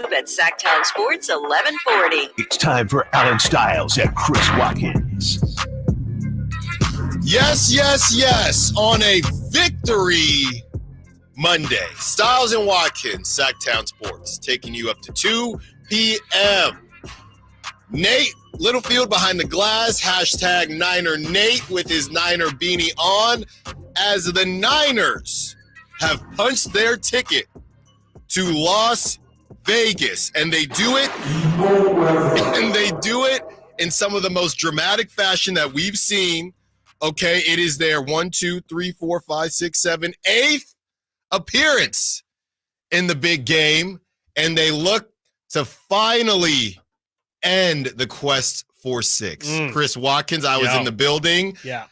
at Sactown Sports 1140. It's time for Alan Stiles and Chris Watkins. Yes. On a victory Monday, Stiles and Watkins, Sactown Sports, taking you up to 2 p.m. Nate Littlefield behind the glass, hashtag Niner Nate with his Niner beanie on, as the Niners have punched their ticket to Las Vegas, and they do it in some of the most dramatic fashion that we've seen. Okay, it is their 8th appearance in the big game, and they look to finally end the quest for 6. Chris Watkins, I was in the building. Yeah.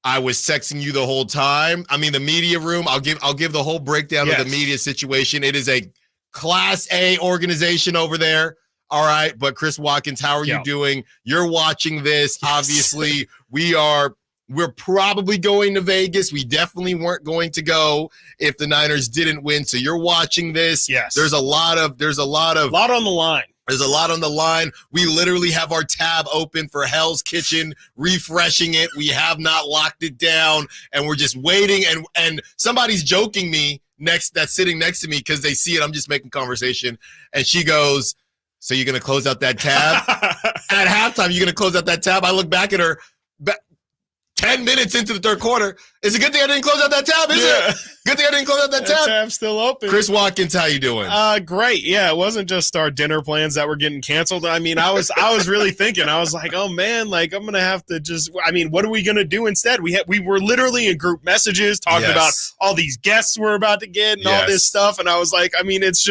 I was texting you the whole time. I mean, the media room, I'll give the whole breakdown of the media situation. It is a Class A organization over there. All right. But Chris Watkins, how are you doing? You're watching this. Yes. Obviously, we're probably going to Vegas. We definitely weren't going to go if the Niners didn't win. So you're watching this. Yes. There's a lot on the line. There's a lot on the line. We literally have our tab open for Hell's Kitchen, refreshing it. We have not locked it down, and we're just waiting. And somebody's joking me that's sitting next to me because they see it. I'm just making conversation. And she goes, "So you're going to close out that tab?" At halftime, you're going to close out that tab? I look back at her. 10 minutes into the third quarter. It's a good thing I didn't close out that tab, is it? Good thing I didn't close out that tab. Tab's still open. Chris Watkins, how you doing? Great. Yeah, it wasn't just our dinner plans that were getting canceled. I mean, I was really thinking. I was like, oh man, like I'm gonna have to what are we gonna do instead? We were literally in group messages talking about all these guests we're about to get and all this stuff, and I was like, I mean, it's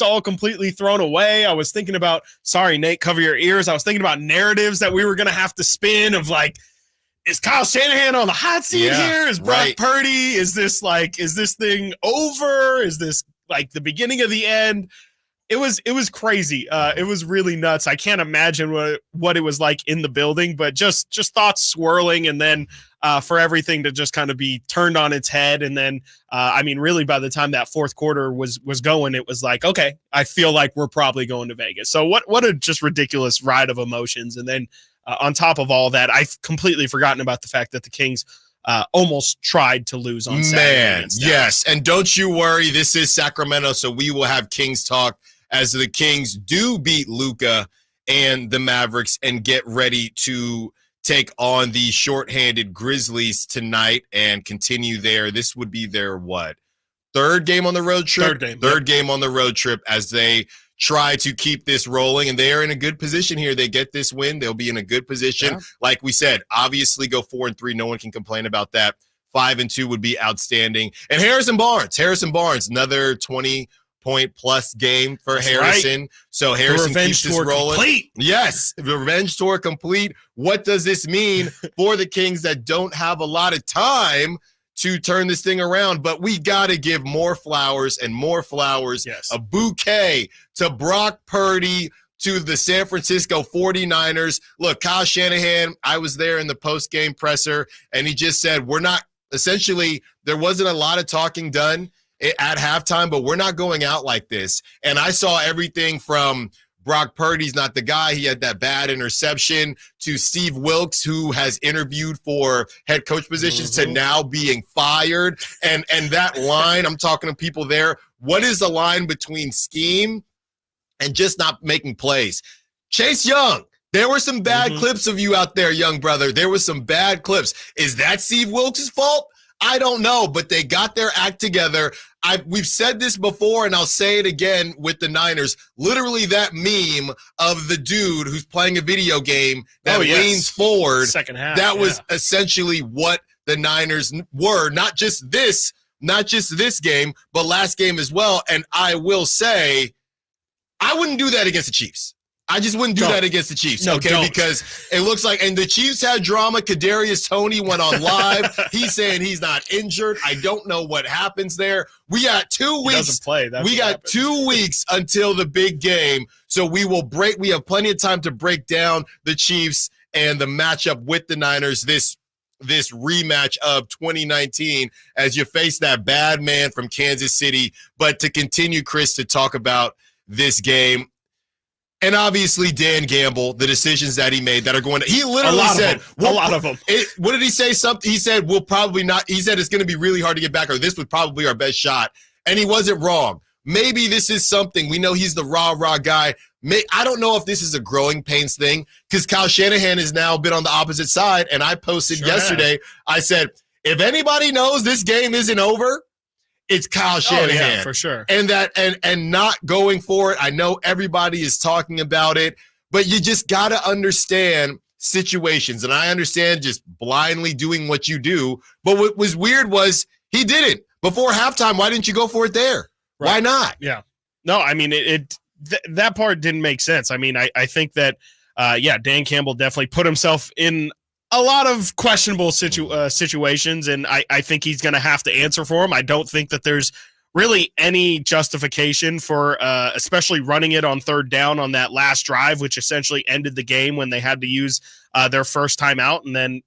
all completely thrown away. I was thinking about, sorry, Nate, cover your ears. I was thinking about narratives that we were gonna have to spin of like, is Kyle Shanahan on the hot seat here? Is Brock Purdy? Is this thing over? Is this like the beginning of the end? It was crazy. It was really nuts. I can't imagine what it was like in the building, but just thoughts swirling, and then for everything to just kind of be turned on its head. And then, really by the time that fourth quarter was going, it was like, okay, I feel like we're probably going to Vegas. So what a just ridiculous ride of emotions. And then, on top of all that, I've completely forgotten about the fact that the Kings almost tried to lose on Saturday. Yes. And don't you worry, this is Sacramento, so we will have Kings talk as the Kings do beat Luka and the Mavericks and get ready to take on the shorthanded Grizzlies tonight and continue there. This would be their third game on the road trip? Third game on the road trip as they try to keep this rolling, and they are in a good position here. They get this win, they'll be in a good position. Like we said, obviously go 4-3. No one can complain about that. 5-2 would be outstanding. And Harrison Barnes, another 20-point-plus game for Harrison. Right. So Harrison keeps this rolling. Complete. Yes, the revenge tour complete. What does this mean for the Kings that don't have a lot of time to turn this thing around? But we got to give more flowers, a bouquet to Brock Purdy, to the San Francisco 49ers. Look, Kyle Shanahan, I was there in the post-game presser, and he just said, there wasn't a lot of talking done at halftime, but we're not going out like this. And I saw everything from Brock Purdy's not the guy. He had that bad interception, to Steve Wilkes, who has interviewed for head coach positions, to now being fired. And that line, I'm talking to people there. What is the line between scheme and just not making plays? Chase Young, there were some bad clips of you out there, young brother. There was some bad clips. Is that Steve Wilkes' fault? I don't know, but they got their act together. We've said this before, and I'll say it again with the Niners. Literally that meme of the dude who's playing a video game that leans forward. Second half. That was essentially what the Niners were. Not just this game, but last game as well. And I will say, I wouldn't do that against the Chiefs. I just wouldn't do that against the Chiefs, because it looks like, and the Chiefs had drama. Kadarius Toney went on live. He's saying he's not injured. I don't know what happens there. We got 2 weeks. He doesn't play. We got 2 weeks until the big game, so we have plenty of time to break down the Chiefs and the matchup with the Niners. This rematch of 2019 as you face that bad man from Kansas City. But to continue, Chris, to talk about this game. And obviously, Dan Gamble, the decisions that he made that are going to, he literally said, a lot of them. What did he say? Something he said, we'll probably not, he said it's going to be really hard to get back, or this was probably our best shot. And he wasn't wrong. Maybe this is something. We know he's the rah-rah guy. I don't know if this is a growing pains thing, because Kyle Shanahan has now been on the opposite side. And I posted yesterday, I said, if anybody knows this game isn't over, it's Kyle Shanahan. Oh, yeah, for sure. And and not going for it. I know everybody is talking about it, but you just got to understand situations. And I understand just blindly doing what you do. But what was weird was he didn't. Before halftime, why didn't you go for it there? Right. Why not? Yeah. No, I mean, that part didn't make sense. I mean, I think that, Dan Campbell definitely put himself in a lot of questionable situations, and I think he's going to have to answer for them. I don't think that there's really any justification for especially running it on third down on that last drive, which essentially ended the game when they had to use their first timeout, and then,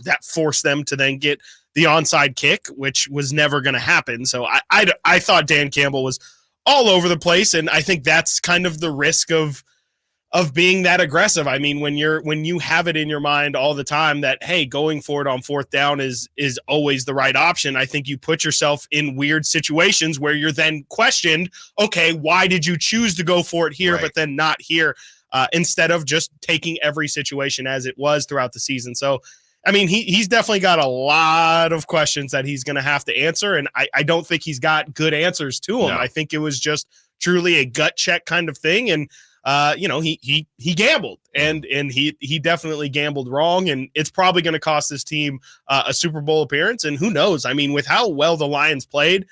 that forced them to then get the onside kick, which was never going to happen. So I thought Dan Campbell was all over the place, and I think that's kind of the risk of being that aggressive. I mean, when you have it in your mind all the time that, hey, going for it on fourth down is always the right option, I think you put yourself in weird situations where you're then questioned, okay, why did you choose to go for it here, right, but then not here, instead of just taking every situation as it was throughout the season. So, I mean, he's definitely got a lot of questions that he's going to have to answer, and I don't think he's got good answers to them. No. I think it was just truly a gut check kind of thing, and he gambled, and he definitely gambled wrong, and it's probably going to cost this team a Super Bowl appearance. And who knows? I mean, with how well the Lions played,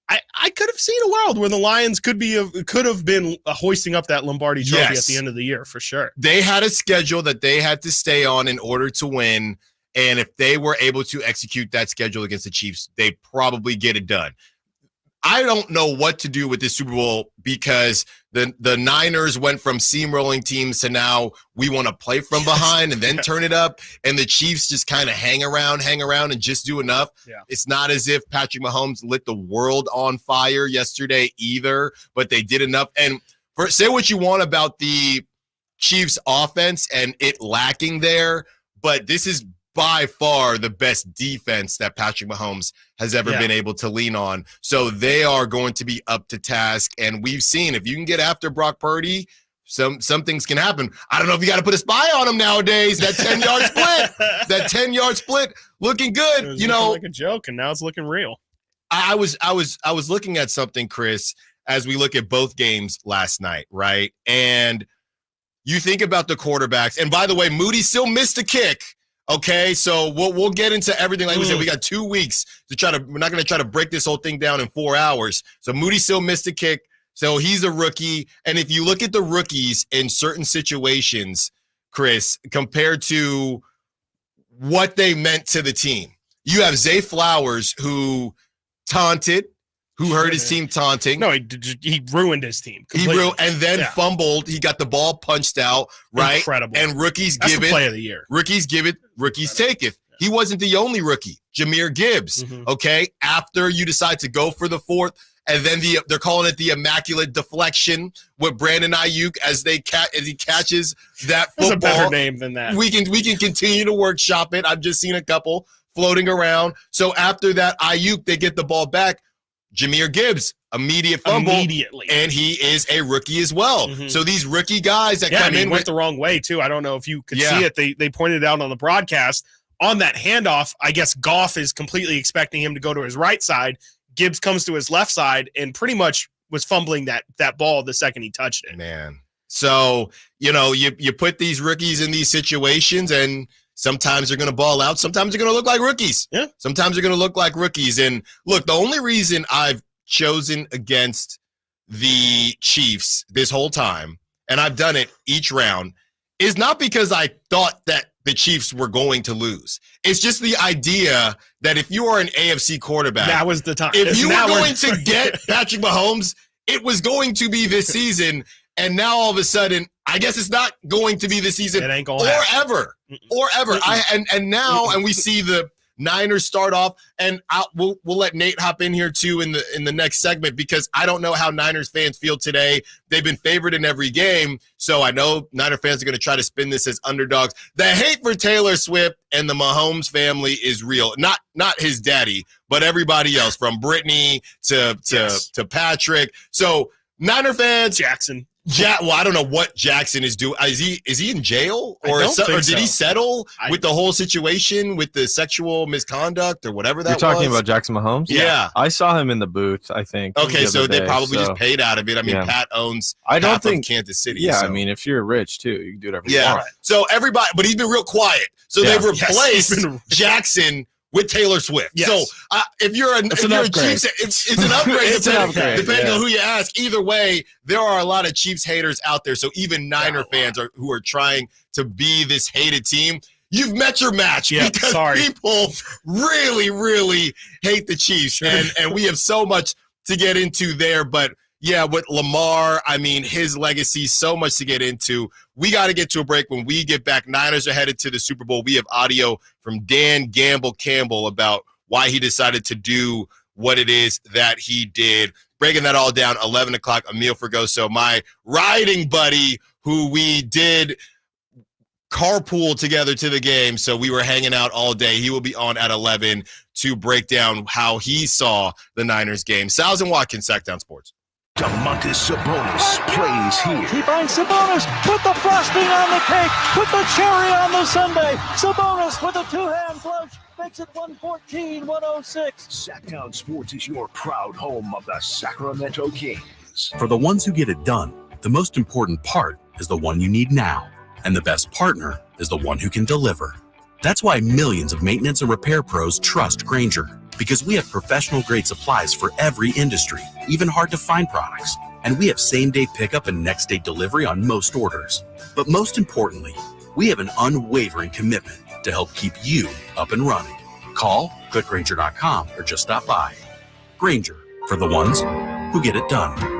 I could have seen a world where the Lions could have been hoisting up that Lombardi Trophy at the end of the year for sure. They had a schedule that they had to stay on in order to win, and if they were able to execute that schedule against the Chiefs, they'd probably get it done. I don't know what to do with this Super Bowl, because the Niners went from steamrolling teams to now we want to play from behind and then turn it up, and the Chiefs just kind of hang around and just do enough. Yeah. It's not as if Patrick Mahomes lit the world on fire yesterday either, but they did enough. And say what you want about the Chiefs offense and it lacking there, but this is by far the best defense that Patrick Mahomes has ever been able to lean on. So they are going to be up to task. And we've seen, if you can get after Brock Purdy, some things can happen. I don't know if you got to put a spy on him nowadays. That 10-yard split, looking good. Looking like a joke, and now it's looking real. I was looking at something, Chris, as we look at both games last night, right? And you think about the quarterbacks. And by the way, Moody still missed a kick. Okay, so we'll get into everything. Like we said, we got 2 weeks to we're not going to try to break this whole thing down in 4 hours. So Moody still missed a kick. So he's a rookie. And if you look at the rookies in certain situations, Chris, compared to what they meant to the team, you have Zay Flowers, who taunted, who hurt his team taunting. No, he ruined his team completely. He ruined, and then fumbled. He got the ball punched out, right? Incredible. And rookies give it. Play of the year. Rookies give it. Rookies take it. He wasn't the only rookie. Jameer Gibbs, okay? After you decide to go for the fourth, and then they're calling it the immaculate deflection with Brandon Ayuk as he catches that football. That's a better name than that. We can continue to workshop it. I've just seen a couple floating around. So after that Ayuk, they get the ball back. Jameer Gibbs, immediate fumble. Immediately. And he is a rookie as well. So these rookie guys that come in went the wrong way too. I don't know if you could see it. They pointed out on the broadcast on that handoff. I guess Goff is completely expecting him to go to his right side. Gibbs comes to his left side and pretty much was fumbling that ball the second he touched it. Man. So, you put these rookies in these situations, and sometimes they're going to ball out. Sometimes they're going to look like rookies. Yeah. Sometimes they're going to look like rookies. And look, the only reason I've chosen against the Chiefs this whole time, and I've done it each round, is not because I thought that the Chiefs were going to lose. It's just the idea that if you are an AFC quarterback, that was the time. If you were going to get Patrick Mahomes, it was going to be this season. And now all of a sudden, I guess it's not going to be this season, it ain't or ever. And now, and we see the Niners start off, and we'll let Nate hop in here too in the next segment, because I don't know how Niners fans feel today. They've been favored in every game, so I know Niner fans are going to try to spin this as underdogs. The hate for Taylor Swift and the Mahomes family is real. Not his daddy, but everybody else, from Brittany to Patrick. So Niner fans, Jackson. Well, I don't know what Jackson is doing. Is he in jail, or did he settle with the whole situation with the sexual misconduct or whatever that was? You're talking about Jackson Mahomes? Yeah. I saw him in the booth, I think. Okay, so they probably just paid out of it. I mean, Pat owns half of Kansas City. Yeah, so. I mean, if you're rich too, you can do whatever you want. So everybody, but he's been real quiet. So they've replaced Jackson with Taylor Swift. Yes. So if you're a Chiefs, it's an upgrade. Depending on who you ask. Either way, there are a lot of Chiefs haters out there. So even Niner fans who are trying to be this hated team. You've met your match, because people really, really hate the Chiefs, and we have so much to get into there. But yeah, with Lamar, I mean, his legacy, so much to get into. We got to get to a break. When we get back, Niners are headed to the Super Bowl. We have audio from Dan Campbell about why he decided to do what it is that he did. Breaking that all down, 11 o'clock, Emil Fergoso, my riding buddy, who we did carpool together to the game, so we were hanging out all day. He will be on at 11 to break down how he saw the Niners game. Stiles and Watkins, Sactown Sports. Domantas Sabonis plays here. He finds Sabonis, put the frosting on the cake, put the cherry on the sundae. Sabonis with a two-hand flush makes it 114-106. Sactown Sports is your proud home of the Sacramento Kings. For the ones who get it done, the most important part is the one you need now. And the best partner is the one who can deliver. That's why millions of maintenance and repair pros trust Grainger. Because we have professional-grade supplies for every industry, even hard-to-find products. And we have same-day pickup and next-day delivery on most orders. But most importantly, we have an unwavering commitment to help keep you up and running. Call, click Grainger.com, or just stop by. Grainger, for the ones who get it done.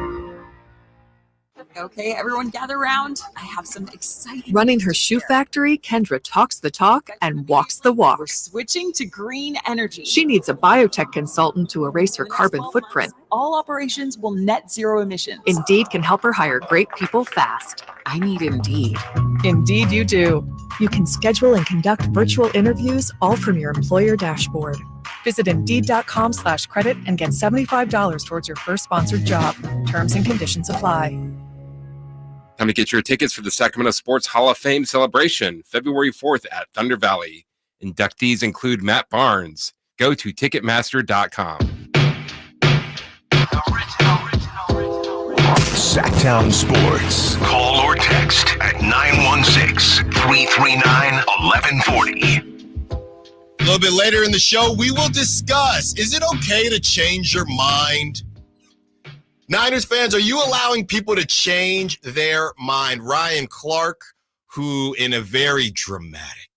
Okay, everyone gather around. I have some exciting. Running her shoe factory, Kendra talks the talk and walks the walk. We're switching to green energy. She needs a biotech consultant to erase her carbon footprint. All operations will net zero emissions. Indeed can help her hire great people fast. I need Indeed. Indeed you do. You can schedule and conduct virtual interviews all from your employer dashboard. Visit Indeed.com/credit and get $75 towards your first sponsored job. Terms and conditions apply. Time to get your tickets for the Sacramento Sports Hall of Fame celebration, February 4th at Thunder Valley. Inductees include Matt Barnes. Go to Ticketmaster.com. Sactown Sports. Call or text at 916-339-1140. A little bit later in the show, we will discuss, is it okay to change your mind? Niners fans, are you allowing people to change their mind? Ryan Clark, who in a very dramatic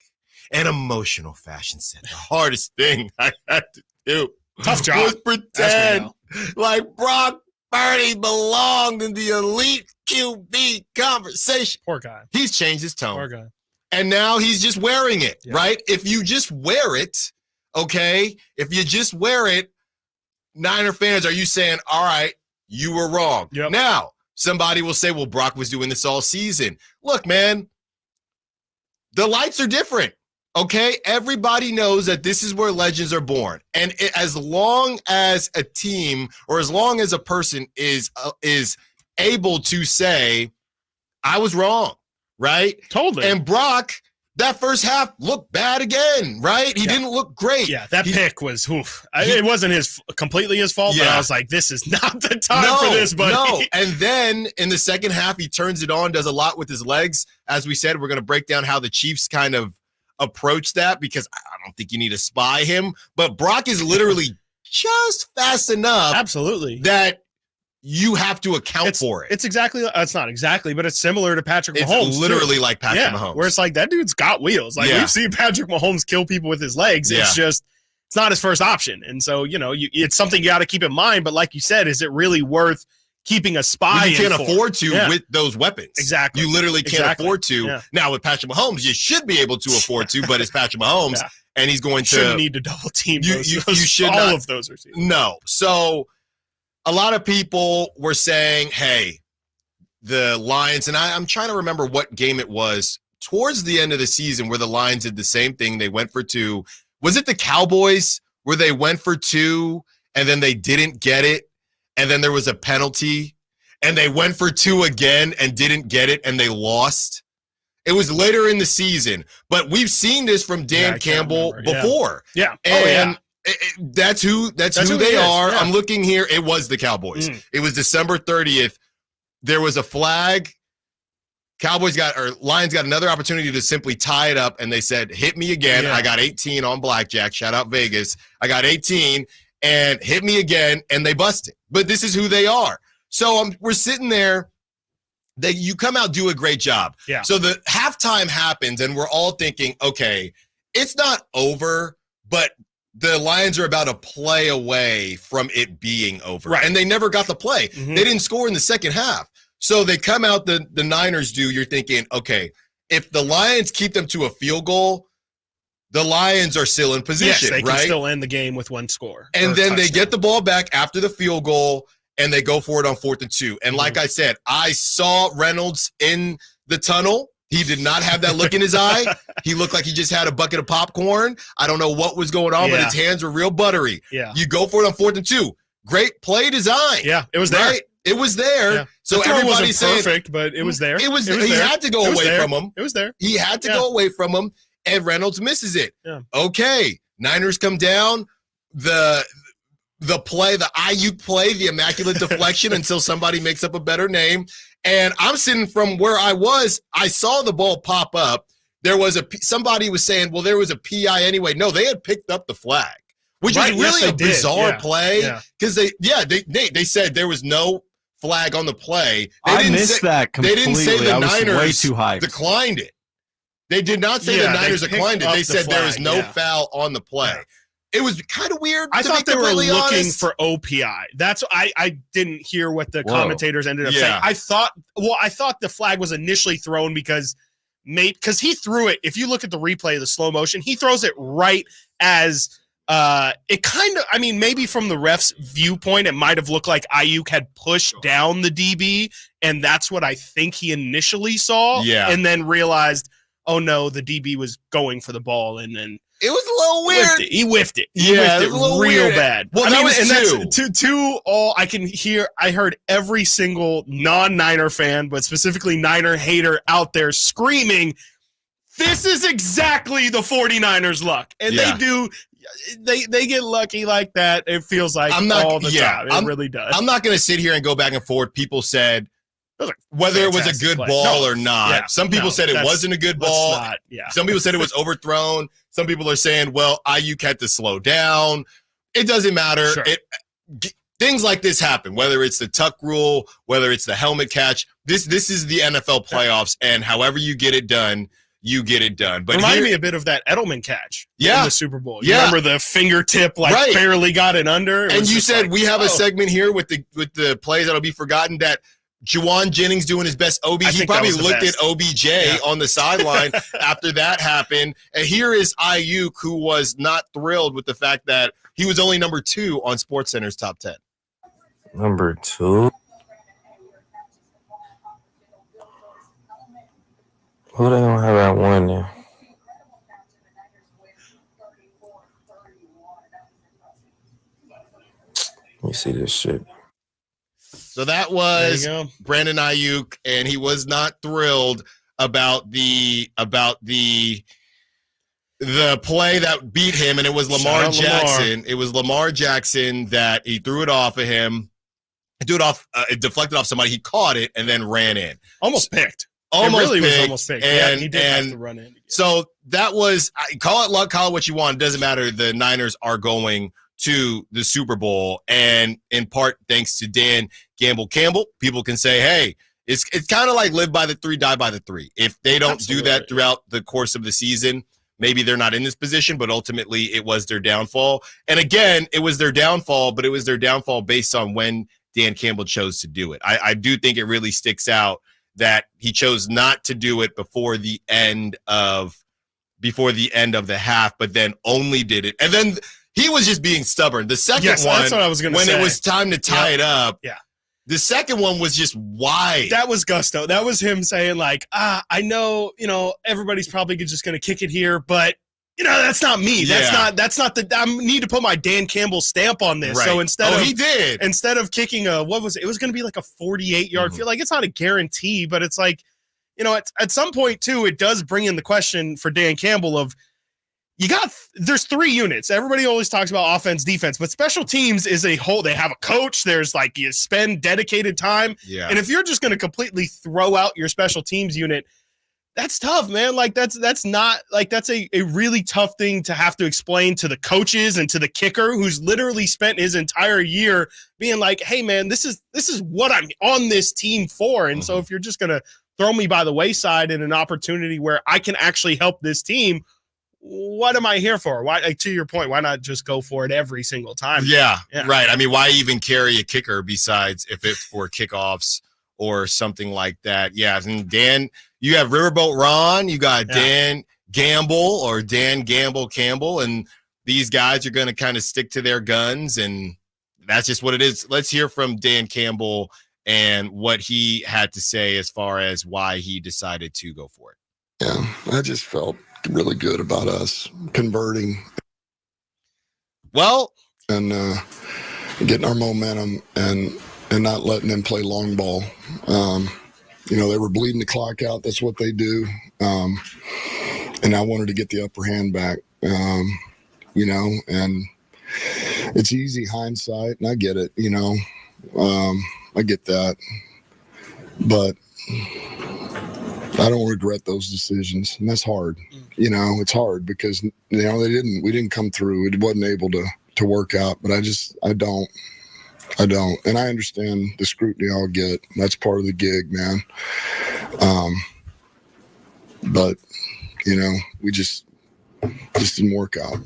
and emotional fashion said the hardest thing I had to do Tough job. was pretend like Brock Purdy belonged in the elite QB conversation. Poor guy. He's changed his tone. Poor guy. And now he's just wearing it, right? If you just wear it, okay? If you just wear it, Niner fans, are you saying, all right, you were wrong? Yep. Now, somebody will say, well, Brock was doing this all season. Look, man, the lights are different, okay? Everybody knows that this is where legends are born. And as long as a team or as long as a person is able to say, I was wrong, right? Totally. And Brock, that first half looked bad again, right? He didn't look great. Yeah, that pick was, it wasn't completely his fault, but I was like, this is not the time for this, buddy. No, and then in the second half, he turns it on, does a lot with his legs. As we said, we're going to break down how the Chiefs kind of approach that, because I don't think you need to spy him, but Brock is literally just fast enough. Absolutely. That you have to account for it. It's not exactly, but it's similar to Patrick Mahomes. It's literally like Patrick Mahomes. Where it's like, that dude's got wheels. Like, we've seen Patrick Mahomes kill people with his legs. Yeah. It's not his first option. And so, it's something you got to keep in mind. But like you said, is it really worth keeping a spy? You can't afford to with those weapons. Exactly. You literally can't afford to. Yeah. Now, with Patrick Mahomes, you should be able to afford to, but it's Patrick Mahomes. and he's going to shouldn't need to double team you should all not, of those receivers. No. So a lot of people were saying, hey, the Lions, and I'm trying to remember what game it was towards the end of the season where the Lions did the same thing. They went for 2. Was it the Cowboys where they went for 2 and then they didn't get it? And then there was a penalty and they went for 2 again and didn't get it and they lost. It was later in the season, but we've seen this from Dan Campbell before. Yeah. And that's who they are. Yeah. I'm looking here. It was the Cowboys. It was December 30th. There was a flag. Lions got another opportunity to simply tie it up, and they said, hit me again. Yeah. I got 18 on blackjack. Shout out Vegas. I got 18, and hit me again, and they busted. But this is who they are. So we're sitting there. You come out, do a great job. Yeah. So the halftime happens, and we're all thinking, okay, it's not over, but the Lions are about a play away from it being over. Right. And they never got the play. Mm-hmm. They didn't score in the second half. So they come out, the Niners do. You're thinking, okay, if the Lions keep them to a field goal, the Lions are still in position, yes, they right? can still end the game with 1 score. And then they get the ball back after the field goal, and they go for it on 4th and 2. And like I said, I saw Reynolds in the tunnel. He did not have that look in his eye. He looked like he just had a bucket of popcorn. I don't know what was going on, but his hands were real buttery. Yeah. You go for it on 4th and 2. Great play design. Yeah, it was there. Right? It was there. Yeah. So the throw everybody's wasn't saying perfect, but it was there. It was. He He had to go away from him. It was there. He had to go away from him, and Reynolds misses it. Yeah. Okay, Niners come down. The play, the Ayuk play, the immaculate deflection until somebody makes up a better name. And I'm sitting from where I was. I saw the ball pop up. There was somebody was saying, well, there was a PI anyway. No, they had picked up the flag, which is really a bizarre play because they said there was no flag on the play. I missed that completely. They didn't say the Niners way too hyped. declined it. They did not say the Niners declined it. They said there was no foul on the play. Yeah. It was kind of weird. I thought they were looking honest. for OPI. That's I didn't hear what the commentators ended up saying. I thought the flag was initially thrown because he threw it. If you look at the replay of the slow motion, he throws it right as it kind of, I mean, maybe from the ref's viewpoint, it might have looked like Ayuk had pushed down the DB, and that's what I think he initially saw. Yeah. And then realized, oh no, the DB was going for the ball, and then it was a little weird. He whiffed it. It was a little real weird. bad. Well, I heard every single non-Niner fan, but specifically Niner hater out there screaming, this is exactly the 49ers luck. And they get lucky like that. It feels like all the time. It really does. I'm not going to sit here and go back and forth. People said whether it was a good ball or not. Some people said it wasn't a good ball. Some people said it was overthrown. Some people are saying, well, Ayuk had to slow down. It doesn't matter. Sure. Things like this happen, whether it's the tuck rule, whether it's the helmet catch. This is the NFL playoffs, and however you get it done, you get it done. But remind me a bit of that Edelman catch in the Super Bowl. You remember the fingertip barely got it under? And you said we have a segment here with the plays that'll be forgotten that Juwan Jennings doing his best OB. He probably looked at OBJ on the sideline after that happened. And here is Ayuk, who was not thrilled with the fact that he was only number 2 on SportsCenter's top 10. Number 2? Who they gonna have at 1 then? Let me see this shit. So that was Brandon Ayuk, and he was not thrilled about the play that beat him, and it was Lamar Jackson. It was Lamar Jackson that he threw it off of him. It deflected off somebody. He caught it and then ran in. Almost picked. Was almost picked. And he did have to run in. So that was, call it luck, call it what you want. It doesn't matter. The Niners are going to the Super Bowl, and in part thanks to Dan Campbell. People can say, hey, it's kind of like live by the 3, die by the 3. If they don't do that throughout the course of the season, maybe they're not in this position, but ultimately it was their downfall. And again, it was their downfall, but it was their downfall based on when Dan Campbell chose to do it. I do think it really sticks out that he chose not to do it before the end of before the end of the half, but then only did it. And then he was just being stubborn. The second one, that's what I was gonna when say. it was time to tie it up, Yeah. the second one was just wide. That was gusto. That was him saying like, I know, everybody's probably just going to kick it here, but that's not me. That's not I need to put my Dan Campbell stamp on this. Right. So he did. Instead of kicking it was going to be like a 48-yard field. Like, it's not a guarantee, but it's like, at some point too, it does bring in the question for Dan Campbell of, there's 3 units. Everybody always talks about offense, defense, but special teams is a whole. They have a coach. There's like, you spend dedicated time. Yeah. And if you're just going to completely throw out your special teams unit, that's tough, man. Like, that's not like, that's a really tough thing to have to explain to the coaches and to the kicker who's literally spent his entire year being like, hey man, this is what I'm on this team for. And so if you're just going to throw me by the wayside in an opportunity where I can actually help this team, what am I here for? Why, to your point, why not just go for it every single time? Yeah, right. I mean, why even carry a kicker besides if it's for kickoffs or something like that? Yeah, and Dan, you have Riverboat Ron, you got Dan Gamble or Dan Gamble Campbell, and these guys are going to kind of stick to their guns, and that's just what it is. Let's hear from Dan Campbell and what he had to say as far as why he decided to go for it. Yeah, I just felt really good about us converting. Well, and getting our momentum and not letting them play long ball. They were bleeding the clock out. That's what they do. And I wanted to get the upper hand back, and it's easy hindsight, and I get it, I get that. But I don't regret those decisions, and that's hard. It's hard because we didn't come through. It wasn't able to work out. But I don't, and I understand the scrutiny I'll get. That's part of the gig, man. But we just didn't work out.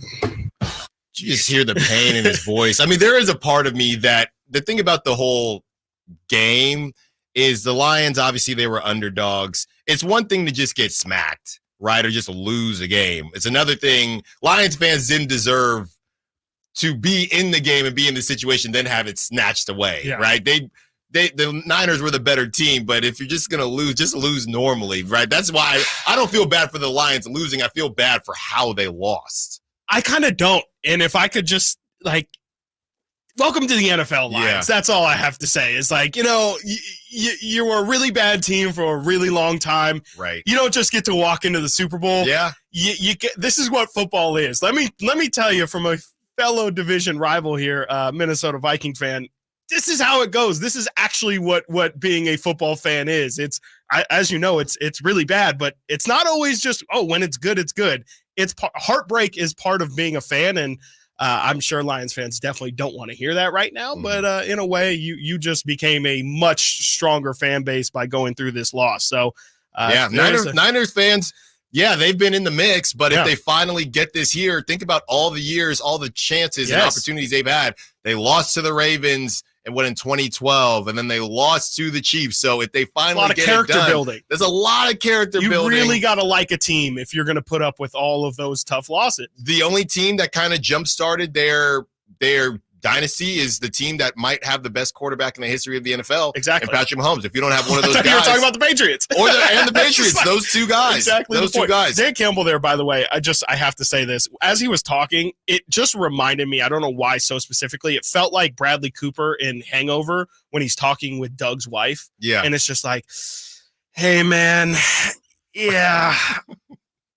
You just hear the pain in his voice. I mean, there is a part of me that the thing about the whole game is the Lions, obviously they were underdogs. It's one thing to just get smacked, right? Or just lose a game. It's another thing. Lions fans didn't deserve to be in the game and be in the situation, then have it snatched away, right? The Niners were the better team, but if you're just going to lose, just lose normally, right? That's why I don't feel bad for the Lions losing. I feel bad for how they lost. I kind of don't. And if I could just welcome to the NFL, Lions. Yeah. That's all I have to say. Is you were a really bad team for a really long time. Right. You don't just get to walk into the Super Bowl. Yeah. You get. This is what football is. Let me tell you from a fellow division rival here, Minnesota Viking fan. This is how it goes. This is actually what being a football fan is. It's as you know, it's really bad, but it's not always just when it's good, it's good. It's heartbreak is part of being a fan, and I'm sure Lions fans definitely don't want to hear that right now. But in a way, you just became a much stronger fan base by going through this loss. So Niners fans. Yeah, they've been in the mix, but if they finally get this here, think about all the years, all the chances and opportunities they've had. They lost to the Ravens and went in 2012, and then they lost to the Chiefs. So if they finally get it done, building. There's a lot of character building. You really got to like a team if you're going to put up with all of those tough losses. The only team that kind of jump-started their dynasty is the team that might have the best quarterback in the history of the NFL. Exactly. And Patrick Mahomes. If you don't have one of those guys. You were talking about the Patriots. And the Patriots. Those two guys. Exactly. Those two guys. Dan Campbell there, by the way, I have to say this. As he was talking, it just reminded me, I don't know why so specifically, it felt like Bradley Cooper in Hangover when he's talking with Doug's wife. Yeah. And it's just like, hey, man,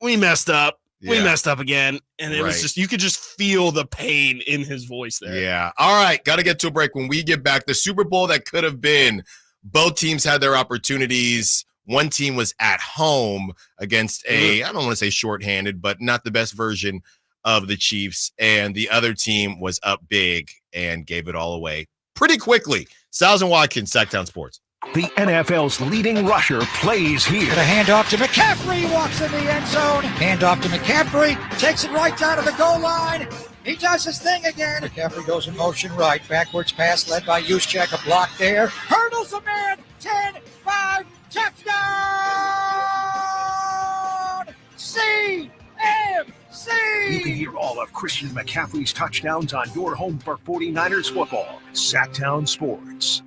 we messed up. We messed up again. And it was just, you could just feel the pain in his voice there. Yeah. All right. Got to get to a break. When we get back, the Super Bowl that could have been, both teams had their opportunities. One team was at home against I don't want to say shorthanded, but not the best version of the Chiefs. And the other team was up big and gave it all away pretty quickly. Stiles Watkins, Sactown Sports. The NFL's leading rusher plays here. Got a handoff to McCaffrey, walks in the end zone. Handoff to McCaffrey, takes it right down to the goal line. He does his thing again. McCaffrey goes in motion right. Backwards pass led by Juszczyk, a block there. Hurdles a man, 10-5, touchdown! C-A of Christian McCaffrey's touchdowns on your home for 49ers football, Sactown Sports.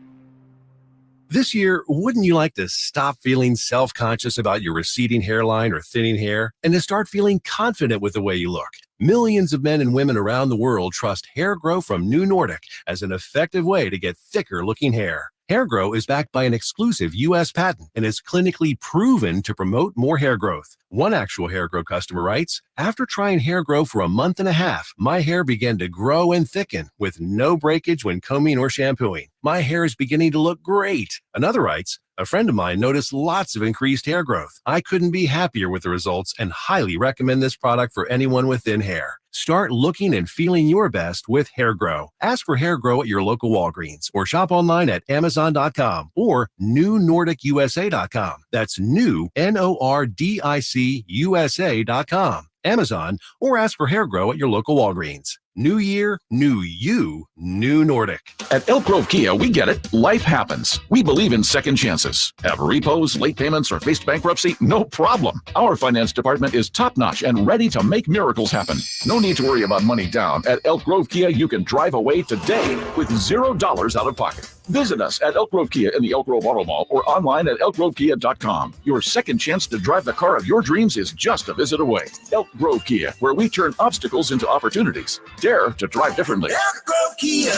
This year, wouldn't you like to stop feeling self-conscious about your receding hairline or thinning hair and to start feeling confident with the way you look? Millions of men and women around the world trust Hair Grow from New Nordic as an effective way to get thicker-looking hair. Hair Grow is backed by an exclusive U.S. patent and is clinically proven to promote more hair growth. One actual Hair Grow customer writes, "After trying Hair Grow for a month and a half, my hair began to grow and thicken with no breakage when combing or shampooing. My hair is beginning to look great." Another writes, "A friend of mine noticed lots of increased hair growth. I couldn't be happier with the results and highly recommend this product for anyone with thin hair." Start looking and feeling your best with Hair Grow. Ask for Hair Grow at your local Walgreens or shop online at Amazon.com or NewNordicUSA.com. That's new, NORDIC USA.com. Amazon, or ask for Hair Grow at your local Walgreens. New year, new you, New Nordic. At Elk Grove Kia, we get it. Life happens. We believe in second chances. Have repos, late payments, or faced bankruptcy? No problem. Our finance department is top-notch and ready to make miracles happen. No need to worry about money down. At Elk Grove Kia, you can drive away today with $0 out of pocket. Visit us at Elk Grove Kia in the Elk Grove Auto Mall or online at elkgrovekia.com. Your second chance to drive the car of your dreams is just a visit away. Elk Grove Kia, where we turn obstacles into opportunities. Dare to drive differently. Elk Grove Kia.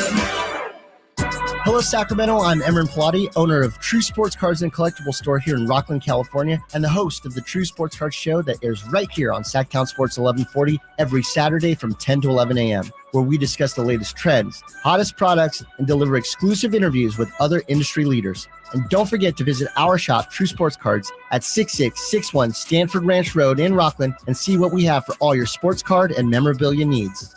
Hello, Sacramento. I'm Emran Pilati, owner of True Sports Cards and Collectible Store here in Rockland, California, and the host of the True Sports Cards Show that airs right here on Sactown Sports 1140 every Saturday from 10 to 11 a.m., where we discuss the latest trends, hottest products, and deliver exclusive interviews with other industry leaders. And don't forget to visit our shop, True Sports Cards, at 6661 Stanford Ranch Road in Rockland and see what we have for all your sports card and memorabilia needs.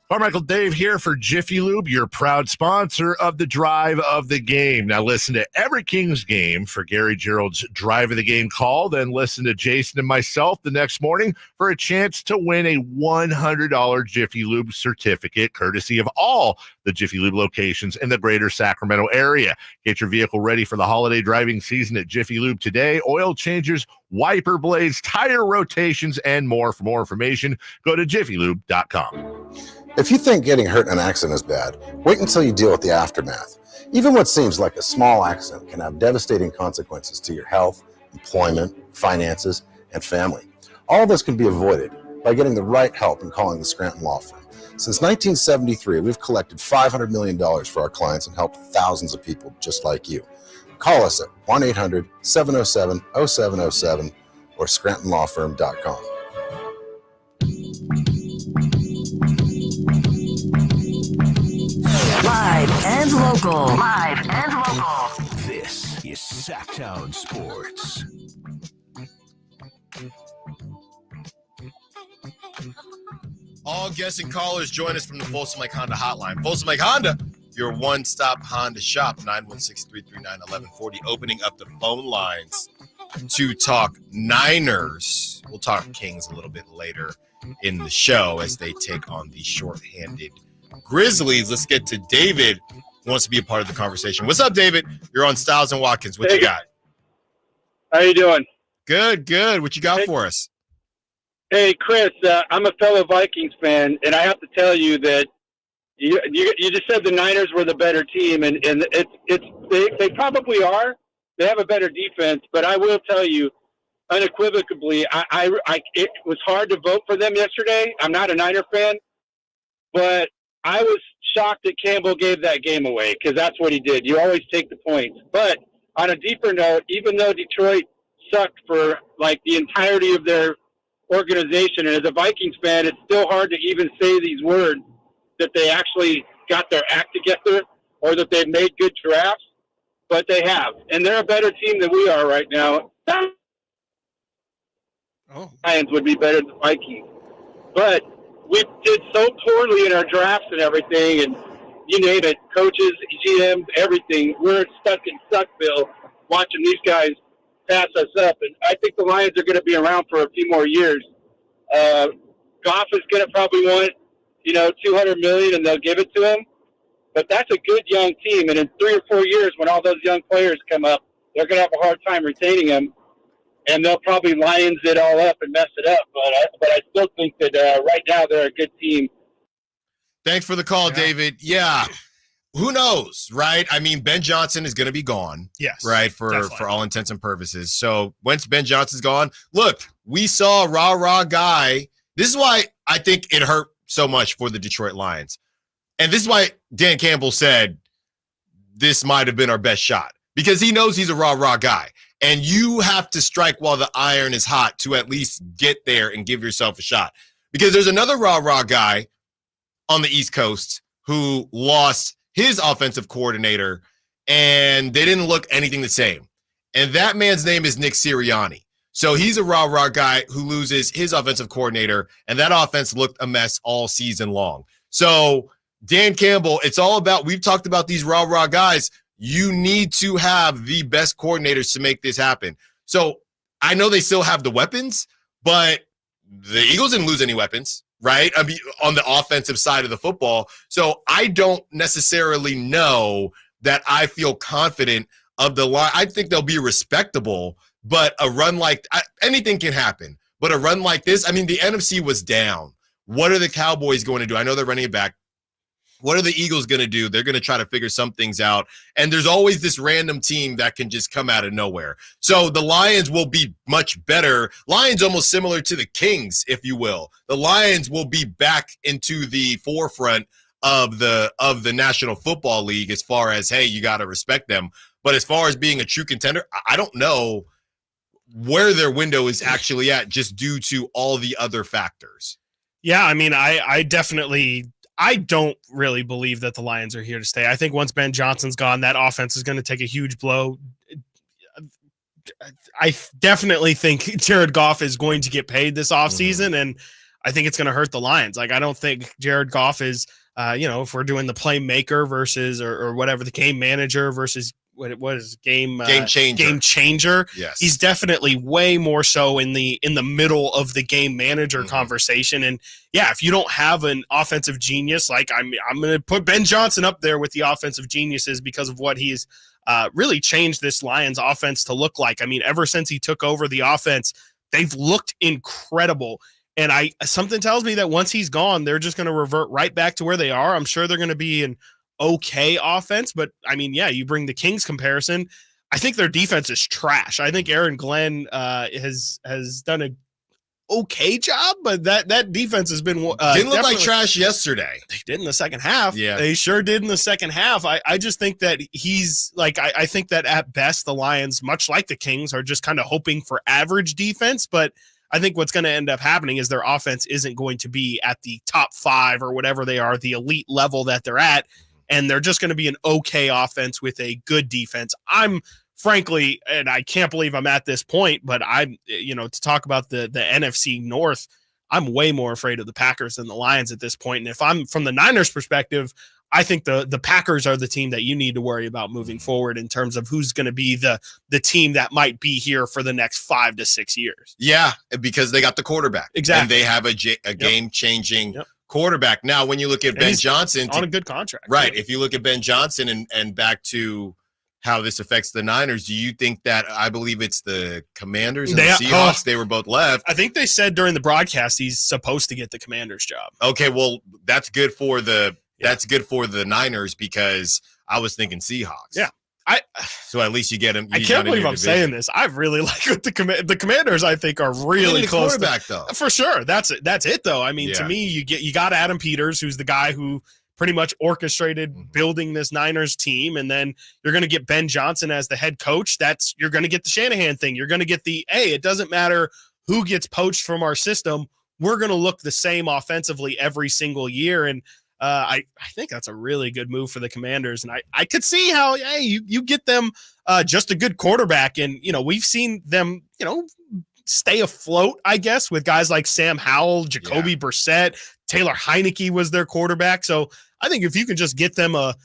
Carmichael Dave here for Jiffy Lube, your proud sponsor of the Drive of the Game. Now listen to every Kings game for Gary Gerald's Drive of the Game call. Then listen to Jason and myself the next morning for a chance to win a $100 Jiffy Lube certificate, courtesy of all the Jiffy Lube locations in the greater Sacramento area. Get your vehicle ready for the holiday driving season at Jiffy Lube today. Oil changes, wiper blades, tire rotations, and more. For more information, go to jiffylube.com. If you think getting hurt in an accident is bad, wait until you deal with the aftermath. Even what seems like a small accident can have devastating consequences to your health, employment, finances, and family. All of this can be avoided by getting the right help and calling the Scranton Law Firm. Since 1973, we've collected $500 million for our clients and helped thousands of people just like you. Call us at 1-800-707-0707 or ScrantonLawFirm.com. Live and local. Live and local. This is Sactown Sports. All guests and callers join us from the Folsom Lake Honda hotline. Folsom Lake Honda, your one-stop Honda shop, 916-339-1140, opening up the phone lines to talk Niners. We'll talk Kings a little bit later in the show as they take on the shorthanded Grizzlies. Let's get to David, who wants to be a part of the conversation. What's up, David? You're on Stiles and Watkins. What you got? How you doing? Good, good. What you got for us? Hey, Chris, I'm a fellow Vikings fan, and I have to tell you that you just said the Niners were the better team, and they probably are. They have a better defense, but I will tell you, unequivocally, it was hard to vote for them yesterday. I'm not a Niner fan, but I was shocked that Campbell gave that game away because that's what he did. You always take the points. But on a deeper note, even though Detroit sucked for like the entirety of their organization, and as a Vikings fan, it's still hard to even say these words that they actually got their act together or that they've made good drafts, but they have. And they're a better team than we are right now. Lions would be better than the Vikings. But we did so poorly in our drafts and everything, and you name it, coaches, GMs, everything. We're stuck in Suckville watching these guys pass us up, and I think the Lions are going to be around for a few more years. Goff is going to probably want, $200 million, and they'll give it to him. But that's a good young team, and in 3 or 4 years, when all those young players come up, they're going to have a hard time retaining them. and they'll probably Lions it all up and mess it up. But I still think that right now they're a good team. Thanks for the call, David. Yeah. Who knows, right? I mean, Ben Johnson is going to be gone. Yes. Right, for all intents and purposes. So once Ben Johnson's gone, look, we saw a rah-rah guy. This is why I think it hurt so much for the Detroit Lions. And this is why Dan Campbell said this might have been our best shot, because he knows he's a rah-rah guy. And you have to strike while the iron is hot to at least get there and give yourself a shot. Because there's another rah-rah guy on the East Coast who lost his offensive coordinator, and they didn't look anything the same. And that man's name is Nick Sirianni. So he's a rah-rah guy who loses his offensive coordinator, and that offense looked a mess all season long. So Dan Campbell, it's all about, we've talked about these rah-rah guys. You need to have the best coordinators to make this happen. So I know they still have the weapons, but the Eagles didn't lose any weapons, right? I mean, on the offensive side of the football. So I don't necessarily know that I feel confident of the line. I think they'll be respectable, but a run like anything can happen. But a run like this, I mean, the NFC was down. What are the Cowboys going to do? I know they're running it back. What are the Eagles going to do? They're going to try to figure some things out. And there's always this random team that can just come out of nowhere. So the Lions will be much better. Lions almost similar to the Kings, if you will. The Lions will be back into the forefront of the National Football League as far as, hey, you got to respect them. But as far as being a true contender, I don't know where their window is actually at, just due to all the other factors. Yeah, I mean, I don't really believe that the Lions are here to stay. I think once Ben Johnson's gone, that offense is going to take a huge blow. I definitely think Jared Goff is going to get paid this offseason, and I think it's going to hurt the Lions. Like, I don't think Jared Goff is, if we're doing the playmaker versus or whatever, the game manager versus what is game changer. Yes. He's definitely way more so in the middle of the game manager conversation. And yeah, if you don't have an offensive genius, like I'm going to put Ben Johnson up there with the offensive geniuses because of what he's really changed this Lions offense to look like. I mean, ever since he took over the offense, they've looked incredible. And something tells me that once he's gone, they're just going to revert right back to where they are. I'm sure they're going to be an okay offense, but I mean, yeah, you bring the Kings comparison. I think their defense is trash. I think Aaron Glenn has done a okay job, but that defense has been didn't look like trash yesterday. They did in the second half. Yeah, they sure did in the second half. I just think that he's like, I think that at best the Lions, much like the Kings, are just kind of hoping for average defense, but I think what's going to end up happening is their offense isn't going to be at the top 5 or whatever they are, the elite level that they're at. And they're just going to be an okay offense with a good defense. I'm frankly, and I can't believe I'm at this point, but I'm, to talk about the NFC North, I'm way more afraid of the Packers than the Lions at this point. And if I'm from the Niners perspective, I think the Packers are the team that you need to worry about moving forward in terms of who's going to be the team that might be here for the next 5 to 6 years. Yeah, because they got the quarterback. Exactly. And they have a game-changing quarterback. Now, when you look at Ben Johnson on a good contract, right? If you look at Ben Johnson and back to how this affects the Niners, do you think that, I believe it's the Commanders and the Seahawks, they were both left? I think they said during the broadcast he's supposed to get the Commanders job. Okay, well, that's good for the Niners, because I was thinking Seahawks. Yeah. So at least you get him. I can't believe I'm saying this. I really like what the Commanders, I think, are really close. Quarterback, though. For sure. That's it, though. I mean, to me, you got Adam Peters, who's the guy who pretty much orchestrated building this Niners team, and then you're going to get Ben Johnson as the head coach. You're going to get the Shanahan thing. You're going to get it doesn't matter who gets poached from our system. We're going to look the same offensively every single year, and I think that's a really good move for the Commanders, and I could see how you get them just a good quarterback, and we've seen them stay afloat, I guess, with guys like Sam Howell, Jacoby Brissett, Taylor Heineke was their quarterback. So I think if you can just get them a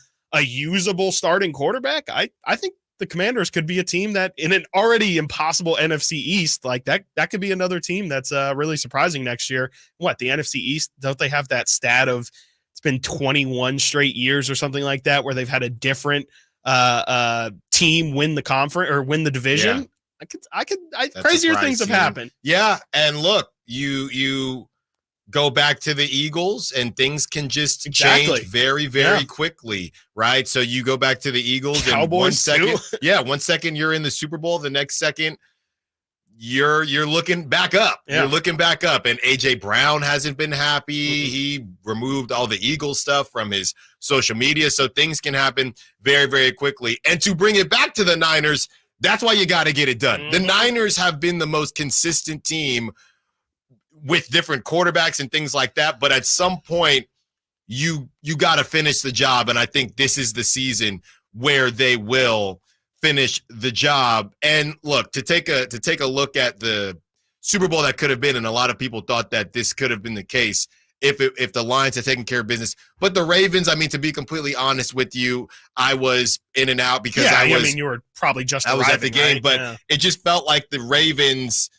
usable starting quarterback, I think the Commanders could be a team that, in an already impossible NFC East, like that could be another team that's really surprising next year. What, the NFC East, don't they have that stat of it's been 21 straight years or something like that where they've had a different team win the conference or win the division? Crazier things have happened. Yeah, and look, you go back to the Eagles, and things can just change very, very quickly, right? So you go back to the Eagles, Cowboys and 1 second, 1 second you're in the Super Bowl, the next second you're looking back up. Yeah. You're looking back up, and AJ Brown hasn't been happy. He removed all the Eagles stuff from his social media, so things can happen very, very quickly. And to bring it back to the Niners, that's why you got to get it done. The Niners have been the most consistent team with different quarterbacks and things like that, but at some point you got to finish the job, and I think this is the season where they will finish the job. And look, to take a look at the Super Bowl that could have been, and a lot of people thought that this could have been the case if the Lions had taken care of business. But the Ravens, I mean, to be completely honest with you, I was in and out because I mean, you were probably just I was at the arriving, game, but it just felt like the Ravens.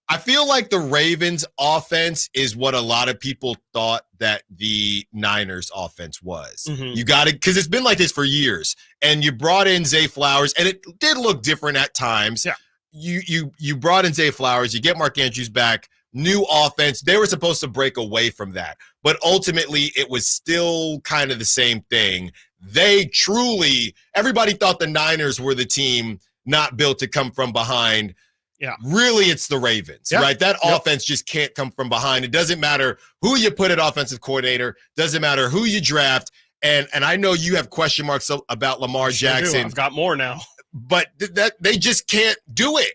I feel like the Ravens offense is what a lot of people thought that the Niners offense was. You got it, because it's been like this for years. And you brought in Zay Flowers, and it did look different at times. Yeah. You brought in Zay Flowers, you get Mark Andrews back, new offense. They were supposed to break away from that. But ultimately, it was still kind of the same thing. Everybody thought the Niners were the team not built to come from behind. Yeah. Really, it's the Ravens, right? That offense just can't come from behind. It doesn't matter who you put at offensive coordinator, doesn't matter who you draft. And I know you have question marks about Lamar Jackson. I've got more now. But that they just can't do it.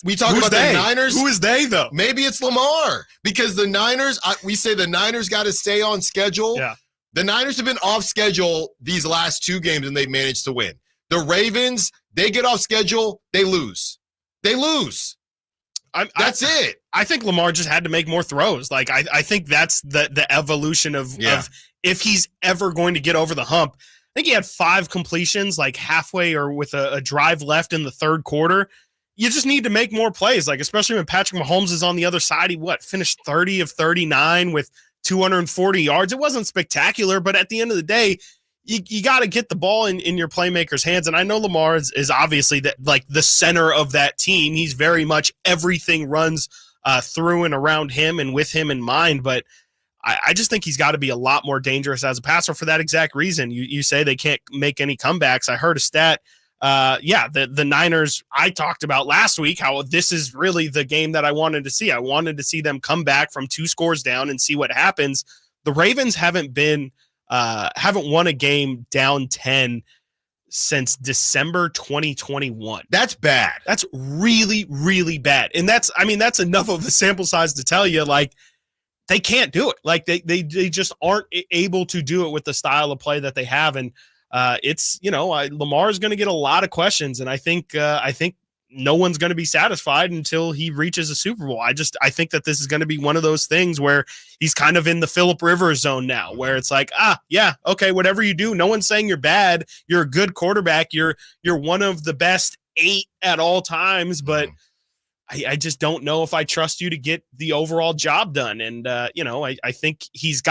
We talk about the Niners. Who is they, though? Maybe it's Lamar, because the Niners, we say the Niners got to stay on schedule. Yeah. The Niners have been off schedule these last 2 games, and they managed to win. The Ravens, they get off schedule, they lose. They lose. That's it. I think Lamar just had to make more throws. Like I think that's the evolution of if he's ever going to get over the hump. I think he had 5 completions, like halfway or with a drive left in the third quarter. You just need to make more plays, like especially when Patrick Mahomes is on the other side. He finished 30 of 39 with 240 yards. It wasn't spectacular, but at the end of the day, you got to get the ball in your playmakers' hands. And I know Lamar is obviously the center of that team. He's very much everything runs through and around him and with him in mind. But I just think he's got to be a lot more dangerous as a passer for that exact reason. You say they can't make any comebacks. I heard a stat. The Niners, I talked about last week how this is really the game that I wanted to see. I wanted to see them come back from 2 scores down and see what happens. The Ravens haven't won a game down 10 since December 2021. That's bad. That's really, really bad. And that's enough of a sample size to tell you, like, they can't do it. Like they just aren't able to do it with the style of play that they have. And Lamar is going to get a lot of questions. And I think no one's going to be satisfied until he reaches a Super Bowl. I think that this is going to be one of those things where he's kind of in the Phillip Rivers zone now, where it's like, okay, whatever you do, no one's saying you're bad. You're a good quarterback. You're one of the best 8 at all times, but I just don't know if I trust you to get the overall job done. And I think he's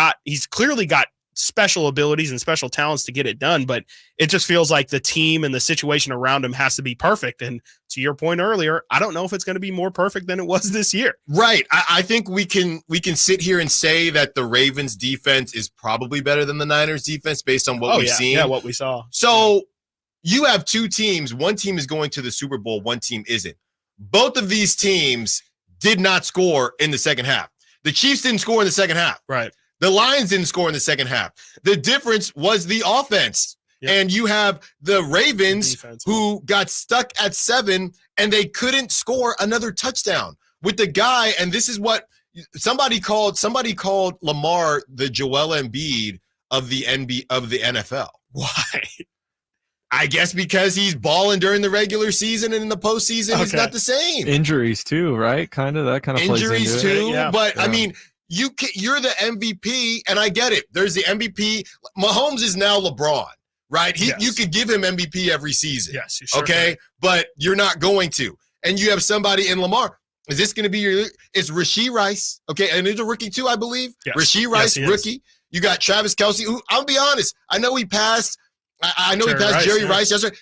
clearly got special abilities and special talents to get it done, but it just feels like the team and the situation around him has to be perfect. And to your point earlier, I don't know if it's going to be more perfect than it was this year. Right. I think we can sit here and say that the Ravens defense is probably better than the Niners defense based on what we've seen. Yeah, what we saw. So you have 2 teams. One team is going to the Super Bowl. One team isn't. Both of these teams did not score in the second half. The Chiefs didn't score in the second half. Right. The Lions didn't score in the second half. The difference was the offense. Yep. And you have the Ravens who got stuck at 7 and they couldn't score another touchdown with the guy. And this is what somebody called Lamar the Joel Embiid of the NFL. Why? I guess because he's balling during the regular season and in the postseason, he's not the same. Injuries too, right? That kind of plays into injuries too. Yeah. But I mean, you're the MVP, and I get it. There's the MVP. Mahomes is now LeBron, right? You could give him MVP every season. Yes, you sure okay, can. But you're not going to. And you have somebody in Lamar. Is this going to be it's Rashee Rice, okay? And he's a rookie too, I believe. Yes. Rashee Rice, rookie. You got Travis Kelce, who I'll be honest, I know he passed. I know he passed Jerry Rice yesterday.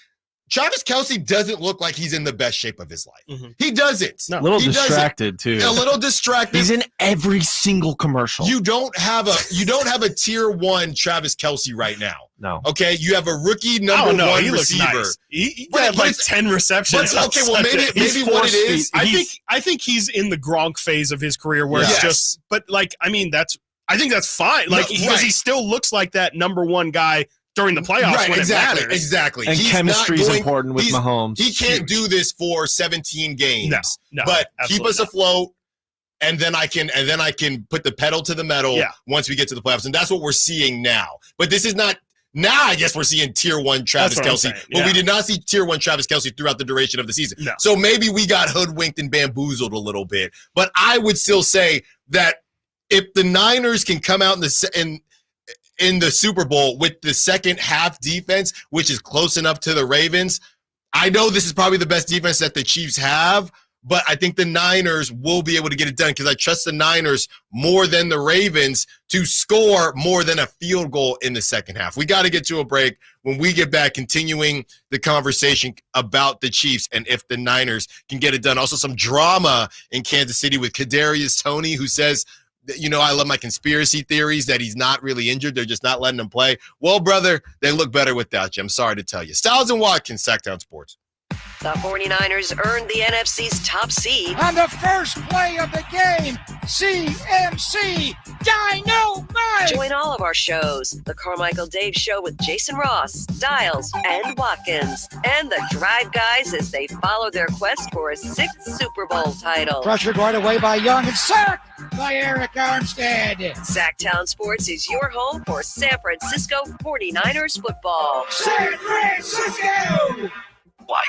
Travis Kelce doesn't look like he's in the best shape of his life. He doesn't. A little He distracted too. A little distracted. He's in every single commercial. You don't have a tier 1 Travis Kelce right now. No. Okay, you have a rookie number 1 he receiver. Looks nice. He had like 10 receptions. Okay, well maybe what it is. I think he's in the Gronk phase of his career where it's just. But like, I think that's fine. Like because he still looks like that number 1 guy during the playoffs when it matters. Exactly. And chemistry is important with Mahomes. He can't do this for 17 games. No, but keep us afloat, and then I can put the pedal to the metal once we get to the playoffs, and that's what we're seeing now. But this is not. Now I guess we're seeing tier 1 Travis Kelce, but we did not see tier 1 Travis Kelce throughout the duration of the season. No. So maybe we got hoodwinked and bamboozled a little bit. But I would still say that if the Niners can come out in the Super Bowl with the second half defense, which is close enough to the Ravens. I know this is probably the best defense that the Chiefs have, but I think the Niners will be able to get it done because I trust the Niners more than the Ravens to score more than a field goal in the second half. We got to get to a break. When we get back, continuing the conversation about the Chiefs and if the Niners can get it done. Also, some drama in Kansas City with Kadarius Toney, who says, I love my conspiracy theories that he's not really injured. They're just not letting him play. Well, brother, they look better without you. I'm sorry to tell you. Stiles and Watkins, Sactown Sports. The 49ers earned the NFC's top seed. On the first play of the game, CMC Dynamite! Join all of our shows. The Carmichael Dave Show with Jason Ross, Stiles, and Watkins. And the Drive Guys as they follow their quest for a 6th Super Bowl title. Pressure going away by Young and sacked by Eric Armstead. Sacktown Sports is your home for San Francisco 49ers football. San Francisco! Why?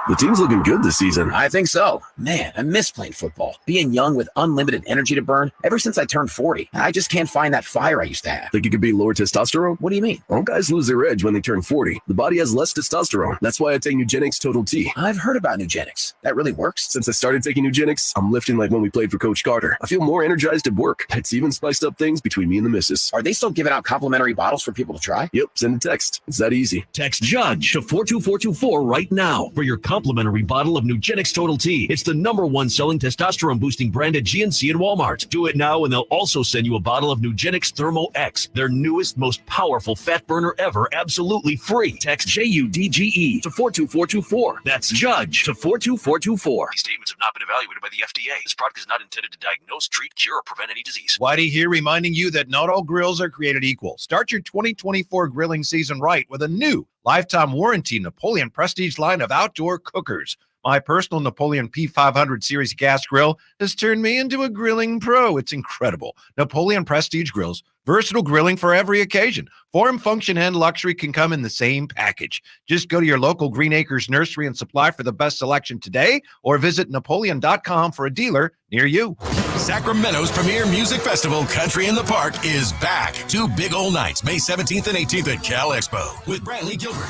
The team's looking good this season. I think so. Man, I miss playing football. Being young with unlimited energy to burn. Ever since I turned 40, I just can't find that fire I used to have. Think it could be lower testosterone? What do you mean? All guys lose their edge when they turn 40. The body has less testosterone. That's why I take Nugenix Total T. I've heard about Nugenix. That really works? Since I started taking Nugenix, I'm lifting like when we played for Coach Carter. I feel more energized at work. It's even spiced up things between me and the missus. Are they still giving out complimentary bottles for people to try? Yep, send a text. It's that easy. Text JUDGE to 42424 right now for your complimentary bottle of Nugenix Total T. It's the #1 selling testosterone boosting brand at GNC and Walmart. Do it now and they'll also send you a bottle of Nugenix Thermo X, their newest, most powerful fat burner ever, absolutely free. Text JUDGE to 42424. That's JUDGE to 42424. These statements have not been evaluated by the FDA. This product is not intended to diagnose, treat, cure, or prevent any disease. Whitey here reminding you that not all grills are created equal. Start your 2024 grilling season right with a new lifetime warranty Napoleon Prestige line of outdoor cookers. My personal Napoleon P500 series gas grill has turned me into a grilling pro. It's incredible. Napoleon Prestige grills, versatile grilling for every occasion. Form, function, and luxury can come in the same package. Just go to your local Green Acres nursery and supply for the best selection today, or visit Napoleon.com for a dealer near you. Sacramento's premier music festival, Country in the Park, is back. 2 big old nights, May 17th and 18th at Cal Expo, with Brantley Gilbert,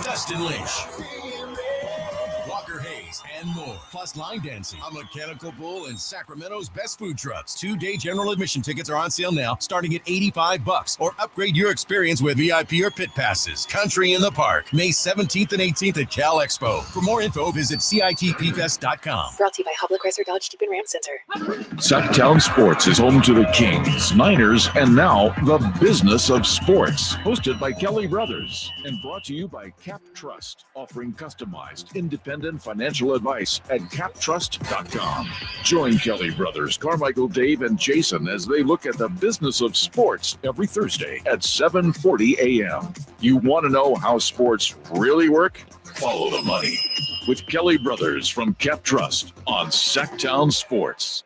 Dustin Lynch, and more. Plus line dancing, a mechanical bull, and Sacramento's best food trucks. 2-day general admission tickets are on sale now, starting at $85, or upgrade your experience with VIP or pit passes. Country in the Park, May 17th and 18th at Cal Expo. For more info, visit CITPfest.com. Brought to you by Hubble Chrysler Dodge Jeep and Ram Center. Sactown Sports is home to the Kings, Niners, and now the business of sports. Hosted by Kelly Brothers and brought to you by Cap Trust, offering customized, independent financial advice at captrust.com. Join Kelly Brothers, Carmichael, Dave, and Jason as they look at the business of sports every Thursday at 7:40 a.m. You want to know how sports really work? Follow the money with Kelly Brothers from Cap Trust on Sactown Sports.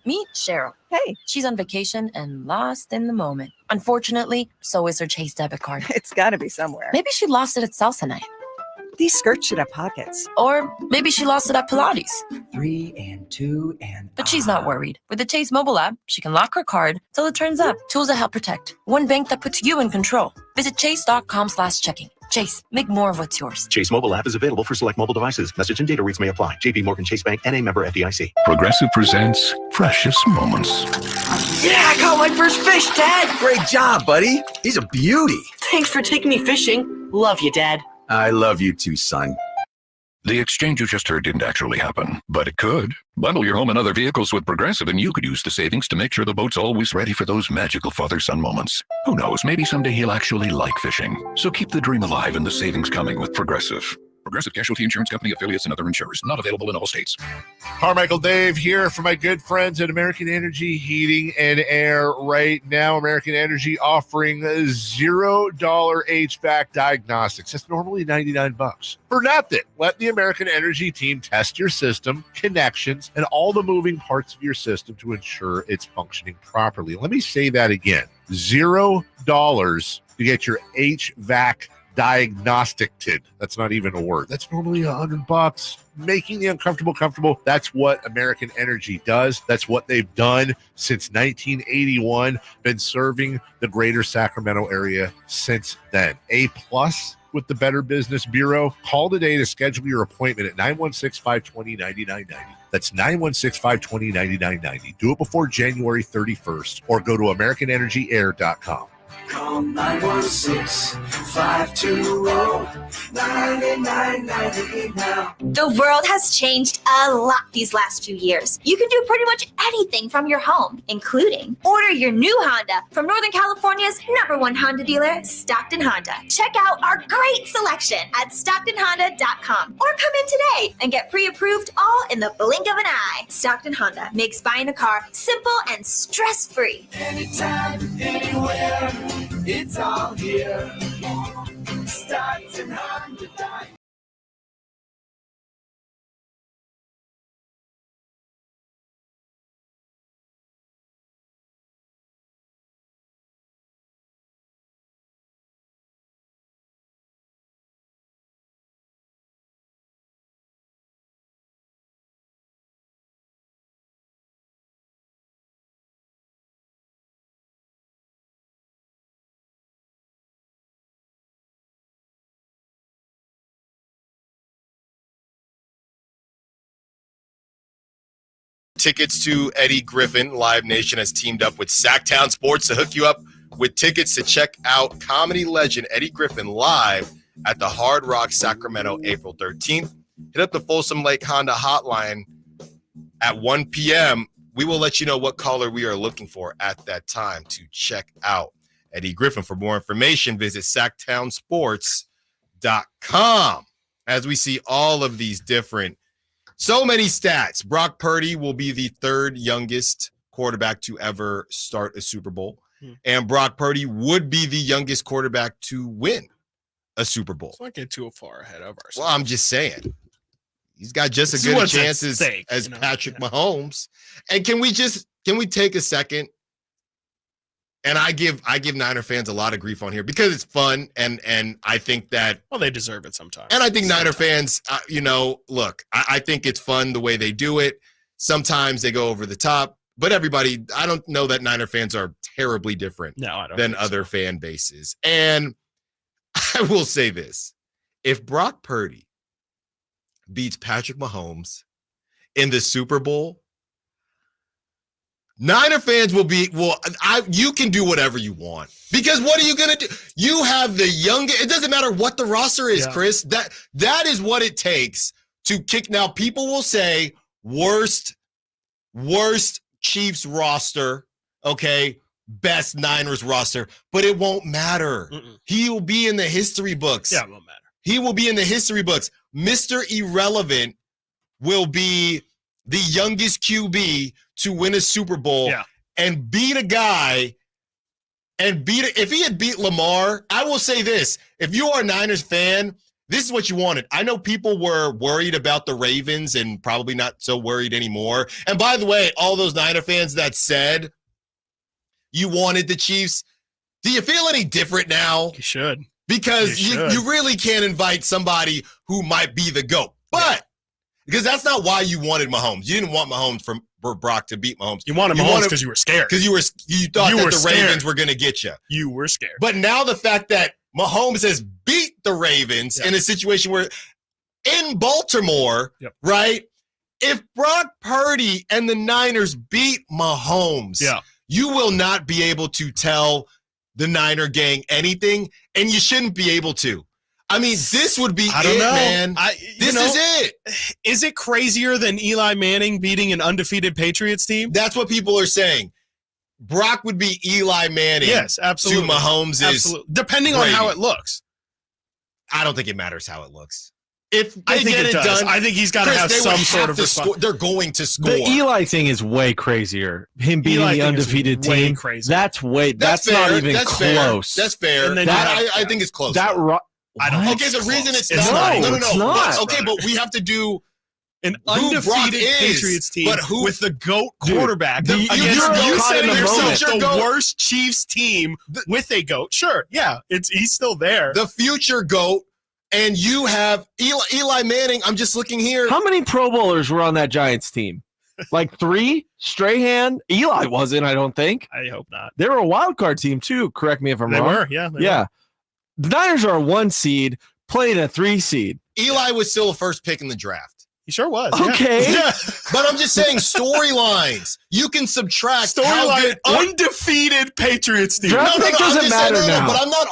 Meet Cheryl. Hey. She's on vacation and lost in the moment. Unfortunately, so is her Chase debit card. It's got to be somewhere. Maybe she lost it at salsa night. These skirts should have pockets. Or maybe she lost it at Pilates. 3 and 2 and... But she's not worried. With the Chase mobile app, she can lock her card till it turns up. Tools that help protect. One bank that puts you in control. Visit chase.com/checking. Chase, make more of what's yours. Chase mobile app is available for select mobile devices. Message and data rates may apply. JP Morgan Chase Bank, N.A. member FDIC. Progressive presents Precious Moments. Yeah, I caught my first fish, Dad. Great job, buddy. He's a beauty. Thanks for taking me fishing. Love you, Dad. I love you too, son. The exchange you just heard didn't actually happen, but it could. Bundle your home and other vehicles with Progressive, and you could use the savings to make sure the boat's always ready for those magical father-son moments. Who knows, maybe someday he'll actually like fishing. So keep the dream alive and the savings coming with Progressive. Progressive Casualty Insurance Company, affiliates, and other insurers. Not available in all states. Carmichael Dave here for my good friends at American Energy Heating and Air right now. American Energy offering $0 HVAC diagnostics. That's normally $99 for nothing. Let the American Energy team test your system, connections, and all the moving parts of your system to ensure it's functioning properly. Let me say that again. $0 to get your HVAC diagnosticted. That's not even a word. That's normally $100. Making the uncomfortable comfortable. That's what American Energy does. That's what they've done since 1981. Been serving the greater Sacramento area since then. A+ with the Better Business Bureau. Call today to schedule your appointment at 916-520-9990. That's 916-520-9990. Do it before January 31st or go to AmericanEnergyAir.com. Call 916-520-9990 now. The world has changed a lot these last few years. You can do pretty much anything from your home, including order your new Honda from Northern California's #1 Honda dealer, Stockton Honda. Check out our great selection at StocktonHonda.com or come in today and get pre-approved all in the blink of an eye. Stockton Honda makes buying a car simple and stress-free. Anytime, anywhere, it's all here. Stockton Honda. Tickets to Eddie Griffin. Live Nation has teamed up with Sactown Sports to hook you up with tickets to check out comedy legend Eddie Griffin live at the Hard Rock Sacramento, April 13th. Hit up the Folsom Lake Honda hotline at 1 p.m. We will let you know what caller we are looking for at that time to check out Eddie Griffin. For more information, visit SactownSports.com. As we see all of these different so many stats. Brock Purdy will be the third youngest quarterback to ever start a Super Bowl. And Brock Purdy would be the youngest quarterback to win a Super Bowl. Let's not get too far ahead of ourselves. Well, I'm just saying. He's got just as good a chance as Patrick Mahomes. And can we take a second? And I give Niner fans a lot of grief on here because it's fun, and I think that they deserve it sometimes. And I think Niner fans, look, I think it's fun the way they do it. Sometimes they go over the top, but everybody, I don't know that Niner fans are terribly different than other fan bases. And I will say this: if Brock Purdy beats Patrick Mahomes in the Super Bowl, Niner fans you can do whatever you want, because what are you going to do? You have the youngest. It doesn't matter what the roster is, Chris. That is what it takes to kick. Now, people will say worst Chiefs roster, okay, best Niners roster, but it won't matter. He will be in the history books. Yeah, it won't matter. He will be in the history books. Mr. Irrelevant will be the youngest QB to win a Super Bowl and beat a guy if he had beat Lamar, I will say this: if you are a Niners fan, this is what you wanted. I know people were worried about the Ravens and probably not so worried anymore. And by the way, all those Niner fans that said you wanted the Chiefs, do you feel any different now? You should. Because you really can't invite somebody who might be the GOAT. But because that's not why you wanted Mahomes. You didn't want Mahomes for Brock to beat Mahomes. You wanted Mahomes because you were scared. Because you thought that the Ravens were going to get you. You were scared. But now the fact that Mahomes has beat the Ravens in a situation where in Baltimore, right? If Brock Purdy and the Niners beat Mahomes, you will not be able to tell the Niner gang anything, and you shouldn't be able to. I mean, this would be I don't know. man. This is it. Is it crazier than Eli Manning beating an undefeated Patriots team? That's what people are saying. Brock would be Eli Manning. Yes, absolutely. To Mahomes absolutely. Depending on how it looks. I don't think it matters how it looks. If I think it does. I think he's got to have some sort of response. They're going to score. The Eli thing is way crazier. Him beating Eli the undefeated team. Crazy. That's not even close. That's fair. And then I think it's close. I don't think okay, the reason it's It's not. not. No. It's not. Okay, but we have to do an who Brock undefeated is, Patriots team but who, with the GOAT quarterback. you Saying yourself the worst Chiefs team with a GOAT. Sure, yeah, he's still there. The future GOAT, and you have Eli Manning. I'm just looking here. How many Pro Bowlers were on that Giants team? Like 3? Strahan? Eli wasn't, I don't think. I hope not. They were a wild card team too. Correct me if I'm They wrong. were, yeah. They were. The Niners are a 1 seed, playing a 3 seed. Eli was still a first pick in the draft. He sure was. Okay. Yeah. But I'm just saying storylines. You can subtract Storyline undefeated Patriots team. Draft pick doesn't matter now. But I'm not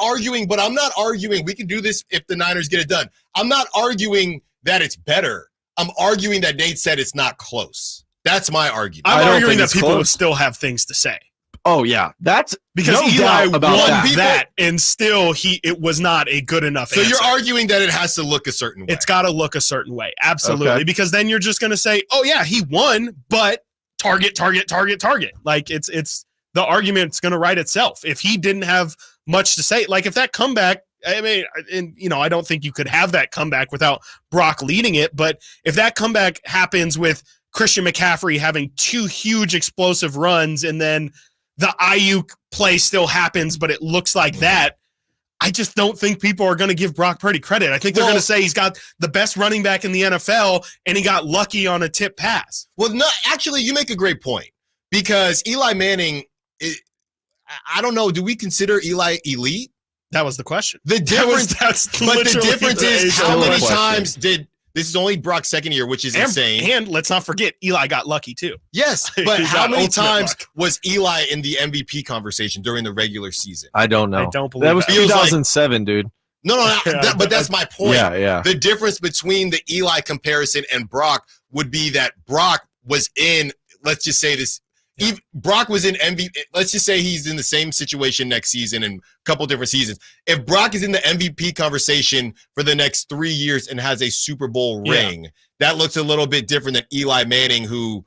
arguing. We can do this if the Niners get it done. I'm not arguing that it's better. I'm arguing that Nate said it's not close. That's my argument. I'm arguing that people would still have things to say. Oh yeah, that's because no Eli doubt about won that. and still it was not a good enough So answer. you're arguing that it has to look a certain way. It's got to look a certain way, absolutely, Okay. because then you're just going to say, "Oh yeah, he won," but target. Like it's the argument's going to write itself. If he didn't have much to say, like if that comeback, I mean, and I don't think you could have that comeback without Brock leading it, but if that comeback happens with Christian McCaffrey having 2 huge explosive runs and then the Ayuk play still happens, but it looks like that, I just don't think people are going to give Brock Purdy credit. I think they're going to say he's got the best running back in the NFL and he got lucky on a tip pass. Well, no, actually, you make a great point because Eli Manning, I don't know, do we consider Eli elite? That was the question. The difference, but the difference is how many question. times did this is only Brock's second year, which is insane. And let's not forget, Eli got lucky too. Yes, but He how got many ultimate times luck. was Eli in the MVP conversation during the regular season? I don't know. I don't believe that was Feels like- 2007, dude. No, but that's my point. Yeah. The difference between the Eli comparison and Brock would be that Brock was in, let's just say this, Brock was in MVP. Let's just say he's in the same situation next season and a couple different seasons. If Brock is in the MVP conversation for the next 3 years and has a Super Bowl ring, that looks a little bit different than Eli Manning, who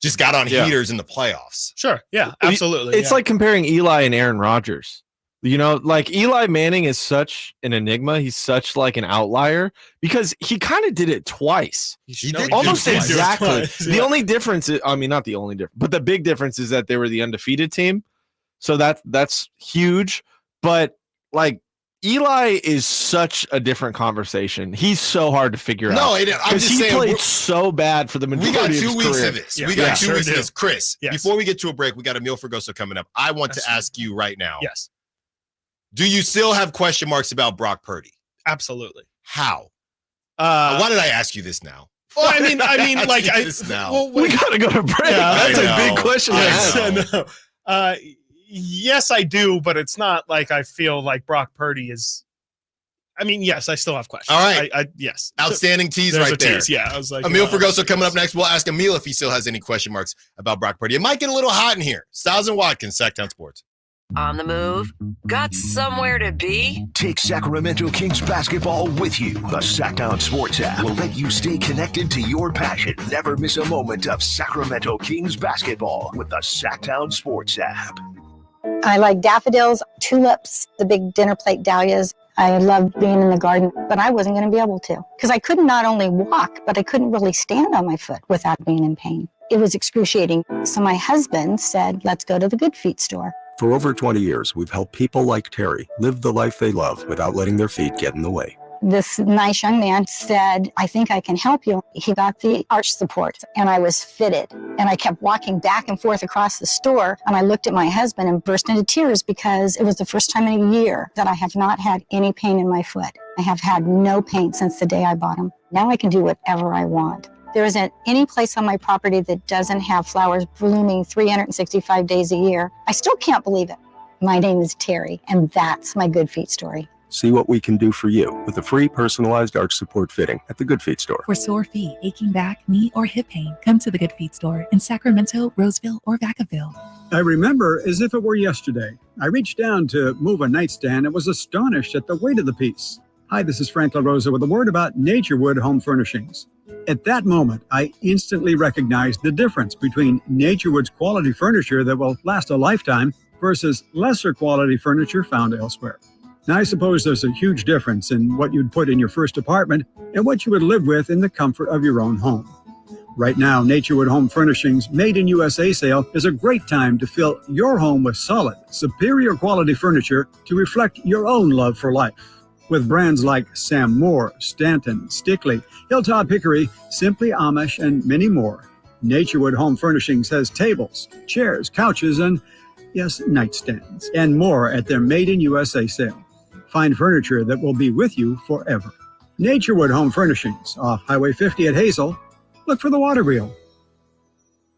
just got on heaters in the playoffs. Sure. Yeah, absolutely. It's like comparing Eli and Aaron Rodgers. Like Eli Manning is such an enigma. He's such like an outlier because he kind of did it twice. He did Almost do it twice. exactly. Twice, The only difference is, not the only difference, but the big difference is that they were the undefeated team. So that's huge. But like Eli is such a different conversation. He's so hard to figure out. No, I'm just he saying played so bad for the majority we got of 2 his weeks career. of this. We got 2 weeks of this. Chris, Yes. before we get to a break, we got Emil Fergoso coming up. I want to ask you right now. Yes, Do you still have question marks about Brock Purdy? absolutely. How? Why did I ask you this now? Well, I mean, like This now. well, We gotta go to break. Yeah, That's I a big know. question to I ask. know. no. Yes, I do, but it's not like I feel like Brock Purdy is. I mean, yes, I still have questions. All right. Yes. Outstanding tease There's right a there. tease, yeah, I was like, Emil wow. Fergoso coming up next. We'll ask Emil if he still has any question marks about Brock Purdy. It might get a little hot in here. Stiles and Watkins, Sactown Sports. On the move? Got somewhere to be? Take Sacramento Kings basketball with you. The Sactown Sports app will let you stay connected to your passion. Never miss a moment of Sacramento Kings basketball with the Sactown Sports app. I like daffodils, tulips, the big dinner plate dahlias. I loved being in the garden, but I wasn't going to be able to because I couldn't not only walk, but I couldn't really stand on my foot without being in pain. It was excruciating. So my husband said, let's go to the Good Feet store. For over 20 years, we've helped people like Terry live the life they love without letting their feet get in the way. This nice young man said, I think I can help you. He got the arch support and I was fitted. And I kept walking back and forth across the store. And I looked at my husband and burst into tears because it was the first time in a year that I have not had any pain in my foot. I have had no pain since the day I bought them. Now I can do whatever I want. There isn't any place on my property that doesn't have flowers blooming 365 days a year. I still can't believe it. My name is Terry, and that's my Good Feet story. See what we can do for you with a free personalized arch support fitting at the Good Feet store. For sore feet, aching back, knee, or hip pain, come to the Good Feet store in Sacramento, Roseville, or Vacaville. I remember as if it were yesterday. I reached down to move a nightstand and was astonished at the weight of the piece. Hi, this is Frank LaRosa with a word about Naturewood Home Furnishings. At that moment, I instantly recognized the difference between Naturewood's quality furniture that will last a lifetime versus lesser quality furniture found elsewhere. Now, I suppose there's a huge difference in what you'd put in your first apartment and what you would live with in the comfort of your own home. Right now, Naturewood Home Furnishings Made in USA sale is a great time to fill your home with solid, superior quality furniture to reflect your own love for life. With brands like Sam Moore, Stanton, Stickley, Hilltop Hickory, Simply Amish, and many more, Naturewood Home Furnishings has tables, chairs, couches, and, yes, nightstands, and more at their Made in USA sale. Find furniture that will be with you forever. Naturewood Home Furnishings, off Highway 50 at Hazel. Look for the water wheel.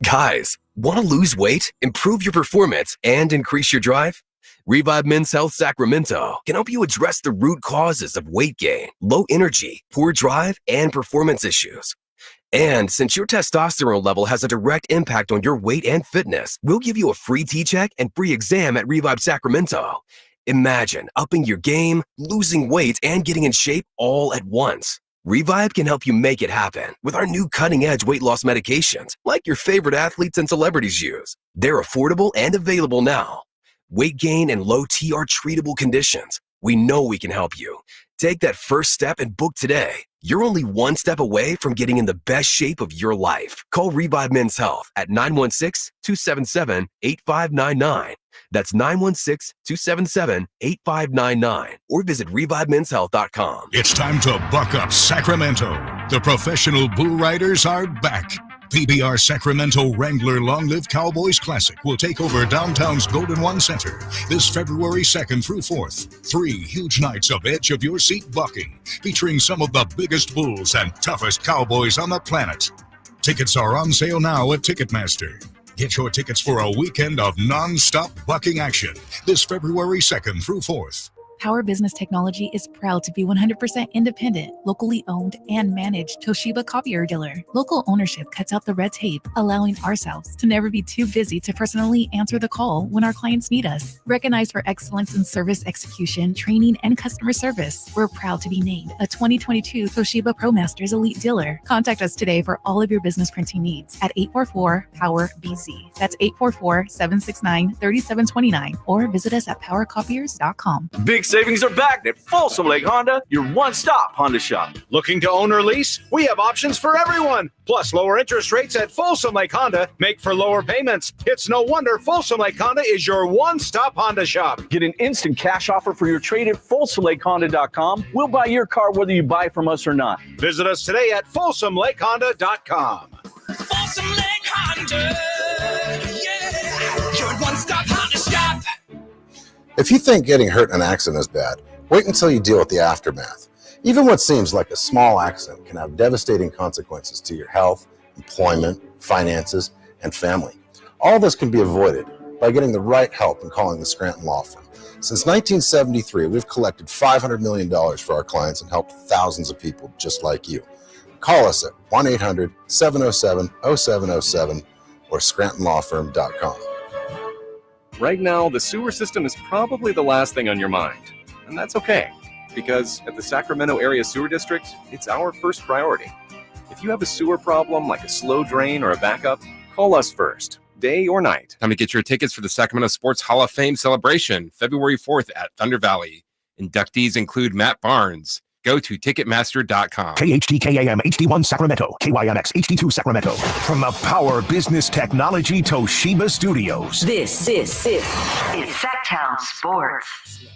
Guys, want to lose weight, improve your performance, and increase your drive? Revive Men's Health Sacramento can help you address the root causes of weight gain, low energy, poor drive, and performance issues. And since your testosterone level has a direct impact on your weight and fitness, we'll give you a free T-check and free exam at Revive Sacramento. Imagine upping your game, losing weight, and getting in shape all at once. Revive can help you make it happen with our new cutting-edge weight loss medications like your favorite athletes and celebrities use. They're affordable and available now. Weight gain and low T are treatable conditions. We know we can help you. Take that first step and book today. You're only one step away from getting in the best shape of your life. Call Revive Men's Health at 916-277-8599. That's 916-277-8599. Or visit ReviveMen'sHealth.com. It's time to buck up, Sacramento. The professional bull riders are back. PBR Sacramento Wrangler Long Live Cowboys Classic will take over downtown's Golden One Center this February 2nd through 4th. 3 huge nights of edge-of-your-seat bucking, featuring some of the biggest bulls and toughest cowboys on the planet. Tickets are on sale now at Ticketmaster. Get your tickets for a weekend of non-stop bucking action this February 2nd through 4th. Power Business Technology is proud to be 100% independent, locally owned, and managed Toshiba copier dealer. Local ownership cuts out the red tape, allowing ourselves to never be too busy to personally answer the call when our clients need us. Recognized for excellence in service execution, training, and customer service, we're proud to be named a 2022 Toshiba ProMasters Elite Dealer. Contact us today for all of your business printing needs at 844-POWER-BZ. That's 844-769-3729, or visit us at powercopiers.com. Big savings are back at Folsom Lake Honda, your one-stop Honda shop. Looking to own or lease? We have options for everyone. Plus, lower interest rates at Folsom Lake Honda make for lower payments. It's no wonder Folsom Lake Honda is your one-stop Honda shop. Get an instant cash offer for your trade at FolsomLakeHonda.com. We'll buy your car whether you buy from us or not. Visit us today at FolsomLakeHonda.com. Folsom Lake Honda, yeah, your one-stop Honda shop. If you think getting hurt in an accident is bad, wait until you deal with the aftermath. Even what seems like a small accident can have devastating consequences to your health, employment, finances, and family. All this can be avoided by getting the right help and calling the Scranton Law Firm. Since 1973, we've collected $500 million for our clients and helped thousands of people just like you. Call us at 1-800-707-0707 or ScrantonLawFirm.com. Right now, the sewer system is probably the last thing on your mind. And that's okay, because at the Sacramento Area Sewer District, it's our first priority. If you have a sewer problem like a slow drain or a backup, call us first, day or night. Time to get your tickets for the Sacramento Sports Hall of Fame celebration, February 4th at Thunder Valley. Inductees include Matt Barnes. Go to Ticketmaster.com. KHTKAM HD1 Sacramento, KYMX HD2 Sacramento. From the Power Business Technology Toshiba Studios. This is Sactown Sports.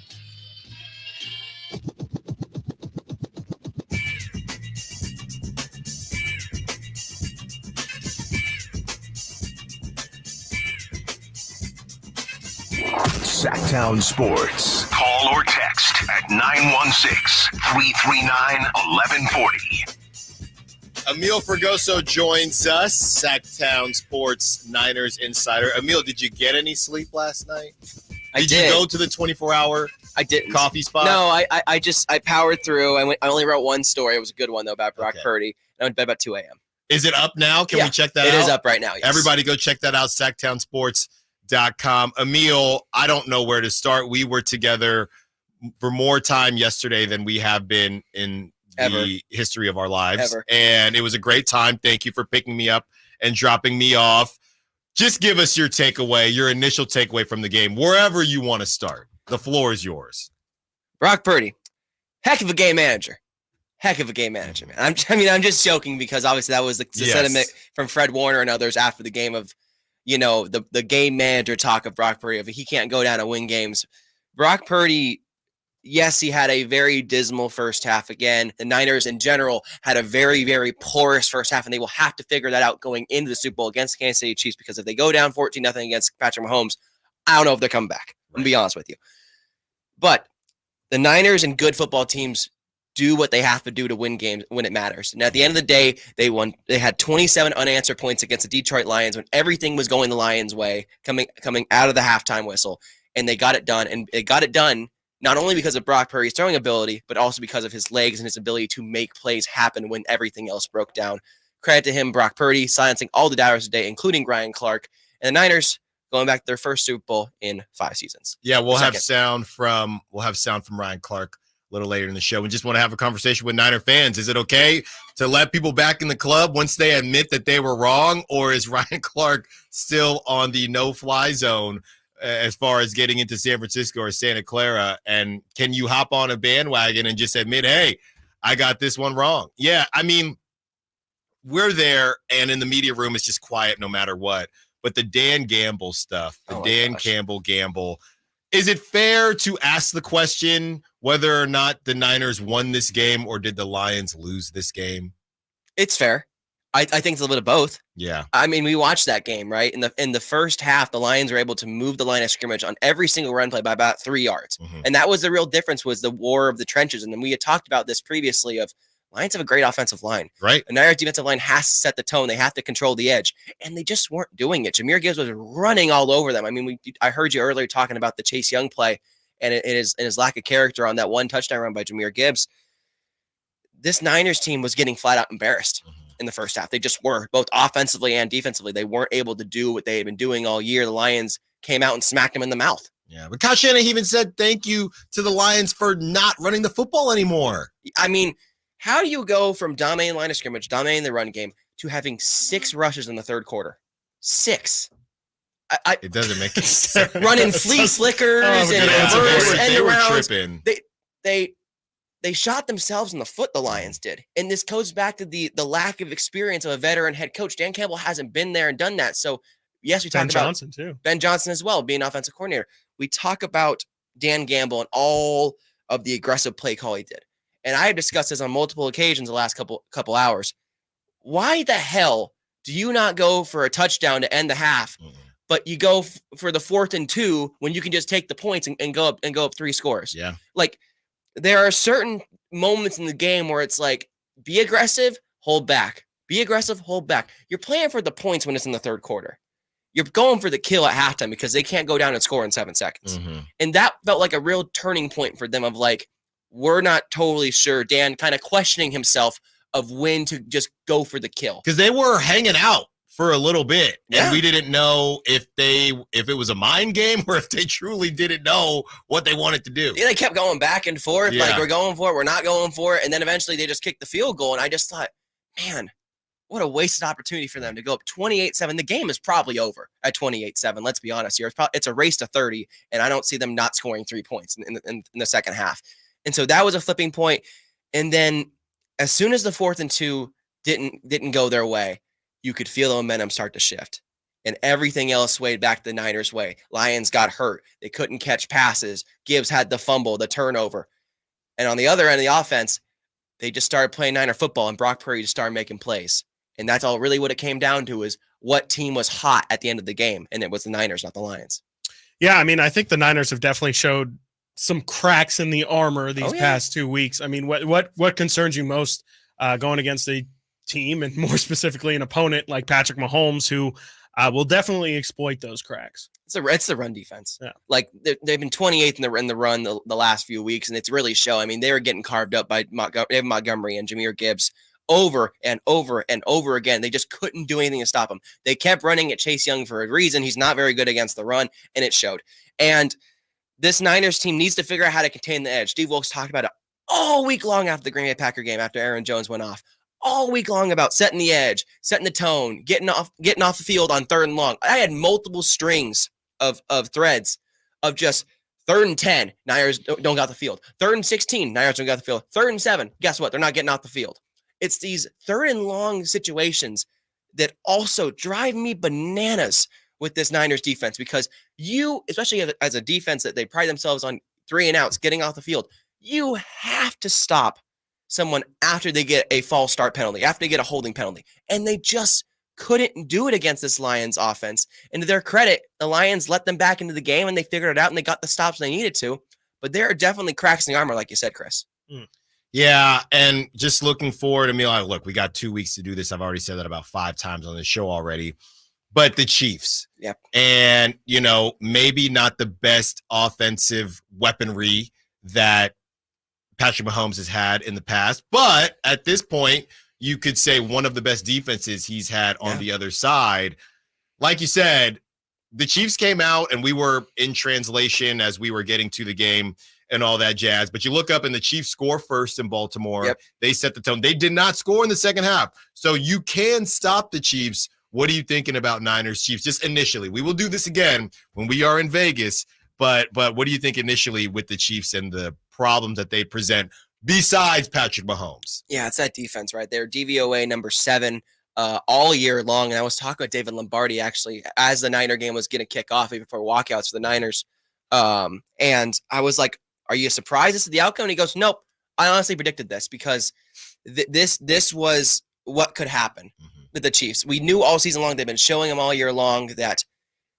Sactown Sports. Call or text at 916-339-1140. Emil Fergoso joins us, Sactown Sports Niners insider. Emil, did you get any sleep last night? Did you go to the 24-hour I didn't. Coffee spot? No, I powered through. I only wrote one story. It was a good one though about Brock Purdy. And I went to bed about 2 a.m. Is it up now? Can we check that out? It is up right now. Yes. Everybody go check that out. Sactownsports.com. Emil, I don't know where to start. We were together for more time yesterday than we have been in the history of our lives. And it was a great time. Thank you for picking me up and dropping me off. Just give us your takeaway, your initial takeaway from the game, wherever you want to start. The floor is yours. Brock Purdy, heck of a game manager. Heck of a game manager, man. I'm just joking because obviously that was the sentiment from Fred Warner and others after the game of, the game manager talk of Brock Purdy. If he can't go down and win games, Brock Purdy, yes, he had a very dismal first half again. The Niners in general had a very, very porous first half, and they will have to figure that out going into the Super Bowl against the Kansas City Chiefs because if they go down 14-0 against Patrick Mahomes, I don't know if they're coming back. I'm going to be honest with you. But the Niners and good football teams do what they have to do to win games when it matters. And at the end of the day, they won. They had 27 unanswered points against the Detroit Lions when everything was going the Lions' way, coming out of the halftime whistle, and they got it done. And they got it done not only because of Brock Purdy's throwing ability, but also because of his legs and his ability to make plays happen when everything else broke down. Credit to him, Brock Purdy, silencing all the doubters today, including Ryan Clark. And the Niners going back to their first Super Bowl in 5 seasons. Yeah, we'll have sound from Ryan Clark a little later in the show. We just want to have a conversation with Niner fans. Is it okay to let people back in the club once they admit that they were wrong, or is Ryan Clark still on the no-fly zone as far as getting into San Francisco or Santa Clara? And can you hop on a bandwagon and just admit, hey, I got this one wrong? Yeah, I mean, we're there, and in the media room, it's just quiet no matter what. But the Dan Gamble stuff, Campbell gamble, is it fair to ask the question whether or not the Niners won this game or did the Lions lose this game? It's fair. I think it's a little bit of both. Yeah. I mean, we watched that game, right? In the first half, the Lions were able to move the line of scrimmage on every single run play by about 3 yards. Mm-hmm. And that was the real difference, was the war of the trenches. And then we had talked about this previously of Lions have a great offensive line. Right. The Niners defensive line has to set the tone. They have to control the edge. And they just weren't doing it. Jahmyr Gibbs was running all over them. I mean, I heard you earlier talking about the Chase Young play and his lack of character on that one touchdown run by Jahmyr Gibbs. This Niners team was getting flat out embarrassed in the first half. They just were, both offensively and defensively. They weren't able to do what they had been doing all year. The Lions came out and smacked them in the mouth. Yeah, but Kyle Shanahan even said thank you to the Lions for not running the football anymore. I mean, how do you go from dominating line of scrimmage, dominating the run game, to having 6 rushes in the third quarter? 6. It doesn't make sense. Running flea flickers and reverse end arounds. Tripping. They shot themselves in the foot, the Lions did. And this goes back to the lack of experience of a veteran head coach. Dan Campbell hasn't been there and done that. So, yes, we talk about Johnson too. Ben Johnson as well, being offensive coordinator. We talk about Dan Gamble and all of the aggressive play call he did. And I have discussed this on multiple occasions the last couple hours. Why the hell do you not go for a touchdown to end the half, but you go for the 4th and 2 when you can just take the points and go up 3 scores? Yeah. Like, there are certain moments in the game where it's like, be aggressive, hold back. Be aggressive, hold back. You're playing for the points when it's in the third quarter. You're going for the kill at halftime because they can't go down and score in 7 seconds. Mm-hmm. And that felt like a real turning point for them of like, we're not totally sure. Dan kind of questioning himself of when to just go for the kill. Because they were hanging out for a little bit. Yeah. And we didn't know if it was a mind game or if they truly didn't know what they wanted to do. Yeah, they kept going back and forth. Yeah. Like, we're going for it, we're not going for it. And then eventually they just kicked the field goal. And I just thought, man, what a wasted opportunity for them to go up 28-7. The game is probably over at 28-7. Let's be honest here. It's a race to 30, and I don't see them not scoring 3 points in the second half. And so that was a flipping point. And then as soon as the 4th and 2 didn't go their way, you could feel the momentum start to shift. And everything else swayed back the Niners' way. Lions got hurt. They couldn't catch passes. Gibbs had the fumble, the turnover. And on the other end of the offense, they just started playing Niner football, and Brock Purdy just started making plays. And that's all really what it came down to, is what team was hot at the end of the game. And it was the Niners, not the Lions. Yeah, I mean, I think the Niners have definitely showed some cracks in the armor these past 2 weeks. I mean, what concerns you most going against a team, and more specifically an opponent like Patrick Mahomes, who will definitely exploit those cracks. It's the run defense. Yeah. Like they've been 28th in the run the last few weeks, and it's really show. I mean, they were getting carved up by David Montgomery and Jahmyr Gibbs over and over and over again. They just couldn't do anything to stop him. They kept running at Chase Young for a reason. He's not very good against the run, and it showed. And this Niners team needs to figure out how to contain the edge. Steve Wilkes talked about it all week long after the Green Bay Packer game, after Aaron Jones went off. All week long about setting the edge, setting the tone, getting off the field on 3rd and long. I had multiple strings of threads of just 3rd and 10, Niners don't got the field. 3rd and 16, Niners don't got the field. 3rd and 7, guess what? They're not getting off the field. It's these 3rd and long situations that also drive me bananas with this Niners defense, because you, especially as a defense that they pride themselves on 3 and outs, getting off the field, you have to stop someone after they get a false start penalty, after they get a holding penalty. And they just couldn't do it against this Lions offense. And to their credit, the Lions let them back into the game and they figured it out and they got the stops they needed to. But there are definitely cracks in the armor, like you said, Chris. Yeah, and just looking forward, I mean, look, we got 2 weeks to do this. I've already said that about 5 times on the show already. But the Chiefs. Yep. And, maybe not the best offensive weaponry that Patrick Mahomes has had in the past. But at this point, you could say one of the best defenses he's had on the other side. Like you said, the Chiefs came out and we were in translation as we were getting to the game and all that jazz. But you look up and the Chiefs score first in Baltimore. Yep. They set the tone. They did not score in the second half. So you can stop the Chiefs. What are you thinking about Niners Chiefs? Just initially. We will do this again when we are in Vegas. But what do you think initially with the Chiefs and the problems that they present besides Patrick Mahomes? Yeah, it's that defense right there. DVOA number 7 all year long. And I was talking with David Lombardi actually as the Niner game was going to kick off, even before walkouts for the Niners. And I was like, are you surprised this is the outcome? And he goes, nope. I honestly predicted this because this was what could happen with the Chiefs. We knew all season long, they've been showing them all year long that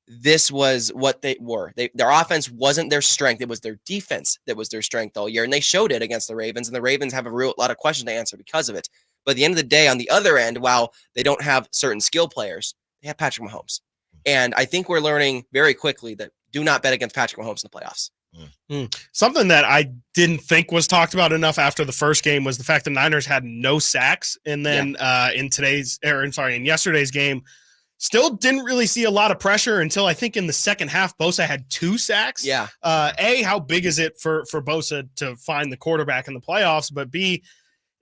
this was what they were. Their offense wasn't their strength. It was their defense that was their strength all year. And they showed it against the Ravens. And the Ravens have a lot of questions to answer because of it. But at the end of the day, on the other end, while they don't have certain skill players, they have Patrick Mahomes. And I think we're learning very quickly that do not bet against Patrick Mahomes in the playoffs. Something that I didn't think was talked about enough after the first game was the fact the Niners had no sacks. And then in yesterday's game, still didn't really see a lot of pressure until I think in the second half, Bosa had 2 sacks. Yeah. A, how big is it for Bosa to find the quarterback in the playoffs? But B,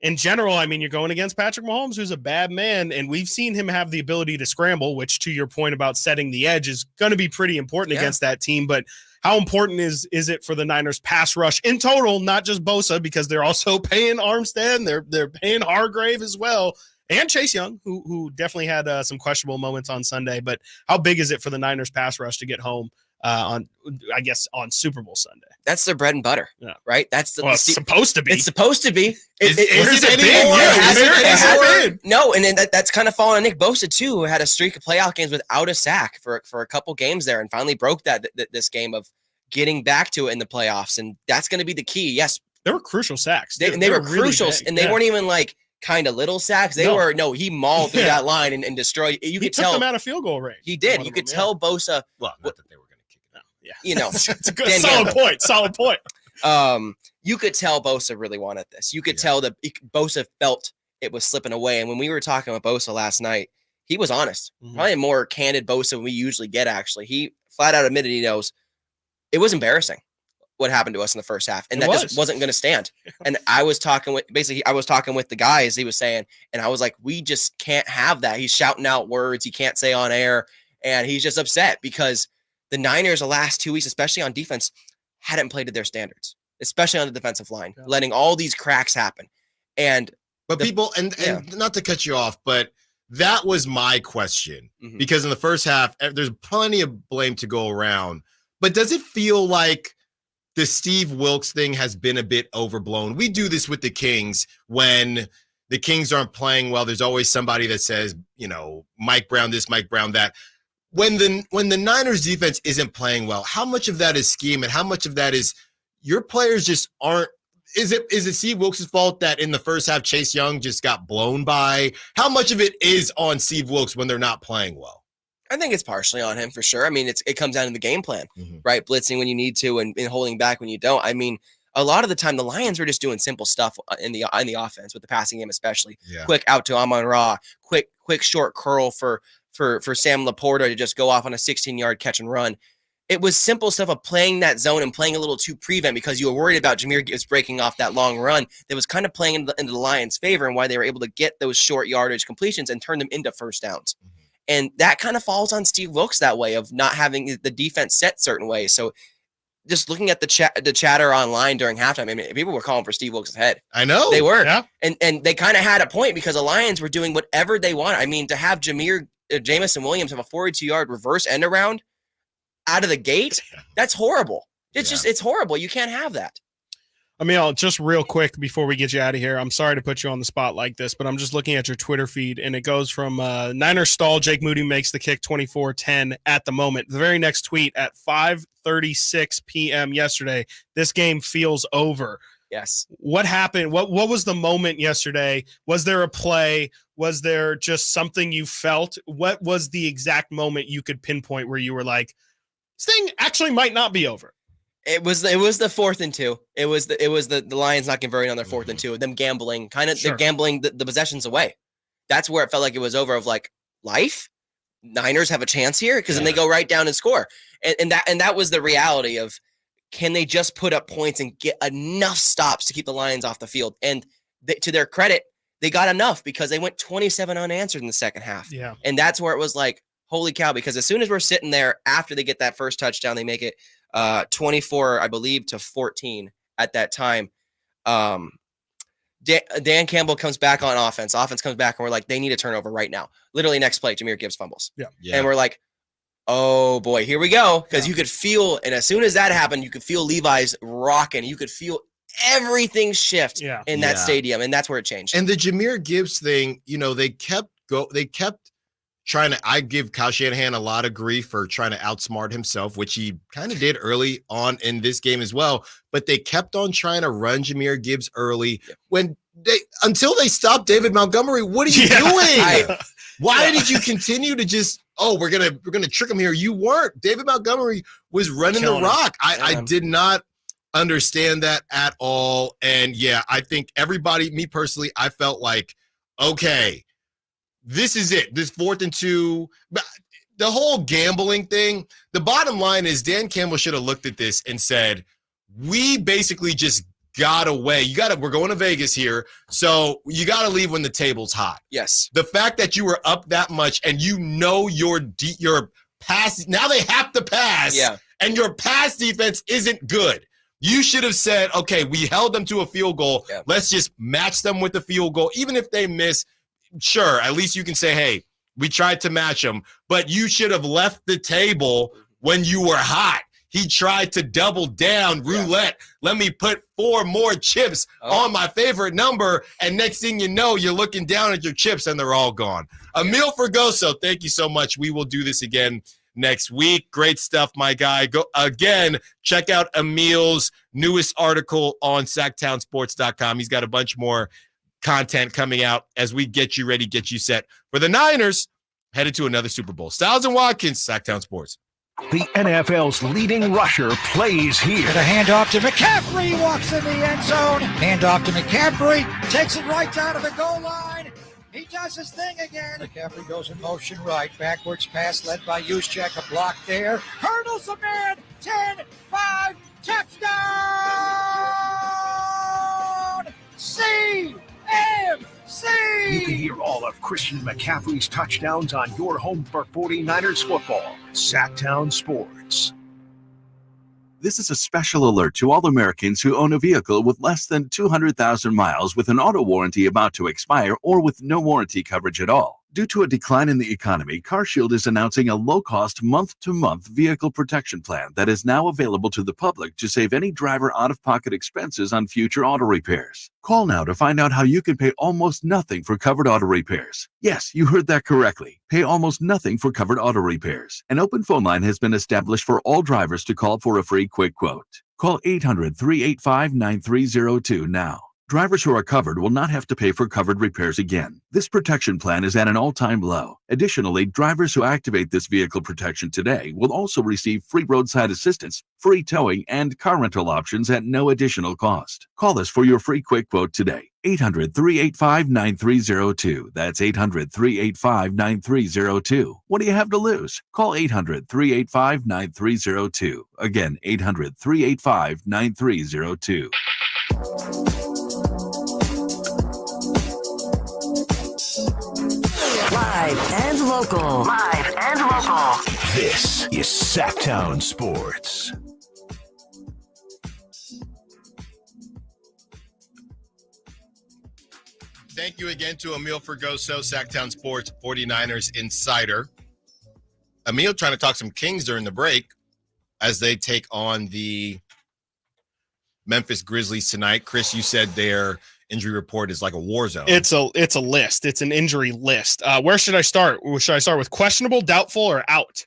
in general, I mean, you're going against Patrick Mahomes, who's a bad man, and we've seen him have the ability to scramble, which to your point about setting the edge is going to be pretty important against that team. But how important is it for the Niners pass rush in total, not just Bosa, because they're also paying Armstead, they're paying Hargrave as well, and Chase Young, who definitely had some questionable moments on Sunday. But how big is it for the Niners pass rush to get home on Super Bowl Sunday? That's their bread and butter, right? That's it's supposed to be. It's supposed to be. No, and then that's kind of fallen on Nick Bosa too, who had a streak of playoff games without a sack for a couple games there, and finally broke this game of getting back to it in the playoffs, and that's going to be the key. Yes, there were crucial sacks. They were crucial, really, and they weren't even like kind of little sacks. They were he mauled through that line and destroyed. You could tell them out of field goal range. He did. You could tell Bosa. Well, not that they were going to kick it out. Yeah, you know, it's a good solid point. You could tell Bosa really wanted this. You could tell that Bosa felt it was slipping away. And when we were talking with Bosa last night, he was honest. Probably a more candid Bosa than we usually get. Actually, he flat out admitted he knows it was embarrassing what happened to us in the first half, and just wasn't going to stand. And I was talking with the guys. He was saying, and I was like, we just can't have that. He's shouting out words he can't say on air, and he's just upset because the Niners the last 2 weeks, especially on defense, hadn't played to their standards, especially on the defensive line, letting all these cracks happen. And not to cut you off, but that was my question, because in the first half, there's plenty of blame to go around. But does it feel like the Steve Wilkes thing has been a bit overblown? We do this with the Kings when the Kings aren't playing well. There's always somebody that says, Mike Brown this, Mike Brown that. When the Niners defense isn't playing well, how much of that is scheme and how much of that is your players just aren't? Is it Steve Wilkes' fault that in the first half Chase Young just got blown by? How much of it is on Steve Wilkes when they're not playing well? I think it's partially on him for sure. I mean, it comes down to the game plan, right? Blitzing when you need to and holding back when you don't. I mean, a lot of the time the Lions were just doing simple stuff in the offense with the passing game, especially quick out to Amon-Ra, quick short curl for Sam Laporta to just go off on a 16-yard catch and run. It was simple stuff of playing that zone and playing a little too prevent because you were worried about Jahmyr Gibbs breaking off that long run that was kind of playing into the Lions' favor and why they were able to get those short yardage completions and turn them into first downs. And that kind of falls on Steve Wilkes that way of not having the defense set certain ways. So just looking at the chatter online during halftime, I mean, people were calling for Steve Wilkes' head. I know. They were. Yeah. And they kind of had a point because the Lions were doing whatever they want. I mean, to have Jamison Williams have a 42-yard reverse end around out of the gate, that's horrible. It's horrible. You can't have that. Emil, just real quick before we get you out of here, I'm sorry to put you on the spot like this, but I'm just looking at your Twitter feed, and it goes from Niners stall, Jake Moody makes the kick 24-10 at the moment. The very next tweet at 5:36 p.m. yesterday, this game feels over. Yes. What happened? What was the moment yesterday? Was there a play? Was there just something you felt? What was the exact moment you could pinpoint where you were like, this thing actually might not be over? It was the 4th and 2. It was the Lions not converting on their 4th and 2. Them gambling, they're gambling the possessions away. That's where it felt like it was over. Of like, life, Niners have a chance here because then they go right down and score. And that was the reality of, can they just put up points and get enough stops to keep the Lions off the field? And to their credit, they got enough because they went 27 unanswered in the second half. Yeah, and that's where it was like, holy cow! Because as soon as we're sitting there after they get that first touchdown, they make it 24, I believe, to 14 at that time. Dan Campbell comes back on offense. Offense comes back, and we're like, they need a turnover right now. Literally, next play, Jahmyr Gibbs fumbles. Yeah. And we're like, oh boy, here we go. Because you could feel, and as soon as that happened, you could feel Levi's rocking. You could feel everything shift in that stadium, and that's where it changed. And the Jahmyr Gibbs thing, they kept trying to, I give Kyle Shanahan a lot of grief for trying to outsmart himself, which he kind of did early on in this game as well. But they kept on trying to run Jahmyr Gibbs early until they stopped David Montgomery. What are you doing? Why did you continue to just, we're gonna trick him here? You weren't. David Montgomery was running the rock. I did not understand that at all. And I think everybody, me personally, I felt like, okay, this is it. This 4th and 2, the whole gambling thing. The bottom line is Dan Campbell should have looked at this and said, we basically just got away. We're going to Vegas here. So you got to leave when the table's hot. Yes. The fact that you were up that much and your pass, now they have to pass. Yeah. And your pass defense isn't good. You should have said, okay, we held them to a field goal. Yeah. Let's just match them with the field goal. Even if they miss, sure, at least you can say, hey, we tried to match them, but you should have left the table when you were hot. He tried to double down roulette. Let me put 4 more chips on my favorite number, and next thing you know, you're looking down at your chips and they're all gone. Emil Fergoso, thank you so much. We will do this again next week. Great stuff, my guy. Go again, check out Emil's newest article on SactownSports.com. He's got a bunch more content coming out as we get you ready, get you set for the Niners headed to another Super Bowl. Stiles and Watkins, Sactown Sports. The NFL's leading rusher plays here. The handoff to McCaffrey, walks in the end zone. Handoff to McCaffrey, takes it right down to the goal line. He does his thing again. McCaffrey goes in motion right. Backwards pass led by Juszczyk. A block there. Hurdles a man. 10, 5, touchdown! CMC! You can hear all of Christian McCaffrey's touchdowns on your home for 49ers football. Sactown Sports. This is a special alert to all Americans who own a vehicle with less than 200,000 miles with an auto warranty about to expire or with no warranty coverage at all. Due to a decline in the economy, CarShield is announcing a low-cost month-to-month vehicle protection plan that is now available to the public to save any driver out-of-pocket expenses on future auto repairs. Call now to find out how you can pay almost nothing for covered auto repairs. Yes, you heard that correctly. Pay almost nothing for covered auto repairs. An open phone line has been established for all drivers to call for a free quick quote. Call 800-385-9302 now. Drivers who are covered will not have to pay for covered repairs again. This protection plan is at an all-time low. Additionally, drivers who activate this vehicle protection today will also receive free roadside assistance, free towing, and car rental options at no additional cost. Call us for your free quick quote today. 800-385-9302. That's 800-385-9302. What do you have to lose? Call 800-385-9302. Again, 800-385-9302. Live and local. Live and local. This is Sactown Sports. Thank you again to Emil Fergoso, Sactown Sports 49ers insider. Emil trying to talk some Kings during the break as they take on the Memphis Grizzlies tonight. Chris, you said their injury report is like a war zone. It's a list. It's an injury list. Where should I start? Should I start with questionable, doubtful, or out?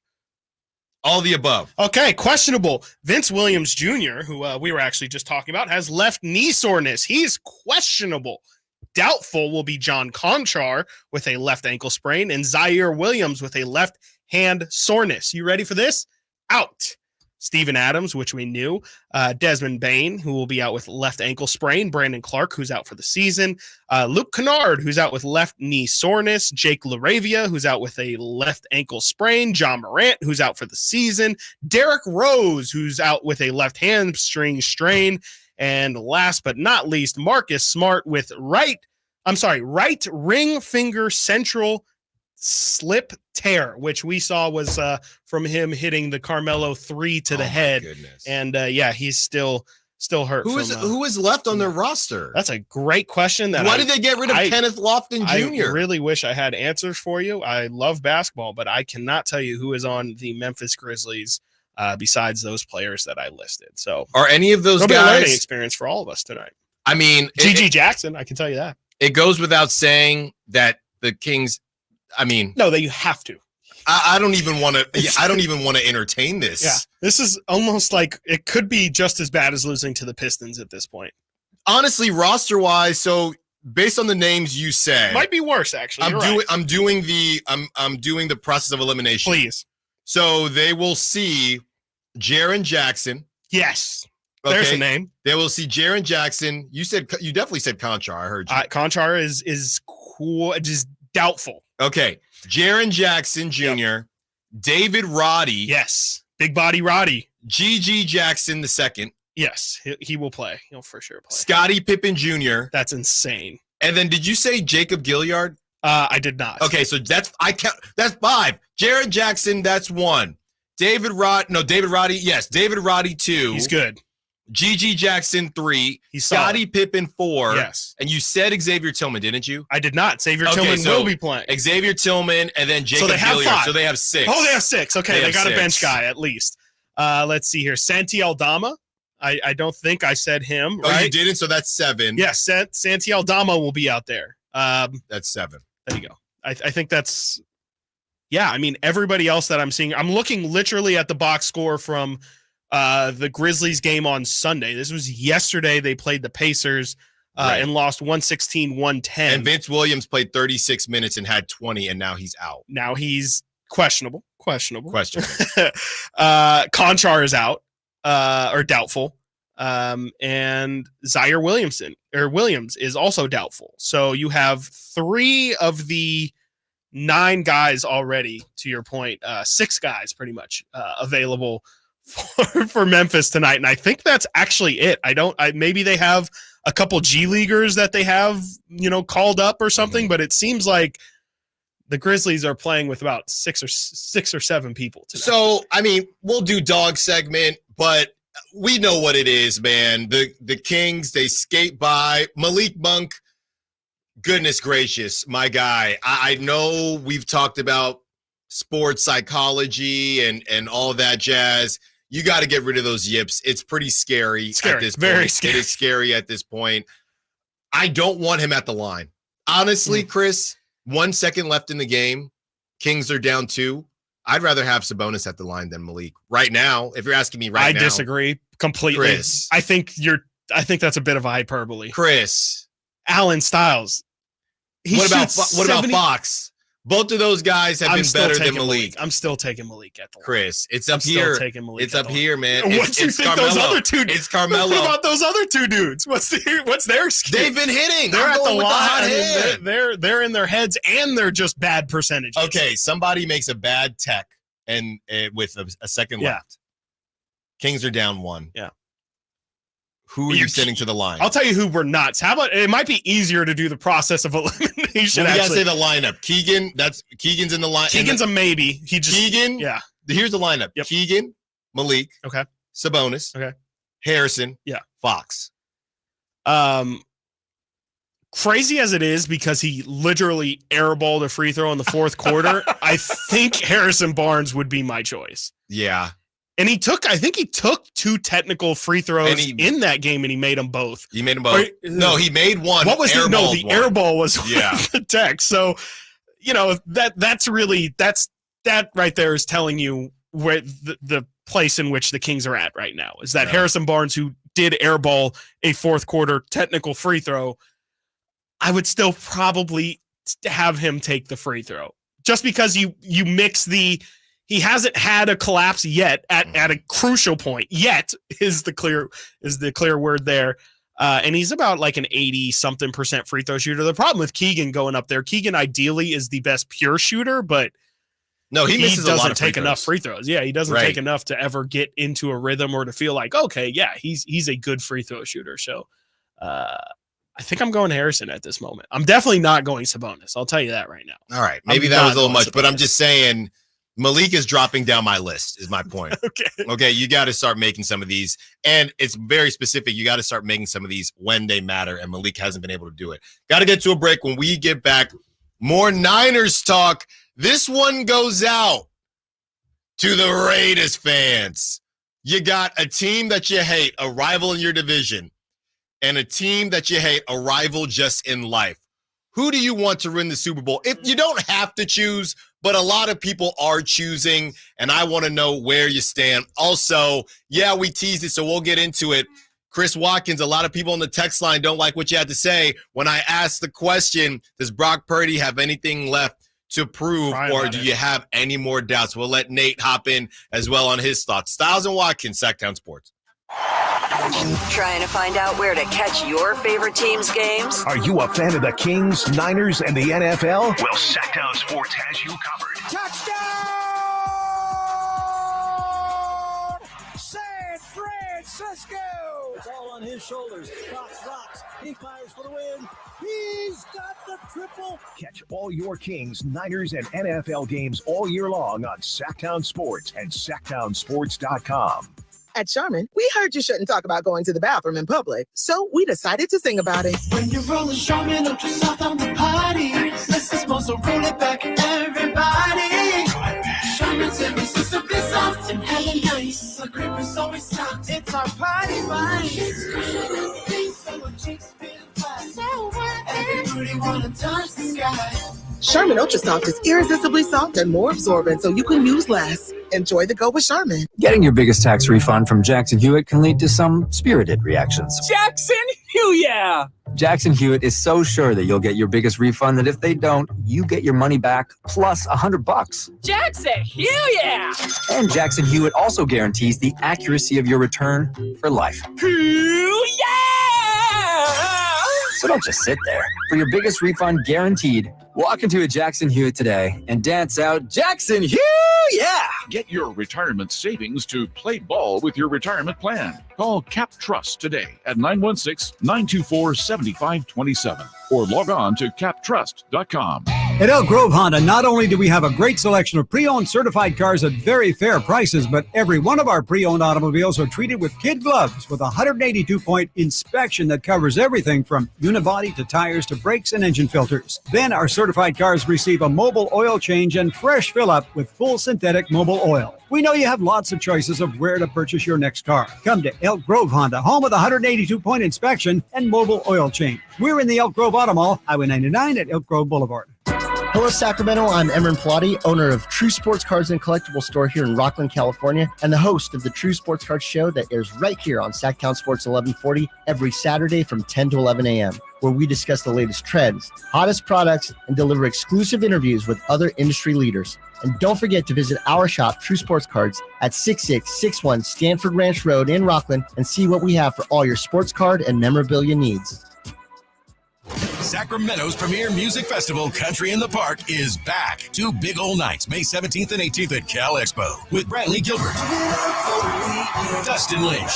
All the above. Okay, questionable. Vince Williams Jr., who we were actually just talking about, has left knee soreness. He's questionable. Doubtful will be John Conchar with a left ankle sprain and Zaire Williams with a left hand soreness. You ready for this? Out. Steven Adams, which we knew. Desmond Bain, who will be out with left ankle sprain. Brandon Clark, who's out for the season. Luke Kennard, who's out with left knee soreness. Jake LaRavia, who's out with a left ankle sprain. John Morant, who's out for the season. Derrick Rose, who's out with a left hamstring strain. And last but not least, Marcus Smart with right ring finger central slip tear, which we saw was from him hitting the Carmelo 3 to the head. Goodness. And he's still hurt. Who is left on their roster? That's a great question. Why did they get rid of Kenneth Lofton Jr.? I really wish I had answers for you. I love basketball, but I cannot tell you who is on the Memphis Grizzlies besides those players that I listed. So are any of those guys a learning guys experience for all of us tonight? I mean, GG Jackson, I can tell you that. It goes without saying that the Kings, I mean, no, that you have to. I don't even want to. I don't even want to entertain this. Yeah, this is almost like it could be just as bad as losing to the Pistons at this point. Honestly, roster wise, so based on the names you said, might be worse. Actually, I'm doing the process of elimination. Please. So they will see Jaren Jackson. Yes. There's a name. They will see Jaren Jackson. You definitely said Conchar. I heard you. Conchar is cool, just doubtful. Okay. Jaren Jackson Jr., yep. David Roddy. Yes. Big body Roddy. GG Jackson II. Yes. He will play. He'll for sure play. Scottie Pippen Jr. That's insane. And then did you say Jacob Gilyard? I did not. Okay, so that's 5. Jaren Jackson, that's 1. David Roddy, yes. David Roddy 2. He's good. GG Jackson 3, He's Scottie solid. Pippen 4. Yes. And you said Xavier Tillman, didn't you? I did not. Xavier Tillman will be playing. Xavier Tillman and then Jacob Gilyard. 5. So they have 6. Oh, they have 6. Okay, they got 6. a bench guy at least. Let's see here. Santi Aldama. I don't think I said him. Oh, right? You didn't? So that's 7. Yes, Santi Aldama will be out there. That's 7. There you go. I think that's, yeah, I mean, everybody else that I'm seeing, I'm looking literally at the box score from the Grizzlies game on Sunday. This was yesterday. They played the Pacers and lost 116-110. And Vince Williams played 36 minutes and had 20, and now he's out. Now he's questionable. Questionable. Conchar is out or doubtful. And Zaire Williams is also doubtful. So you have 3 of the 9 guys already, to your point, 6 guys pretty much available for Memphis tonight. And I think that's actually it. Maybe they have a couple G Leaguers that they have, called up or something, but it seems like the Grizzlies are playing with about 6 or 7 people tonight. So, I mean, we'll do dog segment, but we know what it is, man. The Kings, they skate by. Malik Monk, goodness gracious, my guy. I know we've talked about sports psychology and all that jazz. You got to get rid of those yips. It's pretty scary at this point. Very scary. It is scary at this point. I don't want him at the line. Honestly, Chris, 1 second left in the game. Kings are down 2. I'd rather have Sabonis at the line than Malik right now. If you're asking me right now. I disagree completely. Chris. I think you're I think that's a bit of a hyperbole. Chris. Alan Stiles. What about Fox? Both of those guys have been better than Malik. I'm still taking Malik at the line. Chris, it's up here. It's up here, man. What do you think Carmelo. those other two dudes? It's Carmelo. What about those other two dudes? What's their excuse? They've been hitting. They're at the line. I mean, they're in their heads, and they're just bad percentages. Okay, somebody makes a bad tech and with a second left. Kings are down 1. Yeah. Who are you sending to the line? I'll tell you who we're nuts. How about it might be easier to do the process of elimination. Well, we gotta say the lineup. Keegan's in the line. Keegan's a maybe. Keegan. Yeah. Here's the lineup. Yep. Keegan, Malik. Okay. Sabonis. Okay. Harrison. Yeah. Fox. Crazy as it is, because he literally airballed a free throw in the fourth quarter, I think Harrison Barnes would be my choice. Yeah. And I think he took 2 technical free throws in that game, and he made them both. He made them both. No, he made one. What was it? No, the air ball was the tech. So, that right there is telling you where the place in which the Kings are at right now is that Harrison Barnes, who did airball a fourth quarter technical free throw, I would still probably have him take the free throw, just because you mix he hasn't had a collapse yet at a crucial point yet is the clear word there. And he's about like an 80-something% free throw shooter. The problem with Keegan going up there, Keegan ideally is the best pure shooter, but no, he misses a lot doesn't of take enough free throws. Yeah, he doesn't take enough to ever get into a rhythm or to feel like, okay, yeah, he's a good free throw shooter. So I think I'm going Harrison at this moment. I'm definitely not going Sabonis. I'll tell you that right now. All right. Maybe that was a little much, but I'm just saying Malik is dropping down my list is my point. Okay. You got to start making some of these, and it's very specific. You got to start making some of these when they matter, and Malik hasn't been able to do it. Got to get to a break. When we get back, more Niners talk. This one goes out to the Raiders fans. You got a team that you hate, a rival in your division, and a team that you hate, a rival just in life. Who do you want to win the Super Bowl? If you don't have to choose, but a lot of people are choosing, and I want to know where you stand. Also, we teased it, so we'll get into it. Chris Watkins, a lot of people on the text line don't like what you had to say. When I asked the question, does Brock Purdy have anything left to prove, or do you have any more doubts? We'll let Nate hop in as well on his thoughts. Stiles and Watkins, Sactown Sports. Trying to find out where to catch your favorite team's games? Are you a fan of the Kings, Niners, and the NFL? Well, Sactown Sports has you covered. Touchdown! San Francisco! It's all on his shoulders. Fox rocks. He fires for the win. He's got the triple. Catch all your Kings, Niners, and NFL games all year long on Sactown Sports and SactownSports.com. At Charmin, we heard you shouldn't talk about going to the bathroom in public, so we decided to sing about it. When you're rolling Charmin Ultra Soft on the potty, let's just so roll it back, everybody. Charmin's irresistibly soft and hella nice. The grip is always stocked. It's our party vibe. Everybody wanna touch the sky. Charmin Ultra Soft is irresistibly soft and more absorbent, so you can use less. Enjoy the go with Charmin. Getting your biggest tax refund from Jackson Hewitt can lead to some spirited reactions. Jackson Hewitt! Jackson Hewitt is so sure that you'll get your biggest refund that if they don't, you get your money back plus $100. Jackson Hewitt! And Jackson Hewitt also guarantees the accuracy of your return for life. Hewitt! So don't just sit there. For your biggest refund guaranteed, walk into a Jackson Hewitt today and dance out Jackson Hewitt! Get your retirement savings to play ball with your retirement plan. Call Cap Trust today at 916-924-7527 or log on to captrust.com. At Elk Grove Honda, not only do we have a great selection of pre-owned certified cars at very fair prices, but every one of our pre-owned automobiles are treated with kid gloves with a 182-point inspection that covers everything from unibody to tires to brakes and engine filters. Then our certified cars receive a mobile oil change and fresh fill-up with full synthetic mobile oil. We know you have lots of choices of where to purchase your next car. Come to Elk Grove Honda, home of the 182-point inspection and mobile oil change. We're in the Elk Grove Auto Mall, Highway 99 at Elk Grove Boulevard. Hello, Sacramento. I'm Emron Pilati, owner of True Sports Cards and Collectible Store here in Rockland, California, and the host of the True Sports Cards Show that airs right here on Sactown Sports 1140 every Saturday from 10 to 11 a.m., where we discuss the latest trends, hottest products, and deliver exclusive interviews with other industry leaders. And don't forget to visit our shop, True Sports Cards, at 6661 Stanford Ranch Road in Rockland and see what we have for all your sports card and memorabilia needs. Sacramento's premier music festival, Country in the Park, is back. 2 big old nights, May 17th and 18th at Cal Expo, with Bradley Gilbert, Dustin Lynch,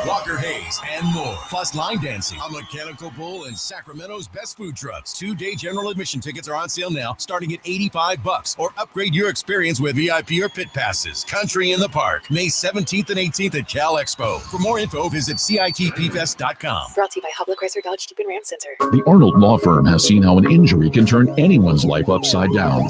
Walker Hayes, and more. Plus line dancing, a mechanical bull, and Sacramento's best food trucks. 2-day general admission tickets are on sale now, starting at $85, or upgrade your experience with VIP or pit passes. Country in the Park, May 17th and 18th at Cal Expo. For more info, visit CITPfest.com. Brought to you by Hubble Chrysler Dodge Jeep and Ram Center. The Arnold Law Firm has seen how an injury can turn anyone's life upside down.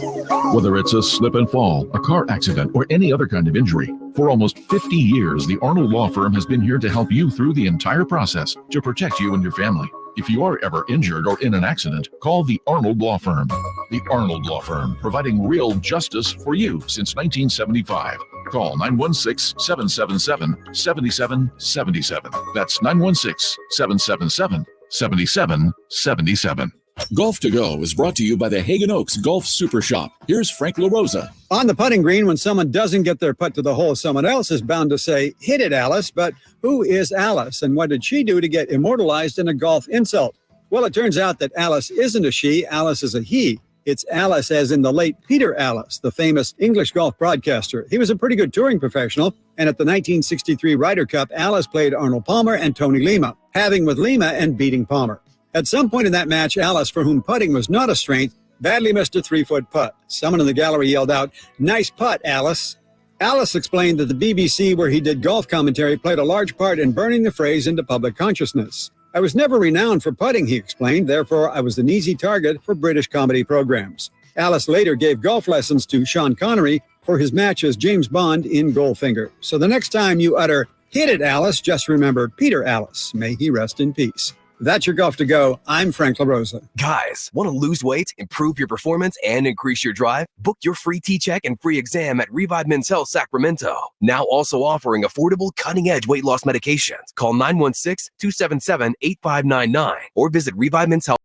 Whether it's a slip and fall, a car accident, or any other kind of injury. For almost 50 years, the Arnold Law Firm has been here to help you through the entire process to protect you and your family. If you are ever injured or in an accident, call the Arnold Law Firm. The Arnold Law Firm, providing real justice for you since 1975. Call 916-777-7777. That's 916-777-7777. Golf to Go is brought to you by the Hagen Oaks Golf Super Shop. Here's Frank LaRosa. On the putting green, when someone doesn't get their putt to the hole, someone else is bound to say, "Hit it, Alice." But who is Alice, and what did she do to get immortalized in a golf insult? Well, it turns out that Alice isn't a she, Alice is a he. It's Alice as in the late Peter Alice, the famous English golf broadcaster. He was a pretty good touring professional, and at the 1963 Ryder Cup, Alice played Arnold Palmer and Tony Lima, having with Lima and beating Palmer. At some point in that match, Alice, for whom putting was not a strength, badly missed a 3-foot putt. Someone in the gallery yelled out, "Nice putt, Alice." Alice explained that the BBC, where he did golf commentary, played a large part in burning the phrase into public consciousness. "I was never renowned for putting," he explained, "therefore I was an easy target for British comedy programs." Alice later gave golf lessons to Sean Connery for his match as James Bond in Goldfinger. So the next time you utter, "Hit it, Alice," just remember Peter Alice. May he rest in peace. That's your Golf to Go. I'm Frank LaRosa. Guys, want to lose weight, improve your performance, and increase your drive? Book your free T-check and free exam at Revive Men's Health Sacramento. Now also offering affordable, cutting-edge weight loss medications. Call 916-277-8599 or visit Revive Men's Health.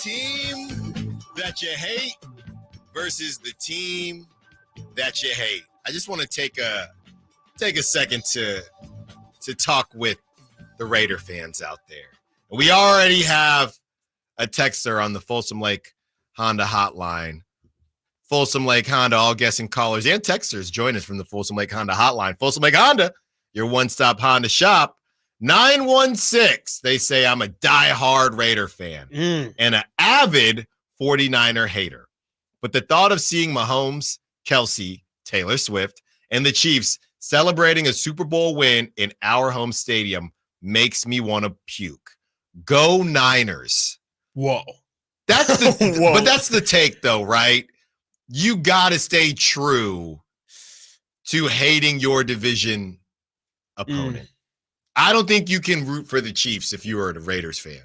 Team that you hate versus the team that you hate. I just want to take a second to talk with the Raider fans out there. We already have a texter on the Folsom Lake Honda hotline. Folsom Lake Honda, all guessing callers and texters join us from the Folsom Lake Honda hotline. Folsom Lake Honda, your one-stop Honda shop. 916, they say I'm a diehard Raider fan and an avid 49er hater. But the thought of seeing Mahomes, Kelsey, Taylor Swift, and the Chiefs celebrating a Super Bowl win in our home stadium makes me want to puke. Go Niners. Whoa. That's the Whoa. But that's the take though, right? You got to stay true to hating your division opponent. I don't think you can root for the Chiefs if you are a Raiders fan.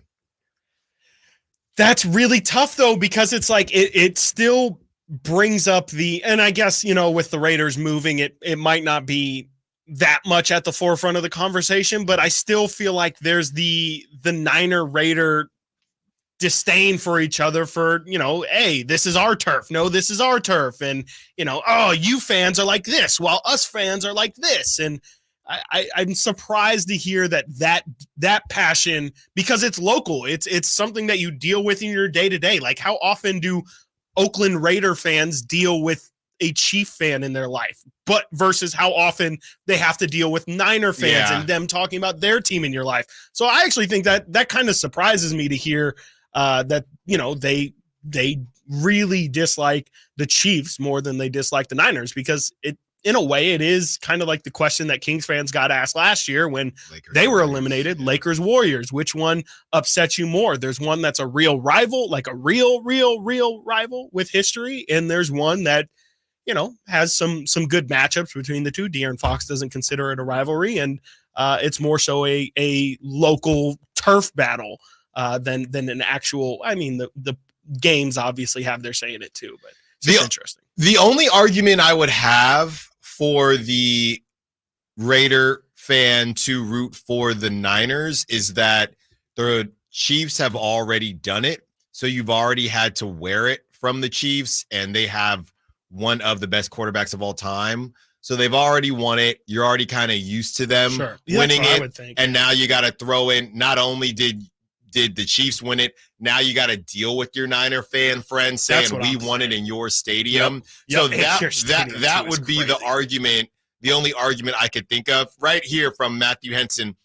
That's really tough, though, because it's like it still brings up and I guess, with the Raiders moving, it might not be that much at the forefront of the conversation, but I still feel like there's the Niner Raider disdain for each other for, hey, this is our turf. No, this is our turf. And, oh, you fans are like this while us fans are like this. And I'm surprised to hear that passion, because it's local. It's something that you deal with in your day to day. Like, how often do Oakland Raider fans deal with a Chief fan in their life, but versus how often they have to deal with Niner fans and them talking about their team in your life. So I actually think that kind of surprises me to hear that, they really dislike the Chiefs more than they dislike the Niners, because in a way, it is kind of like the question that Kings fans got asked last year when they were eliminated, Lakers Warriors. Which one upsets you more? There's one that's a real rival, like a real rival with history. And there's one that, has some good matchups between the two. De'Aaron Fox doesn't consider it a rivalry. And it's more so a local turf battle than an actual, the games obviously have their say in it too, but it's interesting. The only argument I would have for the Raider fan to root for the Niners is that the Chiefs have already done it. So you've already had to wear it from the Chiefs, and they have one of the best quarterbacks of all time. So they've already won it. You're already kind of used to them winning it. And now you got to throw in, not only did the Chiefs win it, now you got to deal with your Niner fan friends saying we won it in your stadium. So that would be the argument, the only argument I could think of right here from Matthew Henson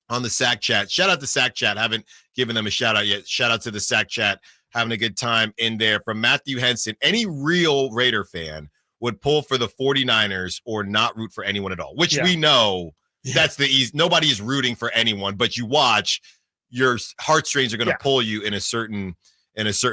on the Sack Chat. Shout out to Sack Chat. Haven't given them a shout out yet. Shout out to the Sack Chat. Having a good time in there. From Matthew Henson, any real Raider fan would pull for the 49ers or not root for anyone at all, which we know that's the easy. Nobody is rooting for anyone, but you watch, your heartstrings are going to pull you in a certain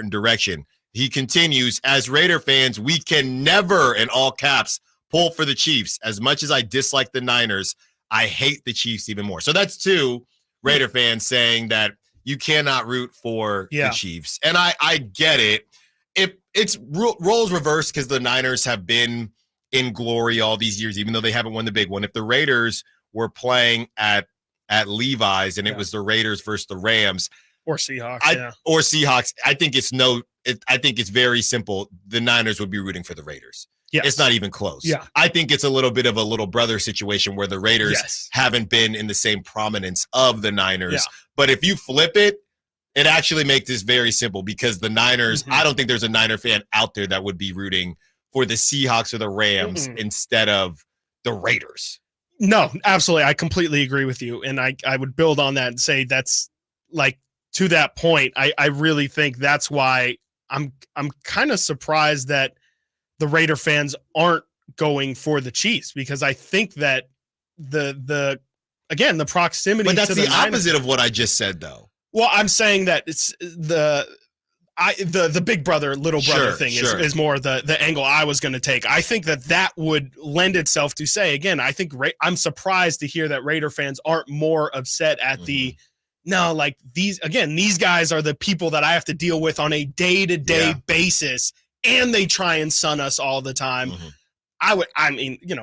direction. He continues, as Raider fans, we can never, in all caps, pull for the Chiefs. As much as I dislike the Niners, I hate the Chiefs even more. So that's two Raider fans saying that you cannot root for the Chiefs. And I get it. It's roles reversed because the Niners have been in glory all these years, even though they haven't won the big one. If the Raiders were playing at Levi's and it was the Raiders versus the Rams or Seahawks, I think it's very simple. The Niners would be rooting for the Raiders. Yes. It's not even close. Yeah. I think it's a little bit of a little brother situation where the Raiders haven't been in the same prominence of the Niners. Yeah. But if you flip it, it actually makes this very simple because the Niners, I don't think there's a Niner fan out there that would be rooting for the Seahawks or the Rams instead of the Raiders. No, absolutely. I completely agree with you. And I would build on that and say that's like, to that point, I really think that's why I'm kind of surprised that the Raider fans aren't going for the Chiefs, because I think that the proximity. But that's to the Niners, opposite of what I just said, though. Well, I'm saying that it's the big brother, little brother thing is more the angle I was going to take. I think that would lend itself to say, again, I think I'm surprised to hear that Raider fans aren't more upset at these guys are the people that I have to deal with on a day-to-day basis, and they try and sun us all the time.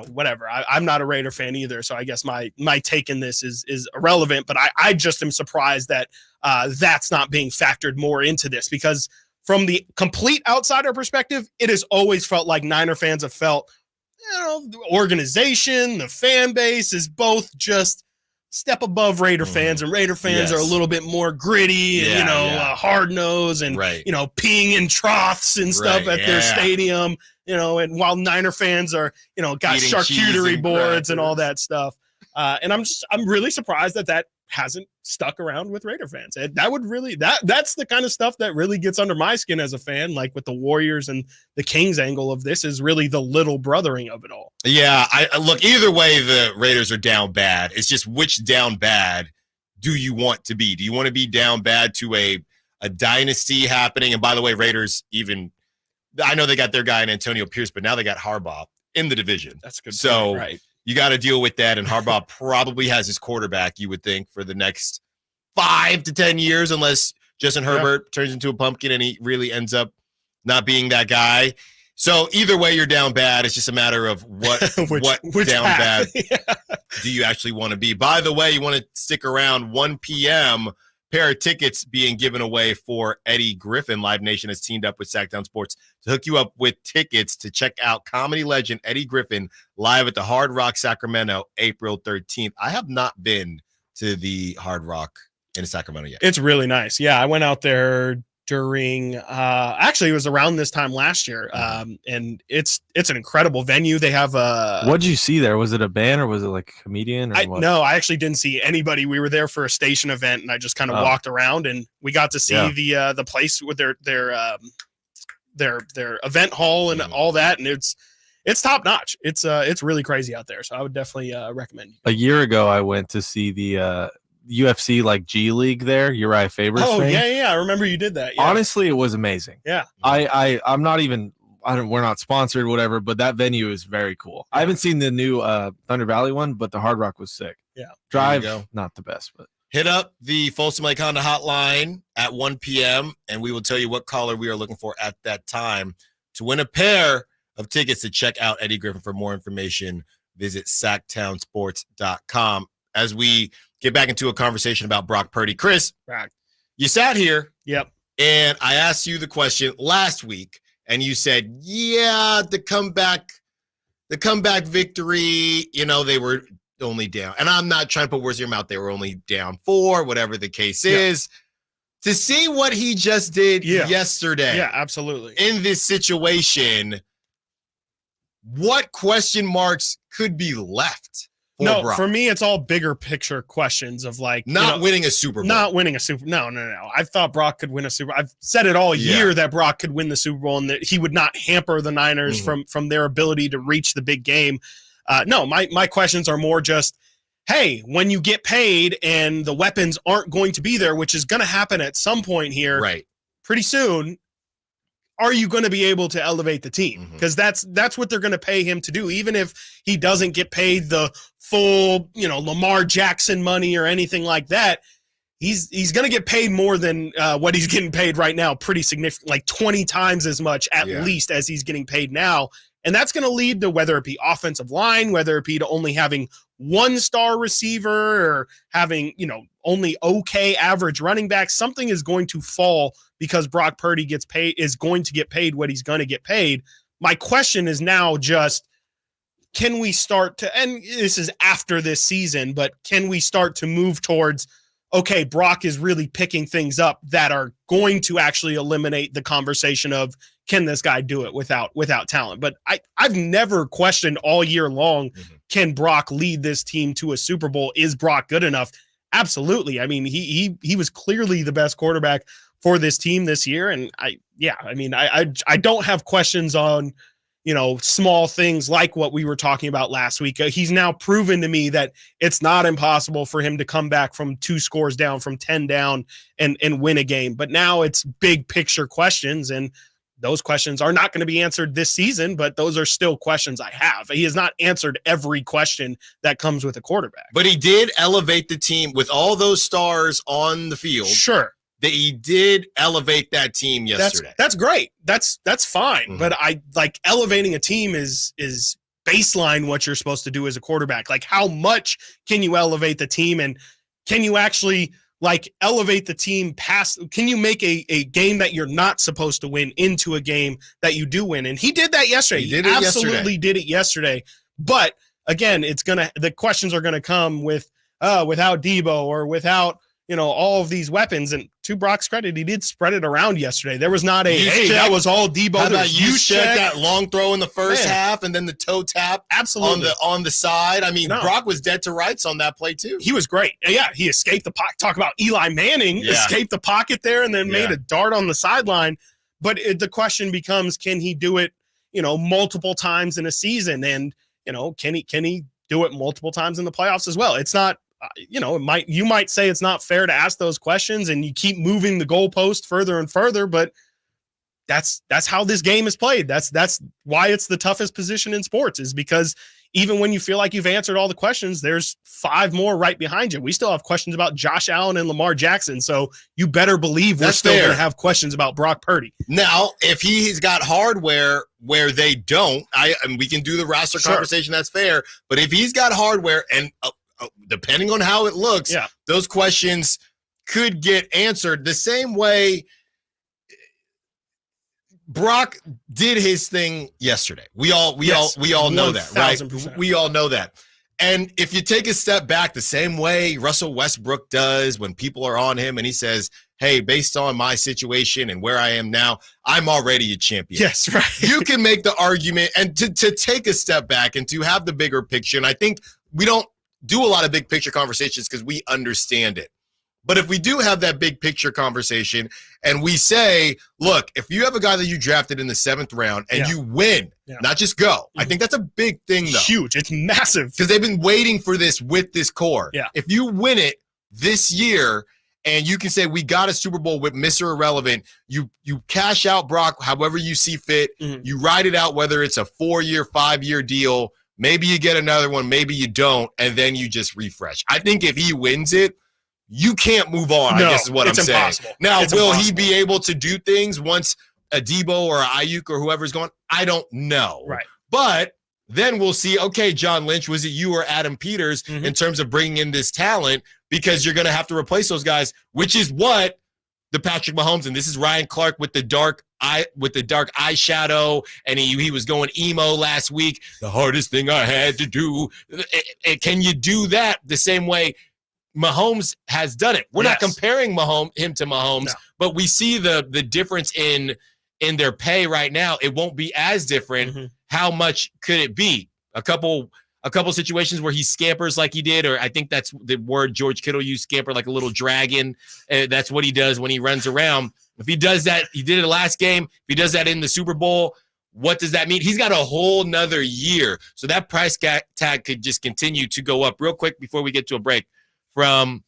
Whatever. I'm not a Raider fan either, so I guess my take in this is irrelevant, but I just am surprised that that's not being factored more into this, because from the complete outsider perspective, it has always felt like Niner fans have felt, the organization, the fan base is both just step above Raider fans, and Raider fans are a little bit more gritty and, hard nosed and, peeing in troughs and stuff at their stadium, and while Niner fans are, got eating charcuterie boards and all that stuff. And I'm really surprised that hasn't stuck around with Raider fans. That would really, that's the kind of stuff that really gets under my skin as a fan, like with the Warriors and the Kings angle of this is really the little brothering of it all. Yeah, I look, either way, the Raiders are down bad. It's just which down bad do you want to be? Do you want to be down bad to a dynasty happening? And by the way, Raiders I know they got their guy in Antonio Pierce, but now they got Harbaugh in the division. That's a good. So point, right. You got to deal with that, and Harbaugh probably has his quarterback, you would think, for the next 5 to 10 years, unless Justin Herbert turns into a pumpkin and he really ends up not being that guy. So either way, you're down bad. It's just a matter of what which down bad do you actually want to be. By the way, you want to stick around 1 p.m., pair of tickets being given away for Eddie Griffin. Live Nation has teamed up with Sactown Sports to hook you up with tickets to check out comedy legend Eddie Griffin live at the Hard Rock Sacramento, April 13th. I have not been to the Hard Rock in Sacramento yet. It's really nice. Yeah, I went out there during actually it was around this time last year, and it's an incredible venue. They have What did you see there? Was it a band or was it like a comedian? Or No, I actually didn't see anybody. We were there for a station event, and I just kind of walked around, and we got to see the place with their event hall and all that, and it's top notch. It's really crazy out there. So I would definitely recommend. A year ago, I went to see the UFC like G League there. Uriah Faber's thing. Yeah. I remember you did that. Yeah. Honestly, it was amazing. Yeah. I'm not even. We're not sponsored, whatever, but that venue is very cool. I haven't seen the new Thunder Valley one, but the Hard Rock was sick. Yeah. Drive, not the best, but hit up the Folsom Lake Honda hotline at 1 p.m. and we will tell you what caller we are looking for at that time to win a pair of tickets to check out Eddie Griffin. For more information, visit SactownSports.com. As we get back into a conversation about Brock Purdy, Chris, you sat here. Yep. And I asked you the question last week. And you said, yeah, the comeback victory, they were only down. And I'm not trying to put words in your mouth. They were only down 4, whatever the case is. To see what he just did yesterday. Yeah, absolutely. In this situation, what question marks could be left? No, for me, it's all bigger picture questions of like winning a Super Bowl. Not winning a Super Bowl. No. I thought Brock could win a Super Bowl. I've said it all year that Brock could win the Super Bowl and that he would not hamper the Niners from their ability to reach the big game. No, my questions are more just, hey, when you get paid and the weapons aren't going to be there, which is going to happen at some point here, pretty soon, are you going to be able to elevate the team? Because that's what they're going to pay him to do. Even if he doesn't get paid the full, Lamar Jackson money or anything like that, he's going to get paid more than what he's getting paid right now. Pretty significant, like 20 times as much at least as he's getting paid now. And that's going to lead to whether it be offensive line, whether it be to only having one star receiver or having, only okay average running back. Something is going to fall because Brock Purdy is going to get paid what he's going to get paid. My question is now just, can we start to, and this is after this season, but can we start to move towards, okay, Brock is really picking things up that are going to actually eliminate the conversation of, can this guy do it without talent? But I've never questioned all year long, can Brock lead this team to a Super Bowl? Is Brock good enough? Absolutely. I mean, he was clearly the best quarterback for this team this year. And I don't have questions on, small things like what we were talking about last week. He's now proven to me that it's not impossible for him to come back from 2 scores down, from 10 down and win a game. But now it's big picture questions, and those questions are not going to be answered this season, but those are still questions I have. He has not answered every question that comes with a quarterback. But he did elevate the team with all those stars on the field. Sure. That he did elevate that team yesterday. That's great. That's fine. But I like elevating a team is baseline what you're supposed to do as a quarterback. Like, how much can you elevate the team, and can you actually elevate the team past? Can you make a game that you're not supposed to win into a game that you do win? And he did that yesterday. He absolutely did it yesterday. But again, the questions are gonna come without Debo or without all of these weapons. And to Brock's credit, he did spread it around yesterday. There was not that was all Debo. How about you check that long throw in the first half and then the toe tap on the side? I mean, Brock was dead to rights on that play too. He was great. Yeah, he escaped the pocket. Talk about Eli Manning, escaped the pocket there and then made a dart on the sideline. But the question becomes, can he do it, multiple times in a season? And, can he do it multiple times in the playoffs as well? It's not, you might say it's not fair to ask those questions and you keep moving the goalpost further and further, but that's how this game is played. That's why it's the toughest position in sports, is because even when you feel like you've answered all the questions, there's 5 more right behind you. We still have questions about Josh Allen and Lamar Jackson. So you better believe we're still going to have questions about Brock Purdy. Now, if he's got hardware where they don't, and we can do the roster conversation, that's fair. But if he's got hardware and depending on how it looks, those questions could get answered the same way Brock did his thing yesterday. We all know that, right? We all know that. And if you take a step back, the same way Russell Westbrook does when people are on him and he says, hey, based on my situation and where I am now, I'm already a champion. Yes, right. You can make the argument and to take a step back and to have the bigger picture. And I think we don't do a lot of big picture conversations because we understand it. But if we do have that big picture conversation and we say, look, if you have a guy that you drafted in the 7th round and you win, not just go, I think that's a big thing, though. Huge. It's massive. Because they've been waiting for this with this core. Yeah. If you win it this year and you can say, we got a Super Bowl with Mr. Irrelevant, you cash out Brock however you see fit. You ride it out, whether it's a 4-year, 5-year deal. Maybe you get another one, maybe you don't, and then you just refresh. I think if he wins it, you can't move on, I guess is what I'm saying. Impossible. Now, it's will impossible. he be able to do things once a Debo or a Ayuk or whoever's going? I don't know. Right. But then we'll see, okay, John Lynch, was it you or Adam Peters in terms of bringing in this talent? Because you're going to have to replace those guys, which is what the Patrick Mahomes, and this is Ryan Clark with the dark eyeshadow, and he was going emo last week. The hardest thing I had to do. Can you do that the same way Mahomes has done it? We're not comparing him to Mahomes, but we see the difference in their pay right now. It won't be as different. How much could it be? A couple situations where he scampers like he did, or I think that's the word George Kittle used, scamper like a little dragon. That's what he does when he runs around. If he does that, he did it last game. If he does that in the Super Bowl, what does that mean? He's got a whole nother year. So that price tag could just continue to go up. Real quick before we get to a break, from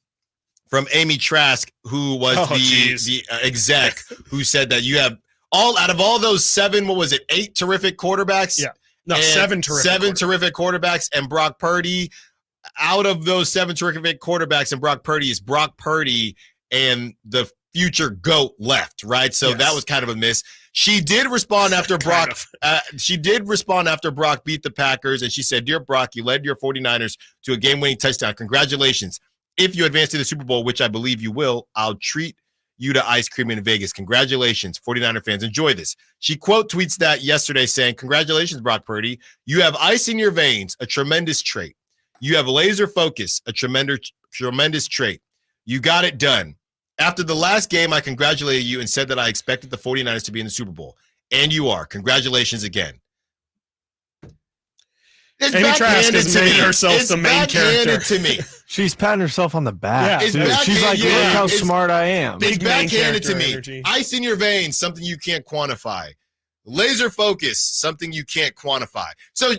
Amy Trask, who was the exec, who said that you have out of all those 7, 8 terrific quarterbacks? Yeah. No, 7 terrific quarterbacks and Brock Purdy. Out of those 7 terrific quarterbacks and Brock Purdy is Brock Purdy and the future GOAT left, right? So that was kind of a miss. She did respond after Brock. She did respond after Brock beat the Packers, and she said, "Dear Brock, you led your 49ers to a game-winning touchdown. Congratulations. If you advance to the Super Bowl, which I believe you will, I'll treat you to ice cream in Vegas. Congratulations, 49er fans. Enjoy this." She quote tweets that yesterday saying, "Congratulations, Brock Purdy. You have ice in your veins, a tremendous trait. You have laser focus, a tremendous trait. You got it done. After the last game, I congratulated you and said that I expected the 49ers to be in the Super Bowl. And you are. Congratulations again." It's Amy Trask has made herself the main character. To me. She's patting herself on the back. Yeah, she's like, look how smart I am. It's backhanded to me. Energy. Ice in your veins, something you can't quantify. Laser focus, something you can't quantify. So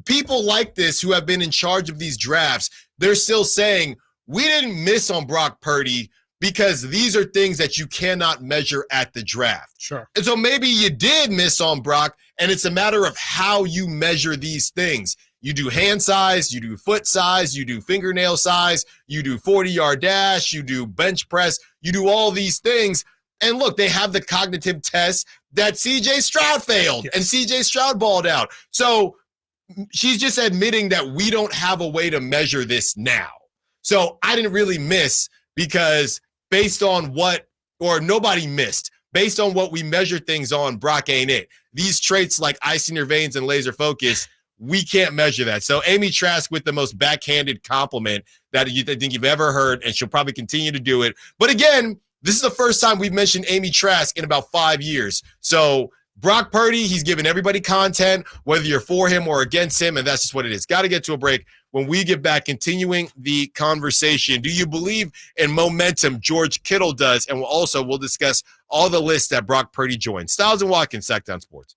people like this who have been in charge of these drafts, they're still saying, we didn't miss on Brock Purdy because these are things that you cannot measure at the draft. Sure. And so maybe you did miss on Brock, and it's a matter of how you measure these things. You do hand size, you do foot size, you do fingernail size, you do 40-yard dash, you do bench press, you do all these things. And look, they have the cognitive test that C.J. Stroud failed, and C.J. Stroud balled out. So she's just admitting that we don't have a way to measure this now. So I didn't really miss because based on nobody missed. Based on what we measure things on, Brock ain't it. These traits like ice in your veins and laser focus, we can't measure that. So Amy Trask with the most backhanded compliment that you think you've ever heard, and she'll probably continue to do it. But again, this is the first time we've mentioned Amy Trask in about 5 years. So Brock Purdy, he's giving everybody content, whether you're for him or against him, and that's just what it is. Got to get to a break. When we get back, continuing the conversation, do you believe in momentum? George Kittle does, and we'll discuss all the lists that Brock Purdy joined. Stiles and Watkins, Sactown Sports.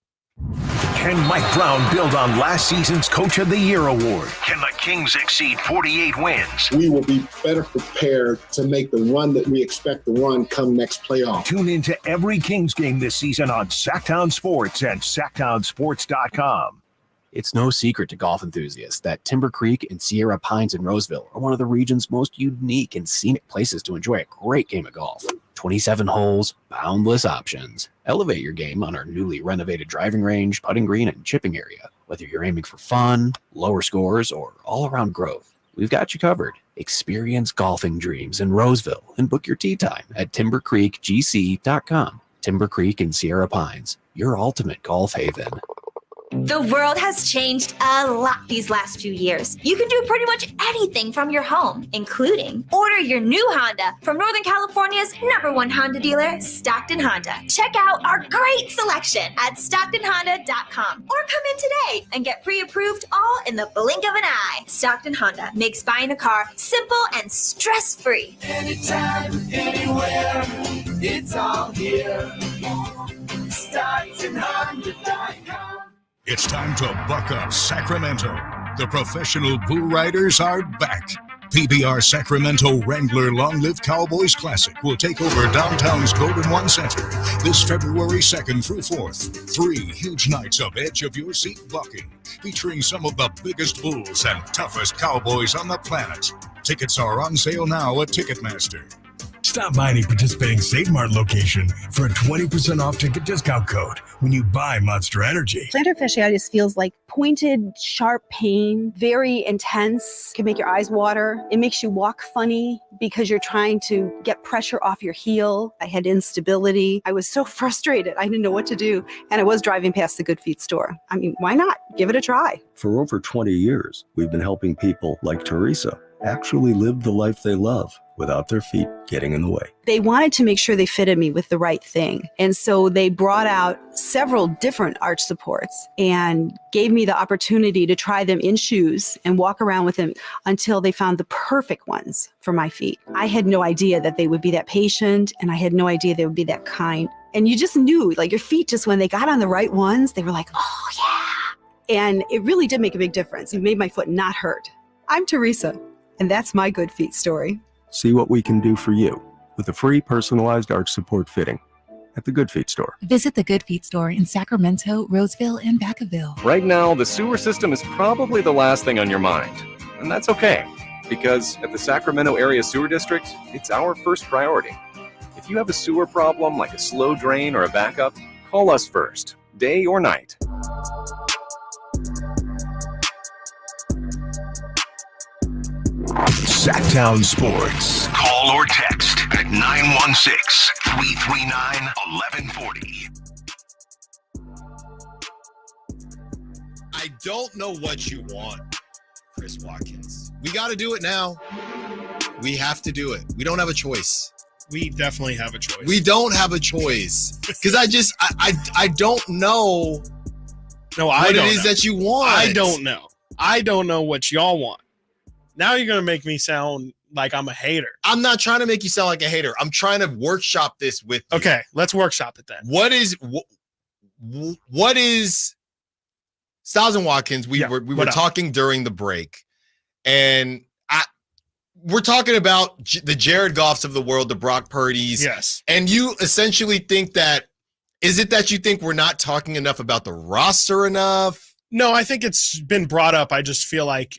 Can Mike Brown build on last season's Coach of the Year award? Can the Kings exceed 48 wins? We will be better prepared to make the run that we expect to run come next playoff. Tune into every Kings game this season on Sactown Sports and SactownSports.com. It's no secret to golf enthusiasts that Timber Creek and Sierra Pines in Roseville are one of the region's most unique and scenic places to enjoy a great game of golf. 27 holes, boundless options. Elevate your game on our newly renovated driving range, putting green, and chipping area. Whether you're aiming for fun, lower scores, or all-around growth, we've got you covered. Experience golfing dreams in Roseville and book your tee time at timbercreekgc.com. Timber Creek and Sierra Pines, your ultimate golf haven. The world has changed a lot these last few years. You can do pretty much anything from your home, including order your new Honda from Northern California's #1 Honda dealer, Stockton Honda. Check out our great selection at StocktonHonda.com or come in today and get pre-approved all in the blink of an eye. Stockton Honda makes buying a car simple and stress-free. Anytime, anywhere, it's all here. StocktonHonda.com. It's time to buck up, Sacramento. The professional bull riders are back. PBR Sacramento Wrangler Long Live Cowboys Classic will take over downtown's Golden One Center this February 2nd through 4th. 3 huge nights of edge-of-your-seat bucking, featuring some of the biggest bulls and toughest cowboys on the planet. Tickets are on sale now at Ticketmaster. Stop by any participating Save Mart location for a 20% off ticket discount code when you buy Monster Energy. Plantar fasciitis feels like pointed, sharp pain, very intense, can make your eyes water. It makes you walk funny because you're trying to get pressure off your heel. I had instability. I was so frustrated. I didn't know what to do. And I was driving past the Good Feet store. I mean, why not? Give it a try. For over 20 years, we've been helping people like Teresa actually live the life they love without their feet getting in the way. They wanted to make sure they fitted me with the right thing. And so they brought out several different arch supports and gave me the opportunity to try them in shoes and walk around with them until they found the perfect ones for my feet. I had no idea that they would be that patient, and I had no idea they would be that kind. And you just knew, like, your feet, just when they got on the right ones, they were like, oh yeah. And it really did make a big difference. It made my foot not hurt. I'm Teresa, and that's my Good Feet story. See what we can do for you with a free personalized arch support fitting at the Good Feet store. Visit the Good Feet store in Sacramento, Roseville, and Vacaville. Right now, the sewer system is probably the last thing on your mind. And that's okay, because at the Sacramento Area Sewer District, it's our first priority. If you have a sewer problem like a slow drain or a backup, call us first, day or night. Sactown Sports. Call or text at 916-339-1140. I don't know what you want, Chris Watkins. We got to do it now. We have to do it. We don't have a choice. We definitely have a choice. We don't have a choice. Because I don't know what it is that you want. I don't know. I don't know what y'all want. Now you're going to make me sound like I'm a hater. I'm not trying to make you sound like a hater. I'm trying to workshop this with you. Okay, let's workshop it then. What is Stiles and Watkins? We were talking during the break, and we're talking about the Jared Goffs of the world, the Brock Purdy's. Yes. And you essentially think that, is it that you think we're not talking enough about the roster enough? No, I think it's been brought up. I just feel like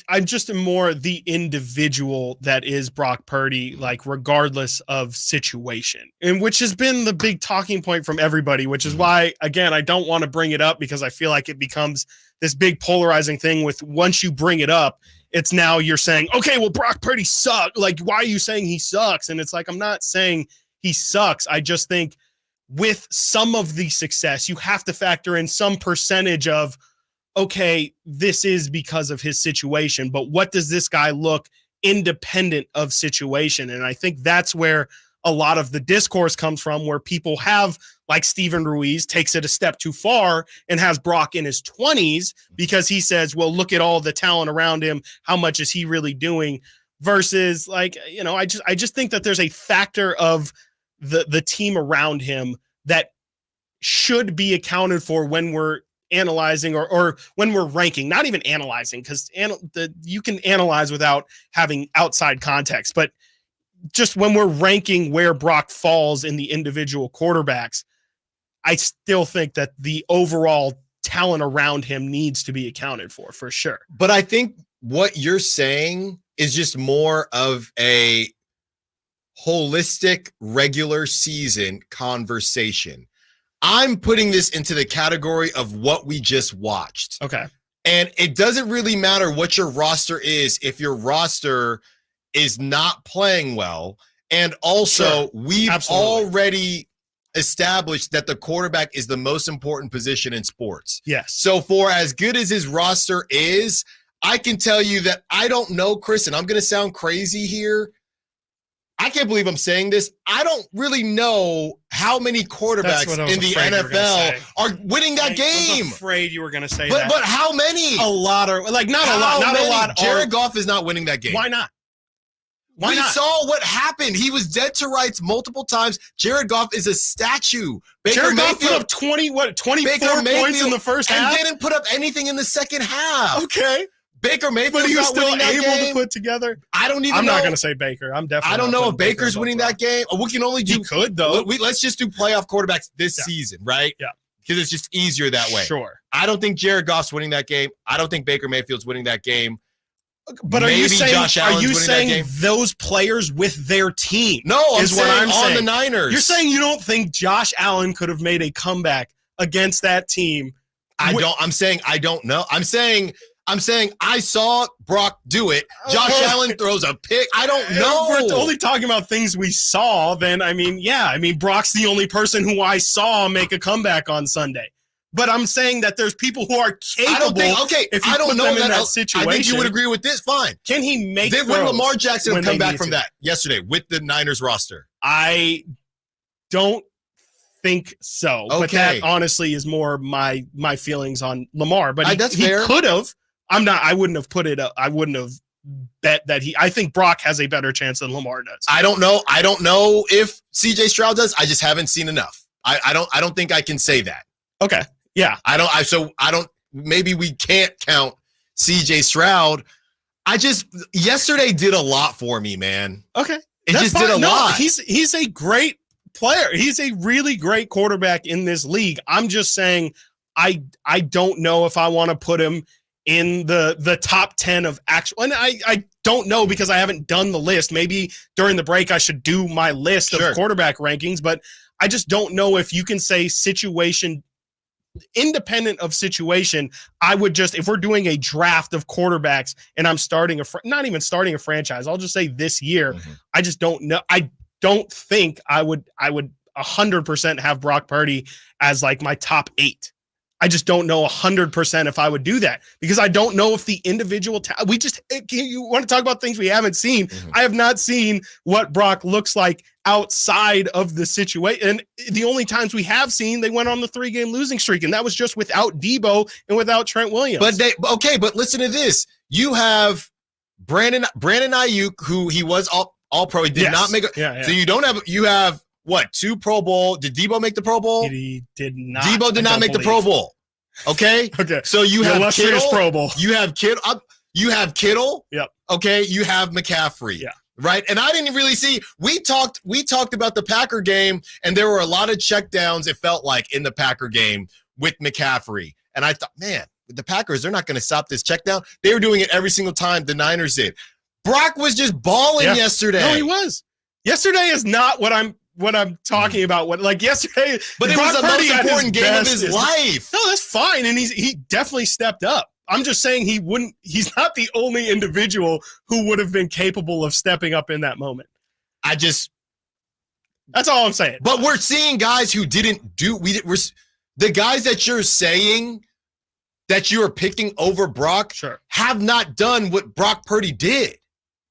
I'm just more the individual that is Brock Purdy, like regardless of situation, and which has been the big talking point from everybody, which is why, again, I don't want to bring it up because I feel like it becomes this big polarizing thing with once you bring it up, it's now you're saying, okay, well, Brock Purdy sucks. Like, why are you saying he sucks? And it's like, I'm not saying he sucks. I just think with some of the success, you have to factor in some percentage of, okay, this is because of his situation, but what does this guy look independent of situation? And I think that's where a lot of the discourse comes from, where people have, like Steven Ruiz takes it a step too far and has Brock in his 20s because he says, well, look at all the talent around him. How much is he really doing? Versus, like, you know, I just think that there's a factor of the team around him that should be accounted for when we're analyzing or when we're ranking, not even analyzing, because you can analyze without having outside context, but just when we're ranking where Brock falls in the individual quarterbacks, I still think that the overall talent around him needs to be accounted for sure. But I think what you're saying is just more of a holistic regular season conversation. I'm putting this into the category of what we just watched. Okay. And it doesn't really matter what your roster is if your roster is not playing well. And also, we've already established that the quarterback is the most important position in sports. Yes. So for as good as his roster is, I can tell you that I don't know, Chris, and I'm going to sound crazy here. I can't believe I'm saying this. I don't really know how many quarterbacks in the NFL are winning that game. I was afraid you were going to say but, that. But how many? A lot are like not a lot. Jared Goff is not winning that game. Why not? We saw what happened. He was dead to rights multiple times. Jared Goff is a statue. Jared Goff put up 24 points in the first half? And didn't put up anything in the second half. Okay. Baker Mayfield, but he was still able to put together. I'm not going to say Baker. I'm definitely. I don't know if Baker's winning that game. We can only do. He could though. Let's just do playoff quarterbacks this season, right? Yeah. Because it's just easier that way. Sure. I don't think Jared Goff's winning that game. I don't think Baker Mayfield's winning that game. But maybe are you saying? Josh Allen's are you winning saying that game? Those players with their team? No, I'm saying saying. The Niners. You're saying you don't think Josh Allen could have made a comeback against that team? I'm saying I don't know. I'm saying I saw Brock do it. Josh Allen throws a pick. I don't know. If we're only talking about things we saw, then Brock's the only person who I saw make a comeback on Sunday. But I'm saying that there's people who are capable. I don't know that situation. I think you would agree with this. Fine. Can he make Would Lamar Jackson have come back from to? that yesterday with the Niners roster? I don't think so. Okay. But that honestly is more my feelings on Lamar. But that's he fair. Could have. I wouldn't have put it up. I wouldn't have bet that I think Brock has a better chance than Lamar does. I don't know. I don't know if CJ Stroud does. I just haven't seen enough. I don't think I can say that. Okay. Yeah. Maybe we can't count CJ Stroud. Yesterday did a lot for me, man. Okay. It just did a lot. He's a great player. He's a really great quarterback in this league. I'm just saying I don't know if I want to put him in the top 10 of actual, and I don't know because I haven't done the list. Maybe during the break I should do my list of quarterback rankings, but I just don't know if you can say situation independent of situation. I would just, if we're doing a draft of quarterbacks and I'm starting not even starting a franchise, I'll just say this year, I just don't know. I don't think I would 100% have Brock Purdy as like my top 8. I just don't know 100% if I would do that because I don't know if the individual you want to talk about things we haven't seen. I have not seen what Brock looks like outside of the situation. And the only times we have seen, they went on the 3-game losing streak, and that was just without Debo and without Trent Williams. But listen to this. You have Brandon Ayuk, who he was all pro. He did not make So you have what, 2 Pro Bowl? Did Debo make the Pro Bowl? He did not. Debo did not make the Pro Bowl. Okay. Okay. So you have Kittle. Pro Bowl. You have Kittle. You have Kittle. Yep. Okay. You have McCaffrey. Yeah. Right. And I didn't really see. We talked about the Packer game, and there were a lot of checkdowns. It felt like in the Packer game with McCaffrey, and I thought, man, the Packers, they're not going to stop this checkdown. They were doing it every single time the Niners did. Brock was just balling yesterday. No, he was. Yesterday is not what I'm talking about. Yesterday, but it was the most important game of his life. No, that's fine, and he definitely stepped up. I'm just saying he's not the only individual who would have been capable of stepping up in that moment. That's all I'm saying. But we're seeing guys who didn't do. The guys that you're saying that you are picking over Brock have not done what Brock Purdy did.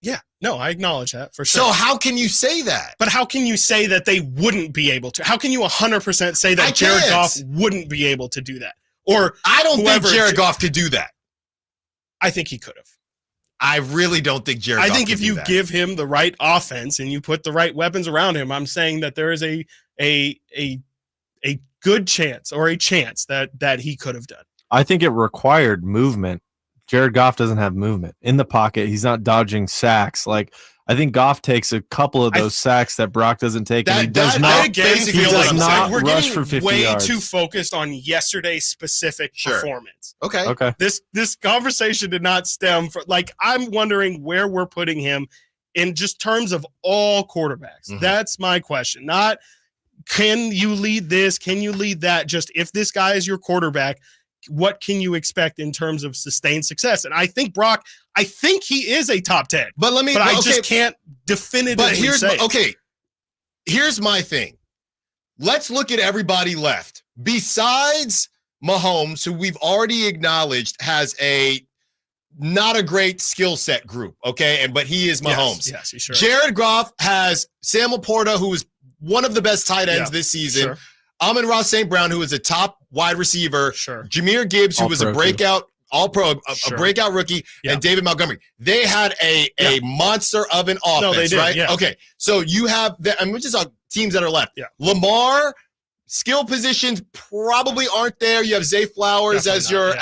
Yeah, no, I acknowledge that for sure. So how can you say that? But how can you say that they wouldn't be able to? How can you 100% say that Jared Goff wouldn't be able to do that? Or I don't think Jared Goff could do that. I think he could have. I really don't think Jared Goff I think if you give him the right offense and you put the right weapons around him, I'm saying that there is a good chance or a chance that he could have done. I think it required movement. Jared Goff doesn't have movement in the pocket. He's not dodging sacks. I think Goff takes a couple of those sacks that Brock doesn't take, and he does not rush for 50 way yards. Too focused on yesterday's specific performance. Okay. This conversation did not stem from I'm wondering where we're putting him in just terms of all quarterbacks. That's my question. Not can you lead this? Can you lead that? Just if this guy is your quarterback, what can you expect in terms of sustained success? And I think Brock, he is a top 10. But I just can't definitively say. Here's my thing. let's look at everybody left. Besides Mahomes, who we've already acknowledged has not a great skill set group, okay? But he is Mahomes. Yes, he sure Jared Goff has Sam Laporta, who is one of the best tight ends this season. Sure. Amon-Ra St. Brown, who is a top wide receiver. Sure. Jameer Gibbs, who was a breakout all-pro, a breakout rookie, Yeah. and David Montgomery. They had a monster of an offense, No, they did, right? yeah. Okay, so you have we're just on teams that are left. Yeah. Lamar, skill positions probably aren't there. You have Zay Flowers as your,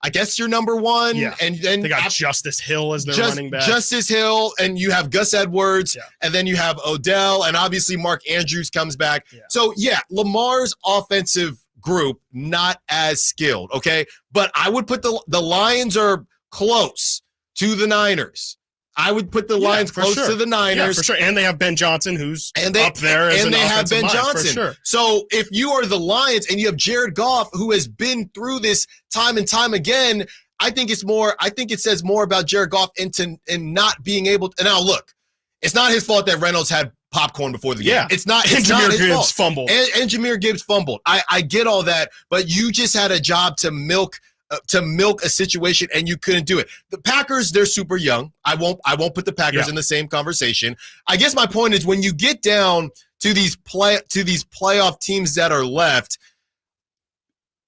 I guess, your number one. Yeah. And then they got Justice Hill as their running back. Justice Hill, and you have Gus Edwards, and then you have Odell, and obviously Mark Andrews comes back. Yeah. So, Lamar's offensive group, not as skilled, okay? But I would put the Lions are close to the Niners. I would put the Lions close to the Niners. Yeah, for sure. And they have Ben Johnson, who's up there and they have Ben offensive mind, Johnson. for sure. So if you are the Lions and you have Jared Goff, who has been through this time and time again, I think it says more about Jared Goff and not being able to. Now look, it's not his fault that Reynolds had popcorn before the game. Yeah. It's not his Gibbs fault. fumbled. And Jameer Gibbs fumbled. I get all that, but you just had a job to milk a situation, and you couldn't do it. The Packers, they're super young. I won't put the Packers in the same conversation. I guess my point is when you get down to these playoff teams that are left,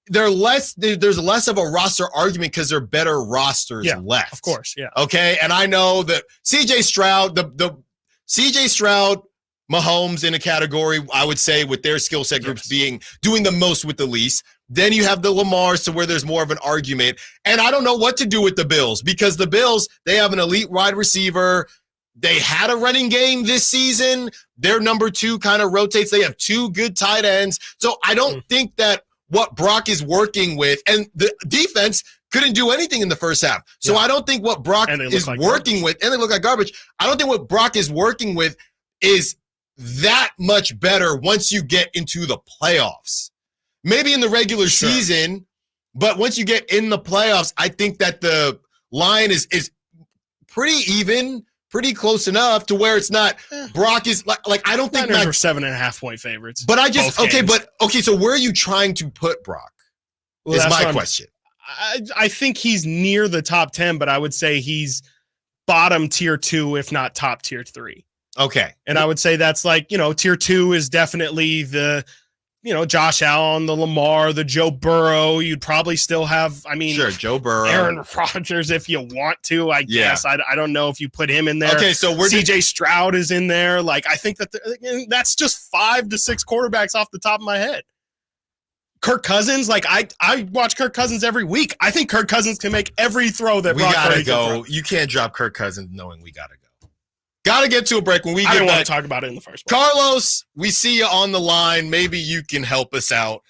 there's less of a roster argument because there are better rosters left. Of course, yeah. Okay, and I know that CJ Stroud, CJ Stroud, Mahomes in a category, I would say, with their skill set groups doing the most with the least. Then you have the Lamars to where there's more of an argument. And I don't know what to do with the Bills because the Bills, they have an elite wide receiver. They had a running game this season. Their number 2 kind of rotates. They have 2 good tight ends. So I don't think that what Brock is working with, and the defense couldn't do anything in the first half. So I don't think what Brock is working with, and they look like garbage. I don't think what Brock is working with is that much better once you get into the playoffs. Maybe in the regular season, but once you get in the playoffs, I think that the line is pretty even, pretty close enough to where it's not Brock is like I don't think Niners are 7.5 point favorites. But so where are you trying to put Brock? Is my question. I think he's near the top 10, but I would say he's bottom tier 2, if not top tier 3. Okay. And I would say that's like, tier 2 is definitely the Josh Allen, the Lamar, the Joe Burrow. You'd probably still have, Joe Burrow, Aaron Rodgers if you want to, I guess. I don't know if you put him in there. Okay, so CJ Stroud is in there. Like, I think that's just 5 to 6 quarterbacks off the top of my head. Kirk Cousins, like I watch Kirk Cousins every week. I think Kirk Cousins can make every throw that we Brock gotta Purdy go. can throw. You can't drop Kirk Cousins knowing we gotta go. Gotta get to a break when we get I don't back. want to talk about it in the first place. Carlos, we see you on the line. Maybe you can help us out.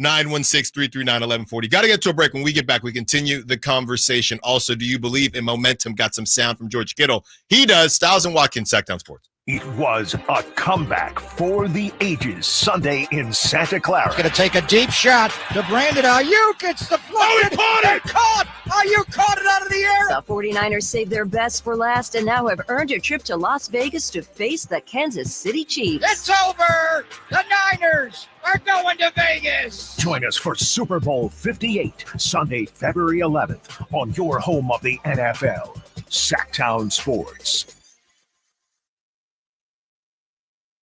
916-339-1140. Got to get to a break. When we get back, we continue the conversation. Also, do you believe in momentum? Got some sound from George Kittle. He does. Stiles and Watkins, Sactown Sports. It was a comeback for the ages Sunday in Santa Clara. Going to take a deep shot to Brandon Ayuk. It's the Oh, he caught it! Caught! Ayuk caught it out of the air. The 49ers saved their best for last and now have earned a trip to Las Vegas to face the Kansas City Chiefs. It's over. The Niners are going to Vegas. Join us for Super Bowl LVIII, Sunday, February 11th, on your home of the NFL, Sactown Sports.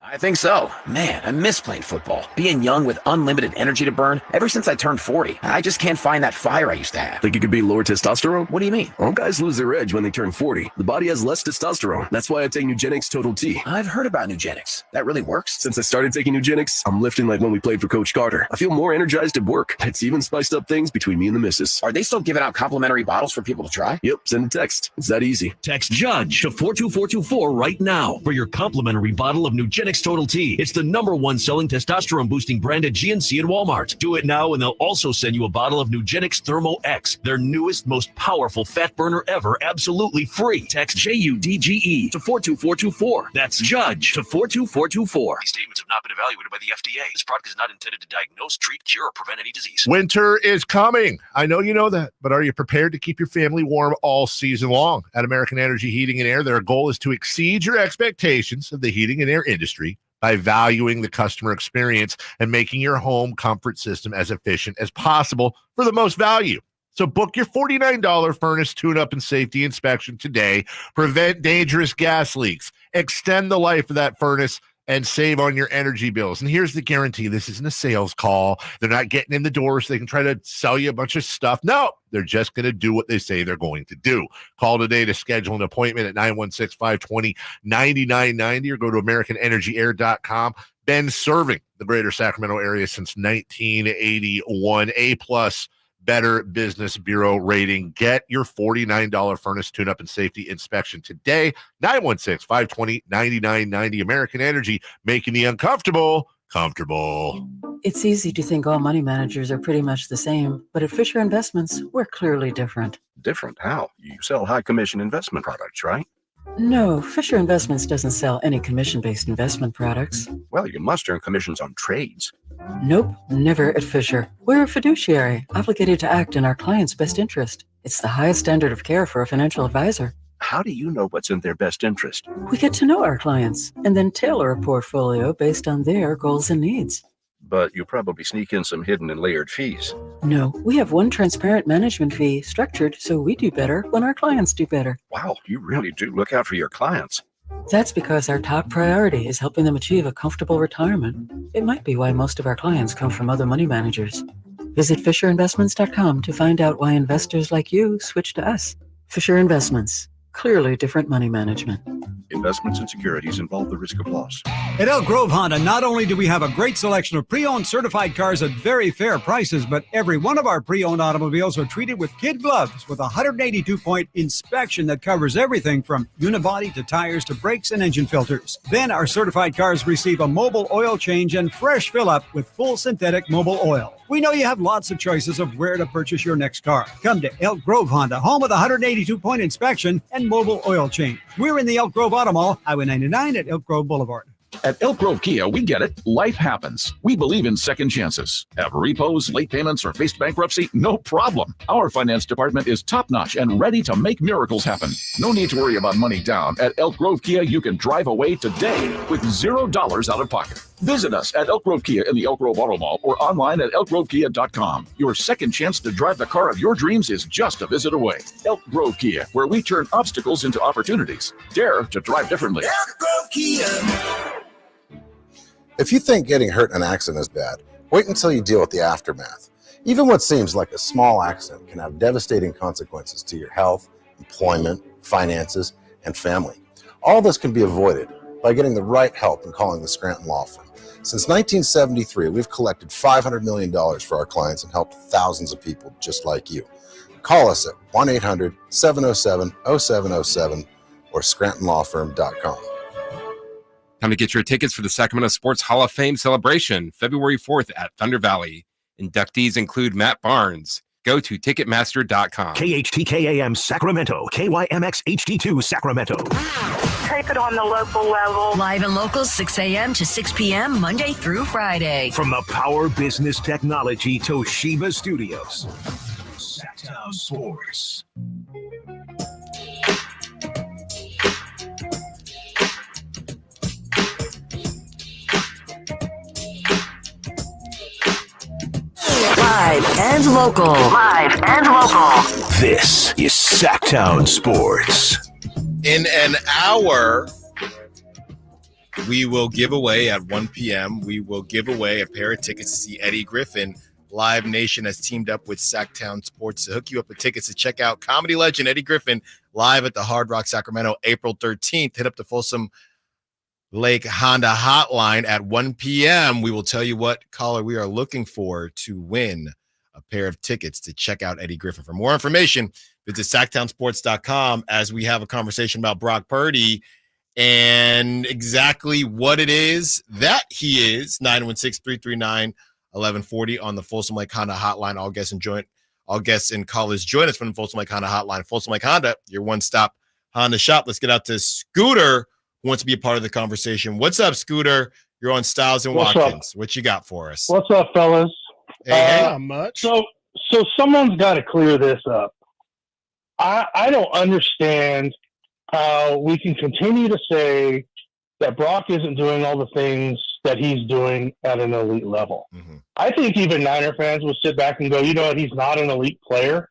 I think so. Man, I miss playing football. Being young with unlimited energy to burn. Ever since I turned 40, I just can't find that fire I used to have. Think it could be lower testosterone? What do you mean? All guys lose their edge when they turn 40. The body has less testosterone. That's why I take Nugenix Total T. I've heard about Nugenix. That really works? Since I started taking Nugenix, I'm lifting like when we played for Coach Carter. I feel more energized at work. It's even spiced up things between me and the missus. Are they still giving out complimentary bottles for people to try? Yep, send a text. It's that easy. Text JUDGE to 42424 right now for your complimentary bottle of Nugenix Total T. It's the #1 selling testosterone boosting brand at GNC and Walmart. Do it now and they'll also send you a bottle of Nugenix Thermo X, their newest, most powerful fat burner ever, absolutely free. Text JUDGE to 42424. That's JUDGE to 42424. These statements have not been evaluated by the FDA. This product is not intended to diagnose, treat, cure, or prevent any disease. Winter is coming. I know you know that, but are you prepared to keep your family warm all season long? At American Energy Heating and Air, their goal is to exceed your expectations of the heating and air industry by valuing the customer experience and making your home comfort system as efficient as possible for the most value. So book your $49 furnace tune-up and safety inspection today. Prevent dangerous gas leaks. Extend the life of that furnace and save on your energy bills. And here's the guarantee. This isn't a sales call. They're not getting in the door so they can try to sell you a bunch of stuff. No, they're just going to do what they say they're going to do. Call today to schedule an appointment at 916-520-9990 or go to AmericanEnergyAir.com. Been serving the greater Sacramento area since 1981. A-plus Better Business Bureau rating. Get your $49 furnace tune-up and safety inspection today. 916-520-9990. American Energy, making the uncomfortable comfortable. It's easy to think all money managers are pretty much the same, but at Fisher Investments, we're clearly different. Different? How? You sell high commission investment products, right? No, Fisher Investments doesn't sell any commission-based investment products. Well, you must earn commissions on trades. Nope, never at Fisher. We're a fiduciary, obligated to act in our client's best interest. It's the highest standard of care for a financial advisor. How do you know what's in their best interest? We get to know our clients and then tailor a portfolio based on their goals and needs. But you probably sneak in some hidden and layered fees. No, we have one transparent management fee structured so we do better when our clients do better. Wow, you really do look out for your clients. That's because our top priority is helping them achieve a comfortable retirement. It might be why most of our clients come from other money managers. Visit FisherInvestments.com to find out why investors like you switch to us. Fisher Investments. Clearly different money management. Investments and securities involve the risk of loss. At Elk Grove Honda, not only do we have a great selection of pre-owned certified cars at very fair prices, but every one of our pre-owned automobiles are treated with kid gloves with a 182-point inspection that covers everything from unibody to tires to brakes and engine filters. Then our certified cars receive a mobile oil change and fresh fill-up with full synthetic mobile oil. We know you have lots of choices of where to purchase your next car. Come to Elk Grove Honda, home of the 182-point inspection and mobile oil change. We're in the Elk Grove Auto Mall, Highway 99 at Elk Grove Boulevard. At Elk Grove Kia, we get it. Life happens. We believe in second chances. Have repos, late payments, or faced bankruptcy? No problem. Our finance department is top-notch and ready to make miracles happen. No need to worry about money down. At Elk Grove Kia, you can drive away today with $0 out of pocket. Visit us at Elk Grove Kia in the Elk Grove Auto Mall or online at elkgrovekia.com. Your second chance to drive the car of your dreams is just a visit away. Elk Grove Kia, where we turn obstacles into opportunities. Dare to drive differently. Elk Grove Kia. If you think getting hurt in an accident is bad, wait until you deal with the aftermath. Even what seems like a small accident can have devastating consequences to your health, employment, finances, and family. All this can be avoided by getting the right help and calling the Scranton Law Firm. Since 1973, we've collected $500 million for our clients and helped thousands of people just like you. Call us at 1-800-707-0707 or ScrantonLawFirm.com. Time to get your tickets for the Sacramento Sports Hall of Fame celebration, February 4th at Thunder Valley. Inductees include Matt Barnes. Go to Ticketmaster.com. KHTKAM Sacramento, KYMX HD2 Sacramento. Tape it on the local level. Live and local, 6 a.m. to 6 p.m., Monday through Friday. From the Power Business Technology Toshiba Studios. Sactown Sports. Live and local. Live and local. This is Sactown Sports. In an hour, we will give away at 1 p.m. We will give away a pair of tickets to see Eddie Griffin. Live Nation has teamed up with Sactown Sports to hook you up with tickets to check out comedy legend Eddie Griffin live at the Hard Rock Sacramento, April 13th. Hit up the Folsom Lake Honda hotline at 1 p.m. We will tell you what caller we are looking for to win a pair of tickets to check out Eddie Griffin. For more information, visit SactownSports.com as we have a conversation about Brock Purdy and exactly what it is that he is. 916-339-1140 on the Folsom Lake Honda hotline. All guests and callers join us from the Folsom Lake Honda hotline. Folsom Lake Honda, your one-stop Honda shop. Let's get out to Scooter, who wants to be a part of the conversation. What's up, Scooter? You're on Stiles and Watkins. What you got for us? What's up, fellas? Hey, Not much. So someone's got to clear this up. I don't understand how we can continue to say that Brock isn't doing all the things that he's doing at an elite level. I think even Niner fans will sit back and go, you know what, he's not an elite player.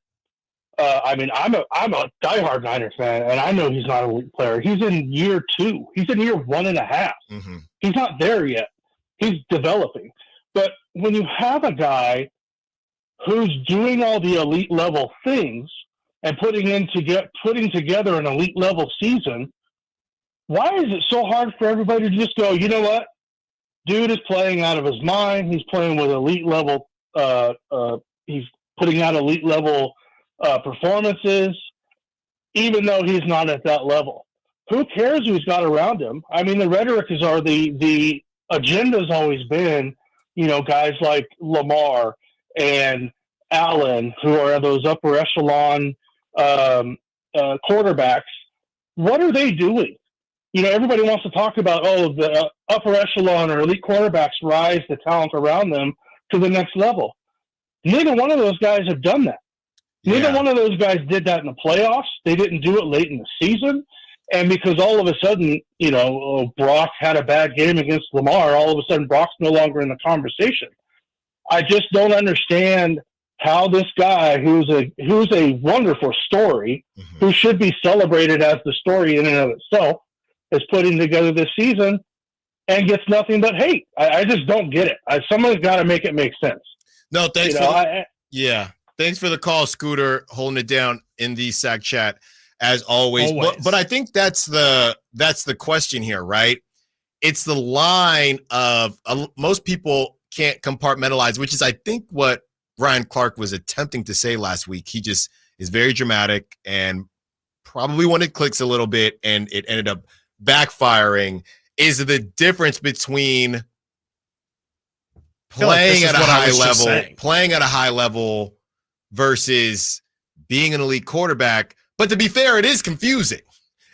I mean, I'm a diehard Niner fan, and I know he's not an elite player. He's in year 2. He's in year 1.5. He's not there yet. He's developing. But when you have a guy who's doing all the elite level things and putting together an elite level season, why is it so hard for everybody to just go, you know what? Dude is playing out of his mind. He's playing with elite level. He's putting out elite level performances, even though he's not at that level. Who cares who he's got around him? I mean, the rhetoric is, or the agenda's always been, you know, guys like Lamar and Allen, who are those upper echelon quarterbacks. What are they doing? You know, everybody wants to talk about, the upper echelon or elite quarterbacks rise the talent around them to the next level. Neither one of those guys have done that. Neither one of those guys did that in the playoffs. They didn't do it late in the season. And because all of a sudden, you know, Brock had a bad game against Lamar, all of a sudden Brock's no longer in the conversation. I just don't understand how this guy, who's a wonderful story, who should be celebrated as the story in and of itself, is putting together this season and gets nothing but hate. I just don't get it. Someone's got to make it make sense. No, thanks thanks for the call, Scooter, holding it down in the Sac chat as always. But I think that's the question here, right? It's the line of most people can't compartmentalize, which is, I think, what Ryan Clark was attempting to say last week. He just is very dramatic and probably when it clicks a little bit and it ended up backfiring, is the difference between playing at a high level versus being an elite quarterback. But to be fair, it is confusing.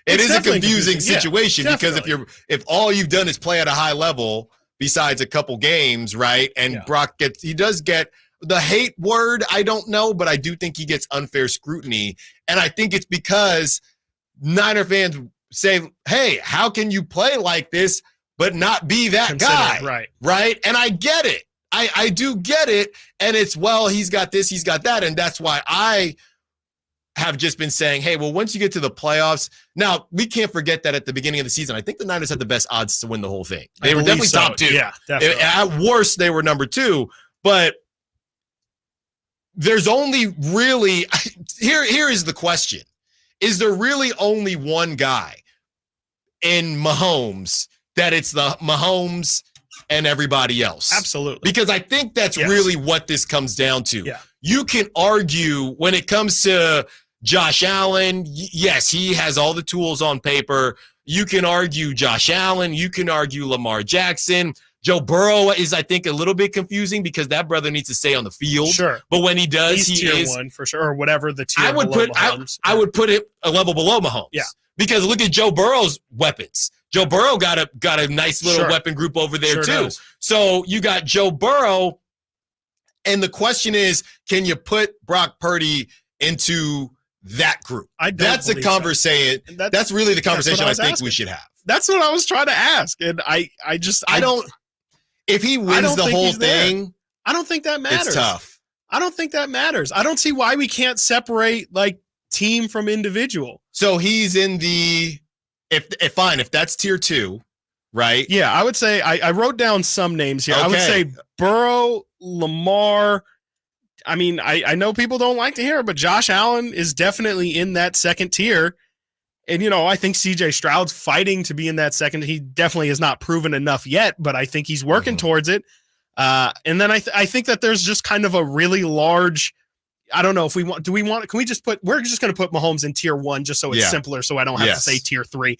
It is a confusing situation because if all you've done is play at a high level besides a couple games, right? And Brock does get the hate word, I don't know, but I do think he gets unfair scrutiny. And I think it's because Niner fans say, hey, how can you play like this but not be that guy? Right? And I get it. I do get it. And it's, well, he's got this, he's got that. And that's why I have just been saying, hey, well, once you get to the playoffs, now we can't forget that at the beginning of the season, I think the Niners had the best odds to win the whole thing. They were definitely top 2. Yeah, definitely. At worst, they were number 2. But there's only really, here is the question. Is there really only one guy in Mahomes that it's the Mahomes and everybody else? Absolutely. Because I think that's really what this comes down to. Yeah. You can argue when it comes to Josh Allen, yes, he has all the tools on paper. You can argue Josh Allen. You can argue Lamar Jackson. Joe Burrow is, I think, a little bit confusing because that brother needs to stay on the field. Sure. But when he does, he's tier 1 for sure, or whatever the tier I would put it a level below Mahomes. Yeah. Because look at Joe Burrow's weapons. Joe Burrow got a nice little weapon group over there too. Does. So you got Joe Burrow, and the question is, can you put Brock Purdy into that group? That's the conversation. So. That's really the conversation I think we should have. That's what I was trying to ask, and I don't. If he wins the whole thing, I don't think that matters. It's tough. I don't think that matters. I don't see why we can't separate like team from individual. So he's in the if that's tier 2, right? Yeah, I would say I wrote down some names here. Okay. I would say Burrow, Lamar. I mean, I know people don't like to hear it, but Josh Allen is definitely in that second tier. And, you know, I think CJ Stroud's fighting to be in that second. He definitely has not proven enough yet, but I think he's working towards it. And then I think that there's just kind of a really large, I don't know if we're just going to put Mahomes in tier 1 just so it's simpler. So I don't have to say tier 3.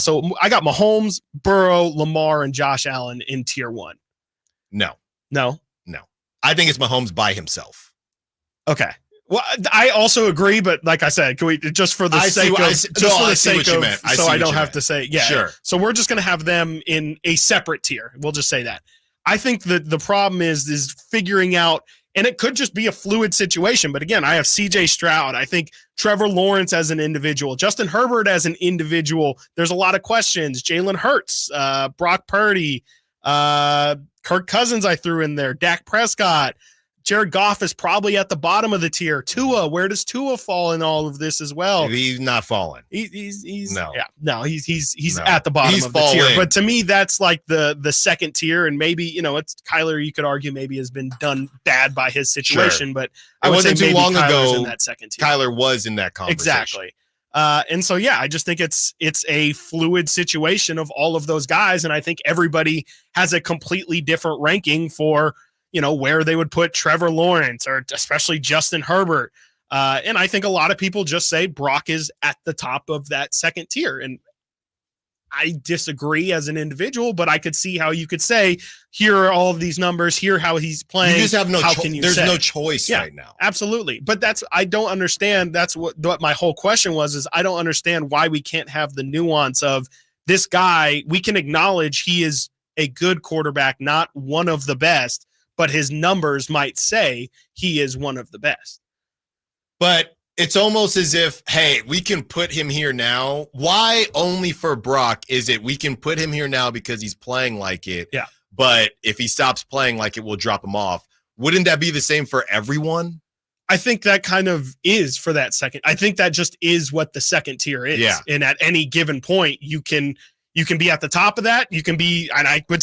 So I got Mahomes, Burrow, Lamar, and Josh Allen in tier 1. No. I think it's Mahomes by himself. Okay. Well, I also agree, but like I said, can we just for the sake of so I don't have to say Sure. So we're just going to have them in a separate tier. We'll just say that. I think that the problem is figuring out And it could just be a fluid situation. But again, I have CJ Stroud. I think Trevor Lawrence as an individual, Justin Herbert as an individual. There's a lot of questions. Jalen Hurts, Brock Purdy, Kirk Cousins I threw in there, Dak Prescott. Jared Goff is probably at the bottom of the tier. Tua, where does Tua fall in all of this as well? He's not falling. He's no. Yeah, no, he's No. at the bottom He's of the tier. falling. But to me, that's like the second tier, and maybe it's Kyler. You could argue maybe has been done bad by his situation, Sure. but It I would wasn't say too maybe long Kyler's ago. in that second tier. Kyler was in that conversation. Exactly. And so, yeah, I just think it's a fluid situation of all of those guys. And I think everybody has a completely different ranking for, where they would put Trevor Lawrence or especially Justin Herbert. And I think a lot of people just say Brock is at the top of that second tier. And I disagree as an individual, but I could see how you could say, here are all of these numbers, here how he's playing. You just have no how choice. can you There's say? no choice right now. Absolutely. But I don't understand. That's what my whole question is I don't understand why we can't have the nuance of this guy. We can acknowledge he is a good quarterback, not one of the best, but his numbers might say he is one of the best. But it's almost as if, hey, we can put him here now. Why only for Brock is it we can put him here now because he's playing like it? Yeah. But if he stops playing like it, we'll drop him off. Wouldn't that be the same for everyone? I think that kind of is for that second. I think that just is what the second tier is. Yeah. And at any given point, you can be at the top of that. You can be, and I would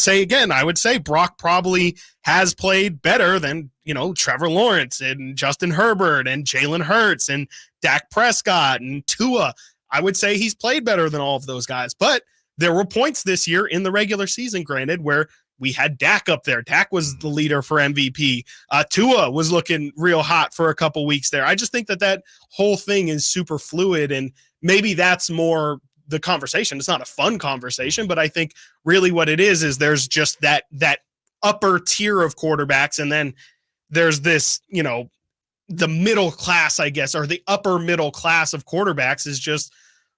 say Brock probably has played better than, Trevor Lawrence and Justin Herbert and Jalen Hurts and Dak Prescott and Tua. I would say he's played better than all of those guys. But there were points this year in the regular season, granted, where we had Dak up there. Dak was the leader for MVP. Tua was looking real hot for a couple weeks there. I just think that whole thing is super fluid, and maybe that's more the conversation. It's not a fun conversation, but I think really what it is there's just that upper tier of quarterbacks, and then there's this, the middle class, I guess, or the upper middle class of quarterbacks is just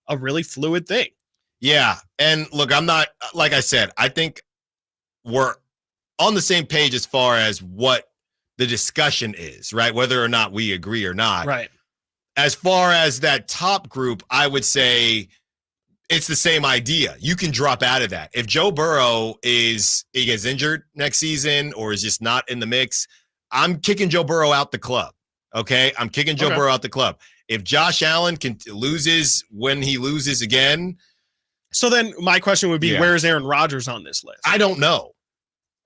a really fluid thing. Yeah. And look, I'm not, like I said, I think we're on the same page as far as what the discussion is, right? Whether or not we agree or not. Right. As far as that top group, I would say it's the same idea. You can drop out of that. If Joe Burrow he gets injured next season or is just not in the mix, I'm kicking Joe Burrow out the club. Okay? I'm kicking Joe Burrow out the club. If Josh Allen loses when he loses again. So then my question would be, where is Aaron Rodgers on this list? I don't know.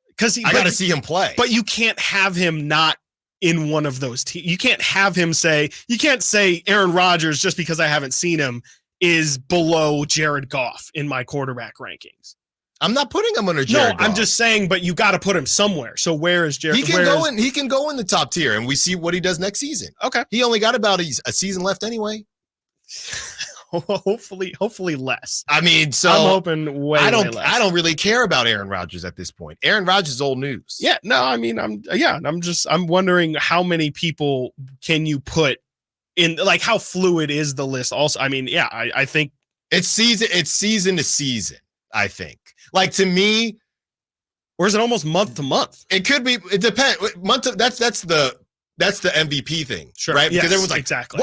Because I got to see him play. But you can't have him not in one of those teams. You can't have him you can't say Aaron Rodgers, just because I haven't seen him, is below Jared Goff in my quarterback rankings. I'm not putting him under Jared Goff. I'm just saying, but you got to put him somewhere. So where is Jared? He can go in the top tier, and we see what he does next season. Okay. He only got about a season left anyway. Hopefully less. I mean, so I'm hoping way less. I don't really care about Aaron Rodgers at this point. Aaron Rodgers is old news. Yeah, no, I mean, I'm wondering how many people can you put in, like, how fluid is the list also? I mean, yeah, I think it's season to season, I think. Like, to me, or is it almost month to month? It could be. It depends. That's the MVP thing, sure, right? Because yes, everyone's like, exactly.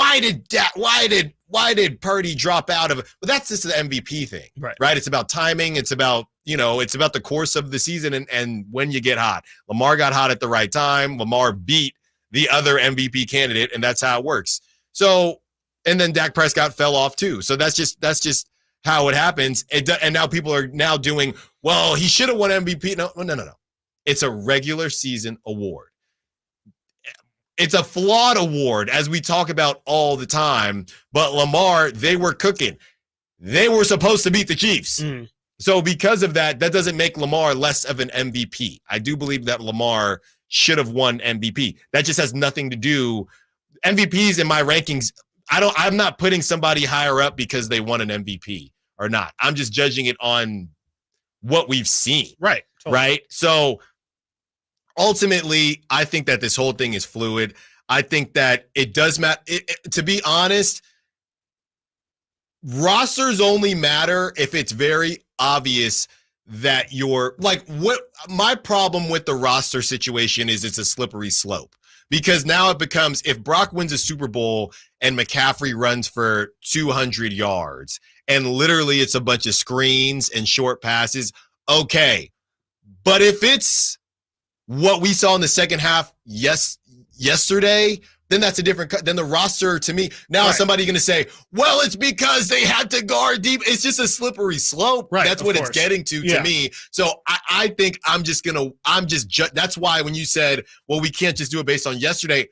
Why did Purdy drop out of it? Well, that's just the MVP thing, right? It's about timing. It's about it's about the course of the season and when you get hot. Lamar got hot at the right time. Lamar beat the other MVP candidate, and that's how it works. So, and then Dak Prescott fell off too. So that's just how it happens. And now people are now doing, well, he should have won MVP. No. It's a regular season award. It's a flawed award, as we talk about all the time. But Lamar, they were cooking. They were supposed to beat the Chiefs. So because of that, that doesn't make Lamar less of an MVP. I do believe that Lamar should have won MVP. That just has nothing to do. MVPs in my rankings, I'm not putting somebody higher up because they won an MVP or not. I'm just judging it on what we've seen. Right. Totally. Right. So ultimately, I think that this whole thing is fluid. I think that it does matter. To be honest, rosters only matter if it's very obvious that you're like, what my problem with the roster situation is, it's a slippery slope. Because now it becomes, if Brock wins a Super Bowl and McCaffrey runs for 200 yards and literally it's a bunch of screens and short passes, okay. But if it's what we saw in the second half yesterday, then that's a different – then the roster, to me, now is somebody going to say, well, it's because they had to guard deep. It's just a slippery slope. Right, that's what it's getting to me. So I think that's why when you said, well, we can't just do it based on yesterday,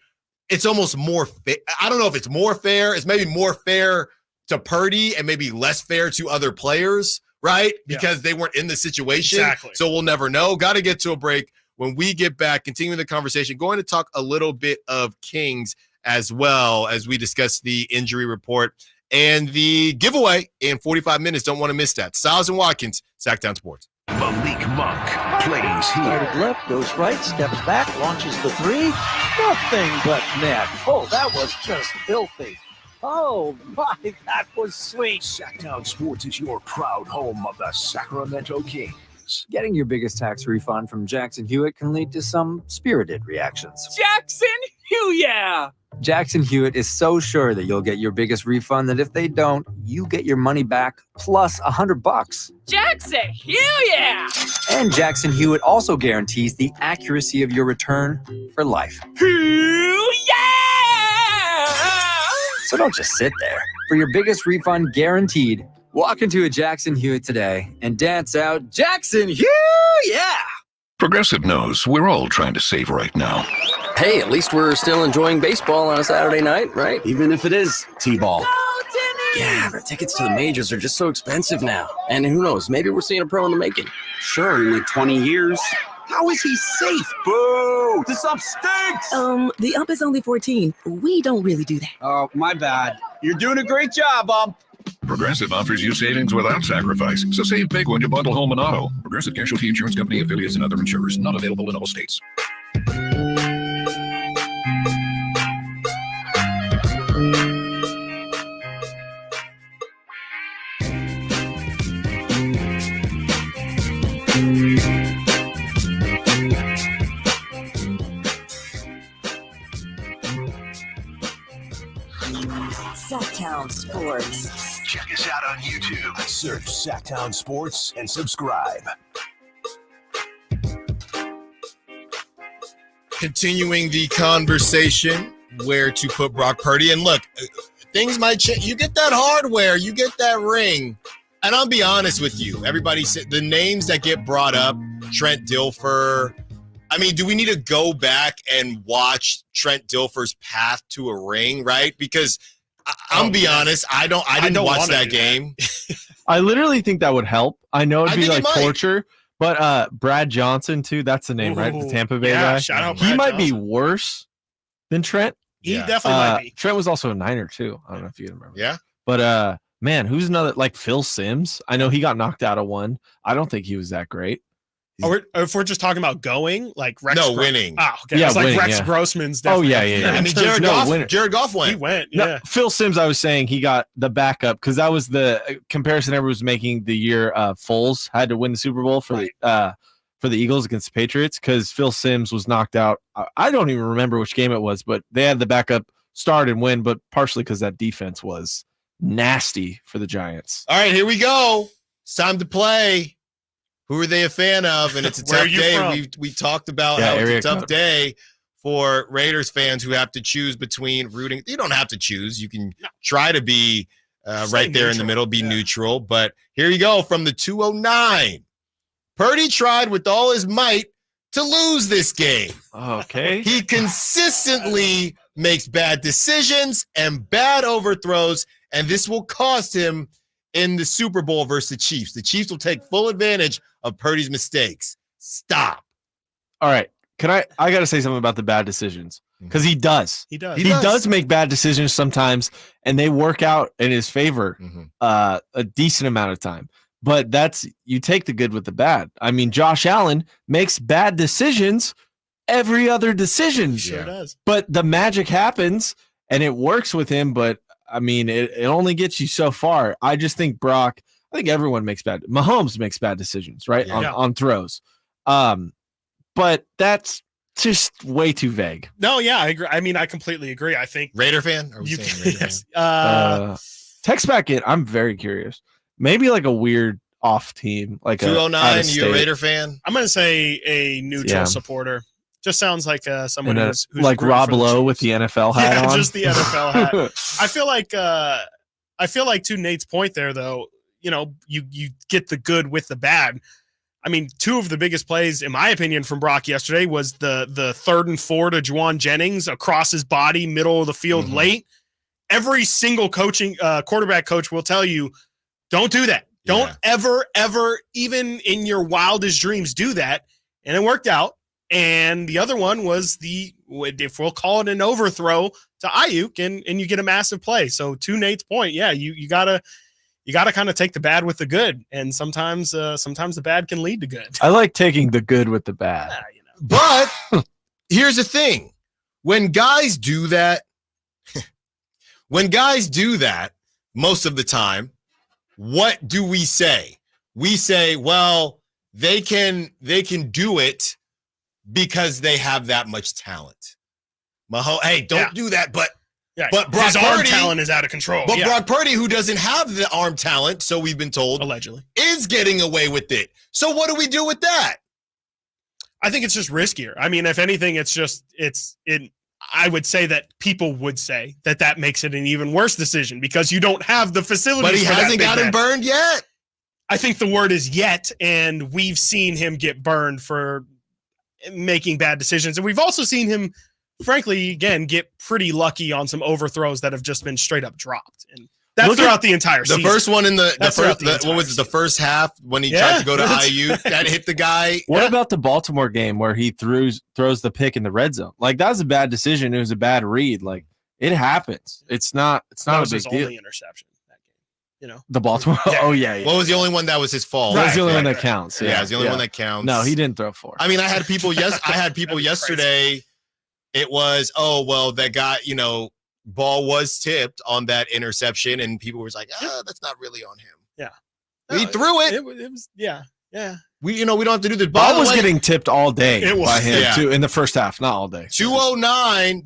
it's almost more I don't know if it's more fair. It's maybe more fair to Purdy and maybe less fair to other players, right? Because they weren't in the situation. Exactly. So we'll never know. Got to get to a break. When we get back, continuing the conversation, going to talk a little bit of Kings as well as we discuss the injury report and the giveaway in 45 minutes. Don't want to miss that. Stiles and Watkins, Sactown Sports. Malik Monk plays here. Started left, goes right, steps back, launches the three. Nothing but net. Oh, that was just filthy. Oh, my, that was sweet. Sactown Sports is your proud home of the Sacramento Kings. Getting your biggest tax refund from Jackson Hewitt can lead to some spirited reactions. Jackson Hewitt! Jackson Hewitt is so sure that you'll get your biggest refund that if they don't, you get your money back plus $100. Jackson Hewitt! And Jackson Hewitt also guarantees the accuracy of your return for life. Hewitt! So don't just sit there. For your biggest refund guaranteed, walk into a Jackson Hewitt today and dance out Jackson Hewitt! Yeah! Progressive knows we're all trying to save right now. Hey, at least we're still enjoying baseball on a Saturday night, right? Even if it is T-ball. Yeah, but tickets to the majors are just so expensive now. And who knows, maybe we're seeing a pro in the making. Sure, in like 20 years. How is he safe? Boo! This ump stinks! The ump is only 14. We don't really do that. Oh, my bad. You're doing a great job, ump. Progressive offers you savings without sacrifice. So save big when you bundle home and auto. Progressive Casualty Insurance Company, affiliates, and other insurers. Not available in all states. Sactown Sports. Check us out on YouTube. Search Sactown Sports and subscribe. Continuing the conversation, where to put Brock Purdy. And look, things might change. You get that hardware, you get that ring. And I'll be honest with you. Everybody said the names that get brought up, Trent Dilfer. I mean, do we need to go back and watch Trent Dilfer's path to a ring, right? Because I'm be honest, I didn't watch that game. I literally think that would help. I know it'd be like torture, but Brad Johnson too. That's the name, right? The Tampa Bay guy. Shout out He Brad might be Johnson. worse than Trent. He definitely might be. Trent was also a Niner too. I don't know if you remember. Yeah. But man, who's another like Phil Simms? I know he got knocked out of one. I don't think he was that great. If we're just talking about going, like Rex. Winning. Oh, okay. Yeah, it's like winning, Rex yeah. Grossman's. Oh, Definitely yeah. I mean, Jared Goff went. He went. No, Yeah. Phil Simms, I was saying he got the backup because that was the comparison everyone was making the year Foles had to win the Super Bowl for the Eagles against the Patriots because Phil Simms was knocked out. I don't even remember which game it was, but they had the backup start and win, but partially because that defense was nasty for the Giants. All right, here we go. It's time to play. Who are they a fan of? And it's a Where tough are you day. from? We talked about how it's a tough day for Raiders fans who have to choose between rooting. You don't have to choose. You can try to be right there in the middle, be neutral. But here you go from the 209. Purdy tried with all his might to lose this game. Okay. He consistently makes bad decisions and bad overthrows, and this will cost him in the Super Bowl versus the Chiefs. The Chiefs will take full advantage of Purdy's mistakes. Stop. All right. I got to say something about the bad decisions because he does. He does. He does make bad decisions sometimes, and they work out in his favor a decent amount of time. But you take the good with the bad. I mean, Josh Allen makes bad decisions every other decision. Sure does. But the magic happens, and it works with him, but I mean, it only gets you so far. I just think Brock, I think everyone makes Mahomes makes bad decisions, right? On throws. But that's just way too vague. No, yeah, I agree. I mean, I completely agree. I think Raider fan. Are we saying Raider yes. fan? Text back in. I'm very curious. Maybe like a weird off team, like 209. You a Raider fan? I'm gonna say a neutral supporter. Just sounds like someone who's like Rob Lowe with the NFL hat on. Just the NFL hat. I feel like to Nate's point there, though, you know, you get the good with the bad. I mean, two of the biggest plays, in my opinion, from Brock yesterday was the 3rd and 4 to Juwan Jennings across his body, middle of the field, late. Every single quarterback coach will tell you, don't do that. Don't ever, even in your wildest dreams, do that. And it worked out. And the other one was if we'll call it an overthrow to Ayuk, and you get a massive play. So to Nate's point, yeah, you gotta kind of take the bad with the good, and sometimes the bad can lead to good. I like taking the good with the bad. But here's the thing: when guys do that, most of the time, what do we say? We say, well, they can do it because they have that much talent. Hey, don't do that, but Brock his arm Purdy, talent is out of control. But Brock Purdy, who doesn't have the arm talent, so we've been told, allegedly, is getting away with it. So what do we do with that? I think it's just riskier. I mean, if anything, I would say that people would say that makes it an even worse decision because you don't have the facilities. But he hasn't gotten burned yet. I think the word is yet, and we've seen him get burned for making bad decisions. And we've also seen him, frankly, again, get pretty lucky on some overthrows that have just been straight up dropped. And that's throughout the entire season. The first one in the first half when he tried to go to IU, that hit the guy. What about the Baltimore game where he throws the pick in the red zone? Like, that was a bad decision. It was a bad read. Like, it happens. It's not a big deal. Only interception that game. You know, the Baltimore. Yeah. Oh yeah. What was the only one that was his fault? That's the only one that counts. Yeah, it's the only one that counts. No, he didn't throw 4. I mean, I had people yesterday. It was, that guy, ball was tipped on that interception, and people were like, that's not really on him. Yeah. He threw it. It was, yeah. We don't have to do this. Ball was getting tipped all day by him too in the first half, not all day. 209,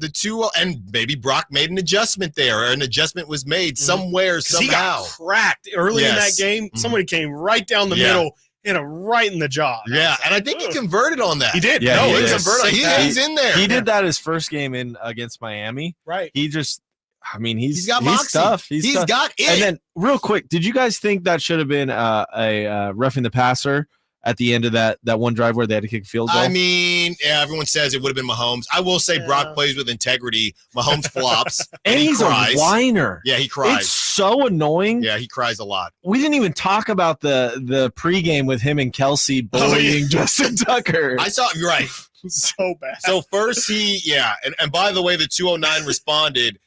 and maybe Brock made an adjustment there, or an adjustment was made somewhere, somehow. He got cracked early in that game. Somebody came right down the middle, hit him right in the jaw. Yeah, and I think he converted on that. He did. Yeah, he converted. He's in there. He did that his first game in against Miami. Right. He just, I mean, he's got moxie. Tough. He's tough. got it. And then, real quick, did you guys think that should have been a roughing the passer at the end of that one drive where they had to kick a field goal? I mean, everyone says it would have been Mahomes. I will say Brock plays with integrity. Mahomes flops. and he's cries. A whiner. Yeah, he cries. It's so annoying. Yeah, he cries a lot. We didn't even talk about the pregame with him and Kelsey bullying Justin Tucker. I saw, you're right. So bad. So first and by the way, the 209 responded,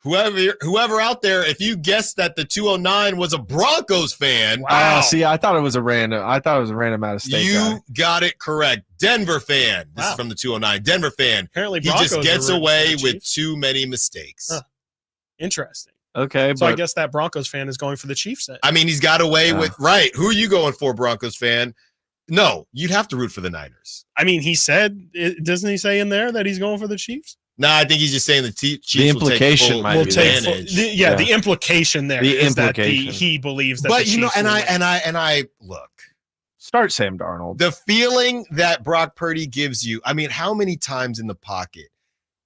Whoever out there, if you guessed that the 209 was a Broncos fan, see, I thought it was a random out of state. You got it correct. Denver fan. This is from the 209. Denver fan. Apparently, he Broncos just gets away with too many mistakes. Huh. Interesting. Okay, so I guess that Broncos fan is going for the Chiefs then. I mean, he's got away with right. Who are you going for, Broncos fan? No, you'd have to root for the Niners. I mean, he said, doesn't he say in there that he's going for the Chiefs? No, I think he's just saying the Chiefs the implication will take advantage. The implication there is that he believes that. But the Chiefs I look. Start Sam Darnold. The feeling that Brock Purdy gives you. I mean, how many times in the pocket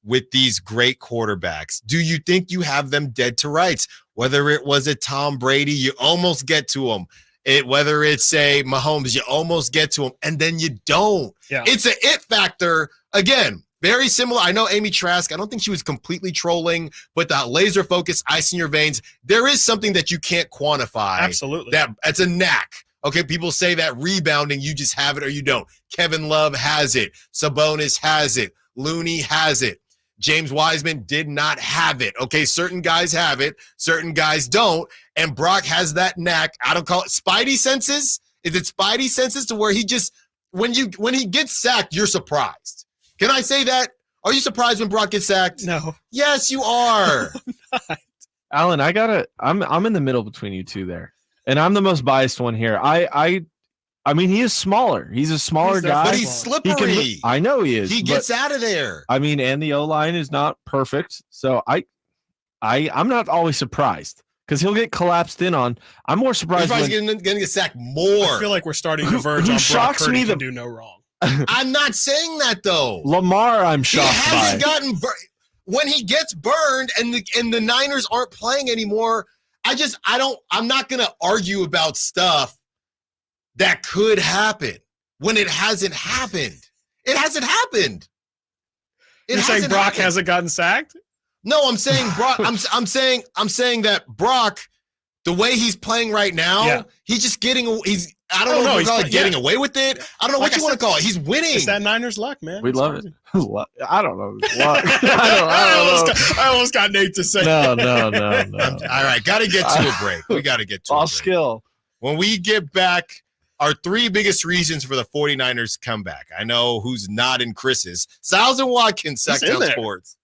with these great quarterbacks do you think you have them dead to rights? Whether it was a Tom Brady, you almost get to him. Whether it's a Mahomes, you almost get to him, and then you don't. Yeah. It's an it factor again. Very similar. I know Amy Trask, I don't think she was completely trolling, but that laser focus, ice in your veins, there is something that you can't quantify. Absolutely. That's a knack. Okay, people say that rebounding, you just have it or you don't. Kevin Love has it. Sabonis has it. Looney has it. James Wiseman did not have it. Okay, certain guys have it. Certain guys don't. And Brock has that knack. I don't call it spidey senses. Is it spidey senses to where he just, when he gets sacked, you're surprised? Can I say that? Are you surprised when Brock gets sacked? No. Yes, you are. Alan, I'm in the middle between you two there. And I'm the most biased one here. I I mean, he is smaller. He's a smaller guy. But he's slippery. I know he is. He gets out of there. I mean, and the O-line is not perfect. So I'm not always surprised because he'll get collapsed in on. I'm more surprised. He's going to get sacked more. I feel like we're starting to verge on Brock Purdy can do no wrong. I'm not saying that, though. Lamar, I'm shocked he hasn't gotten when he gets burned and the Niners aren't playing anymore. I'm not going to argue about stuff that could happen when it hasn't happened. It hasn't happened. You're saying Brock hasn't gotten sacked? No, I'm saying Brock. I'm saying that Brock, the way he's playing right now, he's just getting. I don't know if you call it getting away with it. I don't know what you want to call it. He's winning. It's that Niners luck, man. We love it. I don't know. I almost got Nate to say. No. All right, got to get to a break. We got to get to a break. Skill. When we get back, our 3 biggest reasons for the 49ers comeback. I know who's not in Chris's. Stiles and Watkins, Sactown Sports.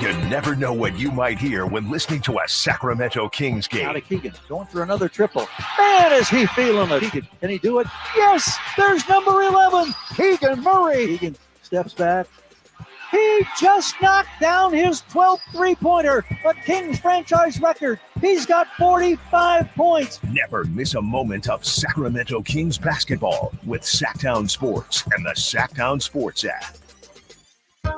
You never know what you might hear when listening to a Sacramento Kings game. Out of Keegan, going for another triple. Man, is he feeling it. Keegan, can he do it? Yes, there's number 11, Keegan Murray. Keegan steps back. He just knocked down his 12th three-pointer, a Kings franchise record. He's got 45 points. Never miss a moment of Sacramento Kings basketball with Sactown Sports and the Sactown Sports app.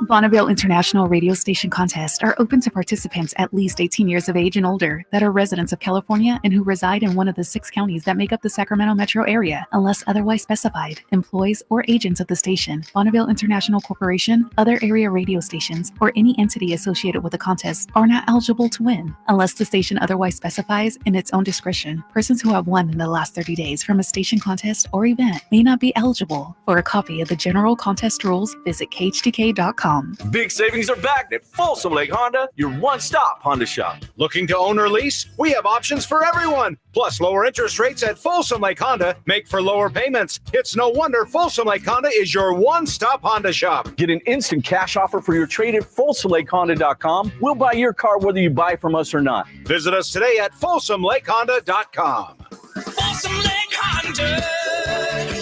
Bonneville International Radio Station contests are open to participants at least 18 years of age and older that are residents of California and who reside in one of the 6 counties that make up the Sacramento metro area, unless otherwise specified. Employees or agents of the station, Bonneville International Corporation, other area radio stations, or any entity associated with the contest are not eligible to win, unless the station otherwise specifies in its own discretion. Persons who have won in the last 30 days from a station contest or event may not be eligible. For a copy of the general contest rules, visit khtk.com. Big savings are back at Folsom Lake Honda, your one-stop Honda shop. Looking to own or lease? We have options for everyone. Plus, lower interest rates at Folsom Lake Honda make for lower payments. It's no wonder Folsom Lake Honda is your one-stop Honda shop. Get an instant cash offer for your trade at FolsomLakeHonda.com. We'll buy your car whether you buy from us or not. Visit us today at FolsomLakeHonda.com. Folsom Lake Honda,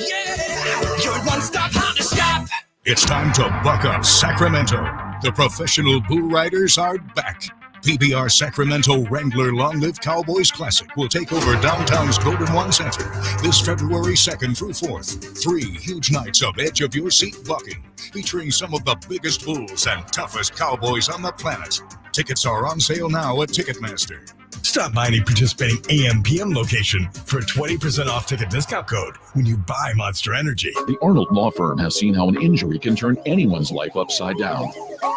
yeah, your one-stop Honda shop. It's time to buck up, Sacramento. The professional bull riders are back. PBR Sacramento Wrangler Long Live Cowboys Classic will take over downtown's Golden One Center this February 2nd through 4th. 3 huge nights of edge of your seat bucking, featuring some of the biggest bulls and toughest cowboys on the planet. Tickets are on sale now at Ticketmaster. Stop by any participating AM/PM location for a 20% off ticket discount code when you buy Monster Energy. The Arnold Law Firm has seen how an injury can turn anyone's life upside down.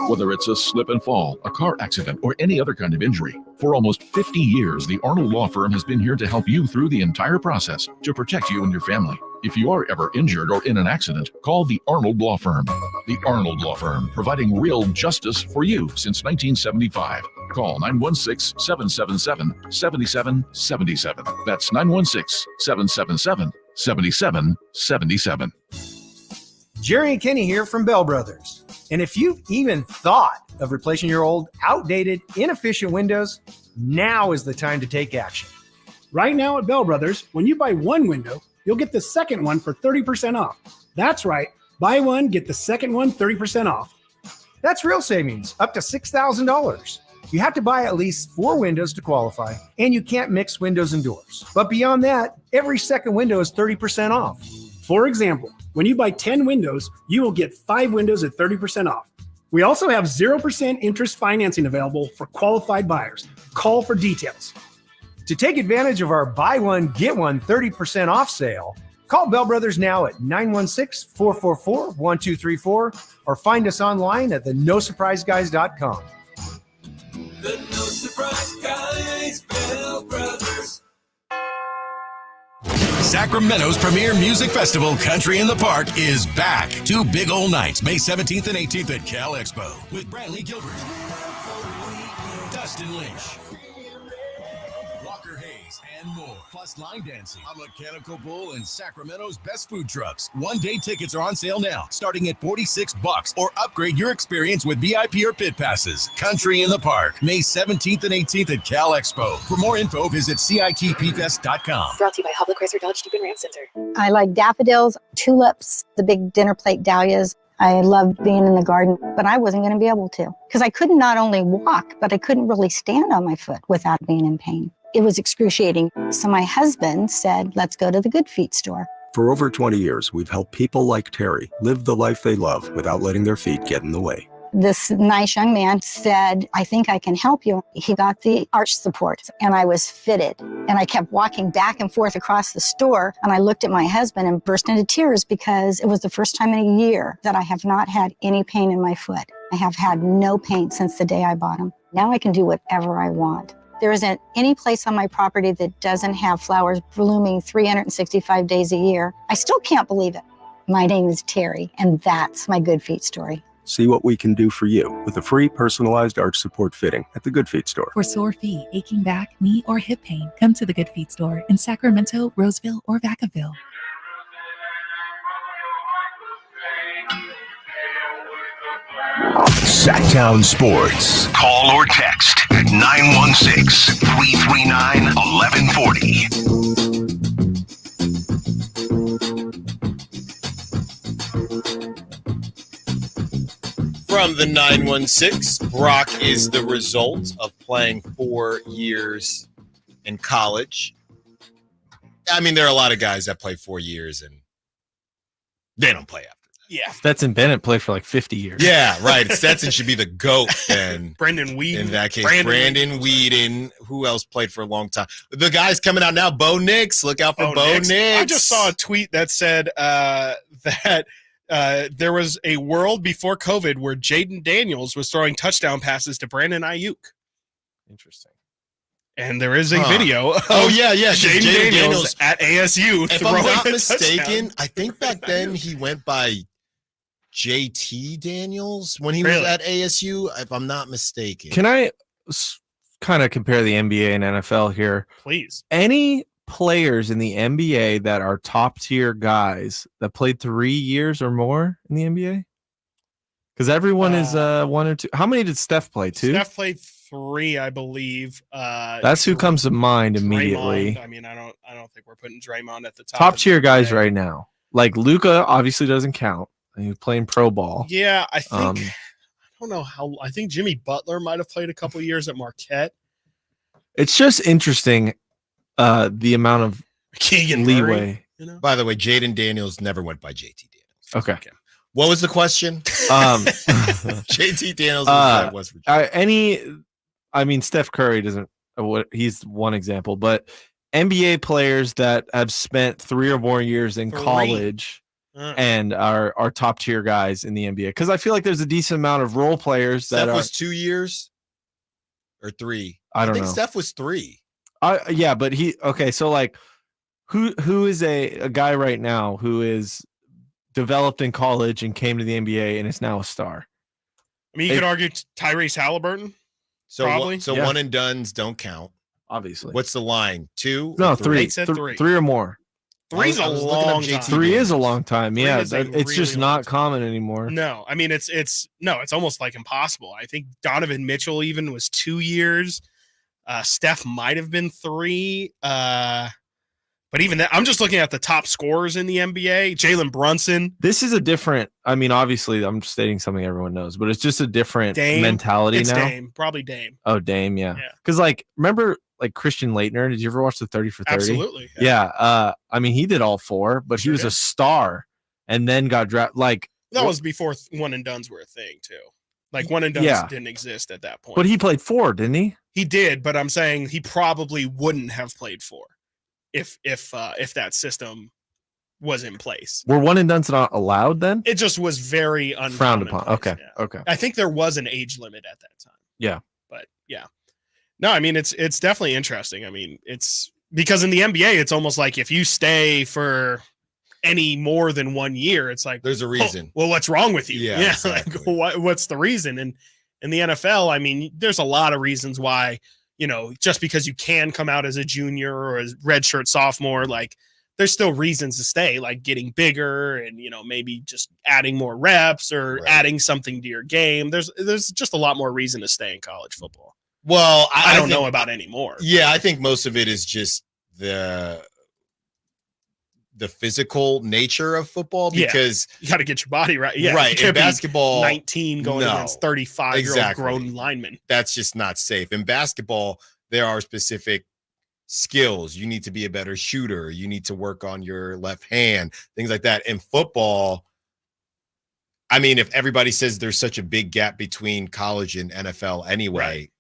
Whether it's a slip and fall, a car accident, or any other kind of injury. For almost 50 years, the Arnold Law Firm has been here to help you through the entire process to protect you and your family. If you are ever injured or in an accident, call the Arnold Law Firm. The Arnold Law Firm, providing real justice for you since 1975. Call 916-777-7777. That's 916-777-7777. Jerry and Kenny here from Bell Brothers. And if you've even thought of replacing your old, outdated, inefficient windows, now is the time to take action. Right now at Bell Brothers, when you buy one window, you'll get the second one for 30% off. That's right. Buy one, get the second one 30% off. That's real savings, up to $6,000. You have to buy at least 4 windows to qualify, and you can't mix windows and doors. But beyond that, every second window is 30% off. For example, when you buy 10 windows, you will get 5 windows at 30% off. We also have 0% interest financing available for qualified buyers. Call for details. To take advantage of our buy one, get one 30% off sale, call Bell Brothers now at 916-444-1234 or find us online at thenosurpriseguys.com. The No Surprise Guys, Bell Brothers. Sacramento's premier music festival, Country in the Park, is back. 2 big old nights, May 17th and 18th at Cal Expo with Brantley Gilbert, Dustin Lynch, Hayes, and more. Plus line dancing, a mechanical bull, and Sacramento's best food trucks. One-day tickets are on sale now, starting at $46, or upgrade your experience with VIP or pit passes. Country in the Park, May 17th and 18th at Cal Expo. For more info, visit CITPFest.com. Brought to you by Hubble Chrysler Dodge Jeep and Ram Center. I like daffodils, tulips, the big dinner plate dahlias. I loved being in the garden, but I wasn't going to be able to because I couldn't not only walk, but I couldn't really stand on my foot without being in pain. It was excruciating. So my husband said, let's go to the Good Feet store. For over 20 years, we've helped people like Terry live the life they love without letting their feet get in the way. This nice young man said, I think I can help you. He got the arch support and I was fitted. And I kept walking back and forth across the store. And I looked at my husband and burst into tears because it was the first time in a year that I have not had any pain in my foot. I have had no pain since the day I bought them. Now I can do whatever I want. There isn't any place on my property that doesn't have flowers blooming 365 days a year. I still can't believe it. My name is Terry, and that's my Good Feet story. See what we can do for you with a free personalized arch support fitting at the Good Feet store. For sore feet, aching back, knee, or hip pain, come to the Good Feet store in Sacramento, Roseville, or Vacaville. Sactown Sports. Call or text at 916-339-1140. From the 916, Brock is the result of playing 4 years in college. I mean, there are a lot of guys that play 4 years and they don't play after that. Yeah. Stetson Bennett played for like 50 years. Yeah, right. Stetson should be the GOAT then. Brendan Whedon. In that case, Brandon Whedon. Who else played for a long time? The guy's coming out now, Bo Nix. Look out for Bo Nix. I just saw a tweet that said that there was a world before COVID where Jaden Daniels was throwing touchdown passes to Brandon Ayuk. Interesting. And there is a video of Jaden Daniels at ASU If throwing I'm not a mistaken, touchdown. I think back then he went by JT Daniels when he was at ASU, if I'm not mistaken. Can I kind of compare the NBA and NFL here? Please. Any players in the NBA that are top tier guys that played 3 years or more in the NBA? Because everyone is 1 or 2. How many did Steph play? 2? Steph played 3, I believe. That's who comes to mind immediately. Draymond. I mean, I don't think we're putting Draymond at the top. Top tier guys right now. Like Luka obviously doesn't count. He's playing pro ball. Yeah, I think I don't know how. I think Jimmy Butler might have played a couple of years at Marquette. It's just interesting the amount of Keegan leeway. Murray, By the way, Jaden Daniels never went by JT Daniels. Okay. What was the question? JT Daniels was at West Virginia. I mean, Steph Curry doesn't. He's one example, but NBA players that have spent 3 or more years in college and are top tier guys in the NBA. Because I feel like there's a decent amount of role players that Steph was 2 years or 3. I don't think know. Steph was 3. Yeah, but so like who is a guy right now who is developed in college and came to the NBA and is now a star? I mean, you could argue Tyrese Halliburton. So probably. One and dones don't count. Obviously. What's the line? 2? No, 3. Said 3. 3 or more. 3's a long time. 3 is a long time. Yeah, is a it's really just long not common anymore. No, I mean it's almost like impossible. I think Donovan Mitchell even was 2 years. Steph might have been 3. But even that, I'm just looking at the top scorers in the NBA. Jalen Brunson. This is a different. I mean, obviously, I'm stating something everyone knows, but it's just a different mentality it's now. Dame, probably Dame. Oh, Dame, yeah. Because remember Christian Laettner? Did you ever watch the 30 for 30? Absolutely. Yeah. I mean, he did all 4, but he was a star, and then got drafted. That was before one and dones were a thing too. Like one and dones didn't exist at that point. But he played 4, didn't he? He did, but I'm saying he probably wouldn't have played 4 if that system was in place. Were one and dones not allowed then? It just was very frowned upon. Okay. Yeah. Okay. I think there was an age limit at that time. Yeah. But yeah. No, I mean it's definitely interesting. I mean, it's because in the NBA it's almost like if you stay for any more than 1 year, it's like there's a reason. Well, what's wrong with you? Yeah. Exactly. Like what's the reason? And in the NFL, I mean, there's a lot of reasons why, just because you can come out as a junior or a redshirt sophomore, like there's still reasons to stay, like getting bigger and, maybe just adding more reps or adding something to your game. There's just a lot more reason to stay in college football. Well, I don't know about anymore. Yeah, I think most of it is just the physical nature of football, because you got to get your body right. Yeah, right. In basketball, 19 going against 35-year-old grown linemen. That's just not safe. In basketball, there are specific skills. You need to be a better shooter. You need to work on your left hand, things like that. In football, I mean, if everybody says there's such a big gap between college and NFL anyway,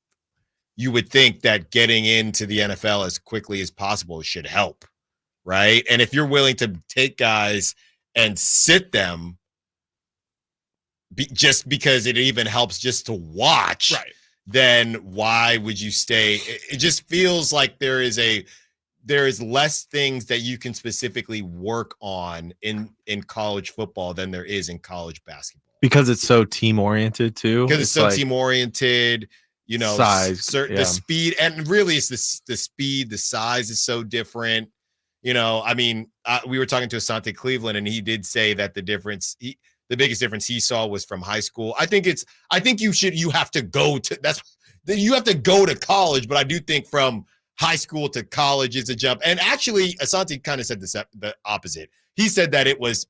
you would think that getting into the NFL as quickly as possible should help, right? And if you're willing to take guys and sit them just because it even helps just to watch, then why would you stay? It just feels like there is less things that you can specifically work on in college football than there is in college basketball. Because it's so team oriented too. Because it's so team oriented, size, the speed, and really it's the speed, the size is so different. I mean, we were talking to Asante Cleveland, and he did say that the biggest difference he saw was from high school. I think you have to go to college, but I do think from high school to college is a jump. And actually, Asante kind of said the opposite. He said that it was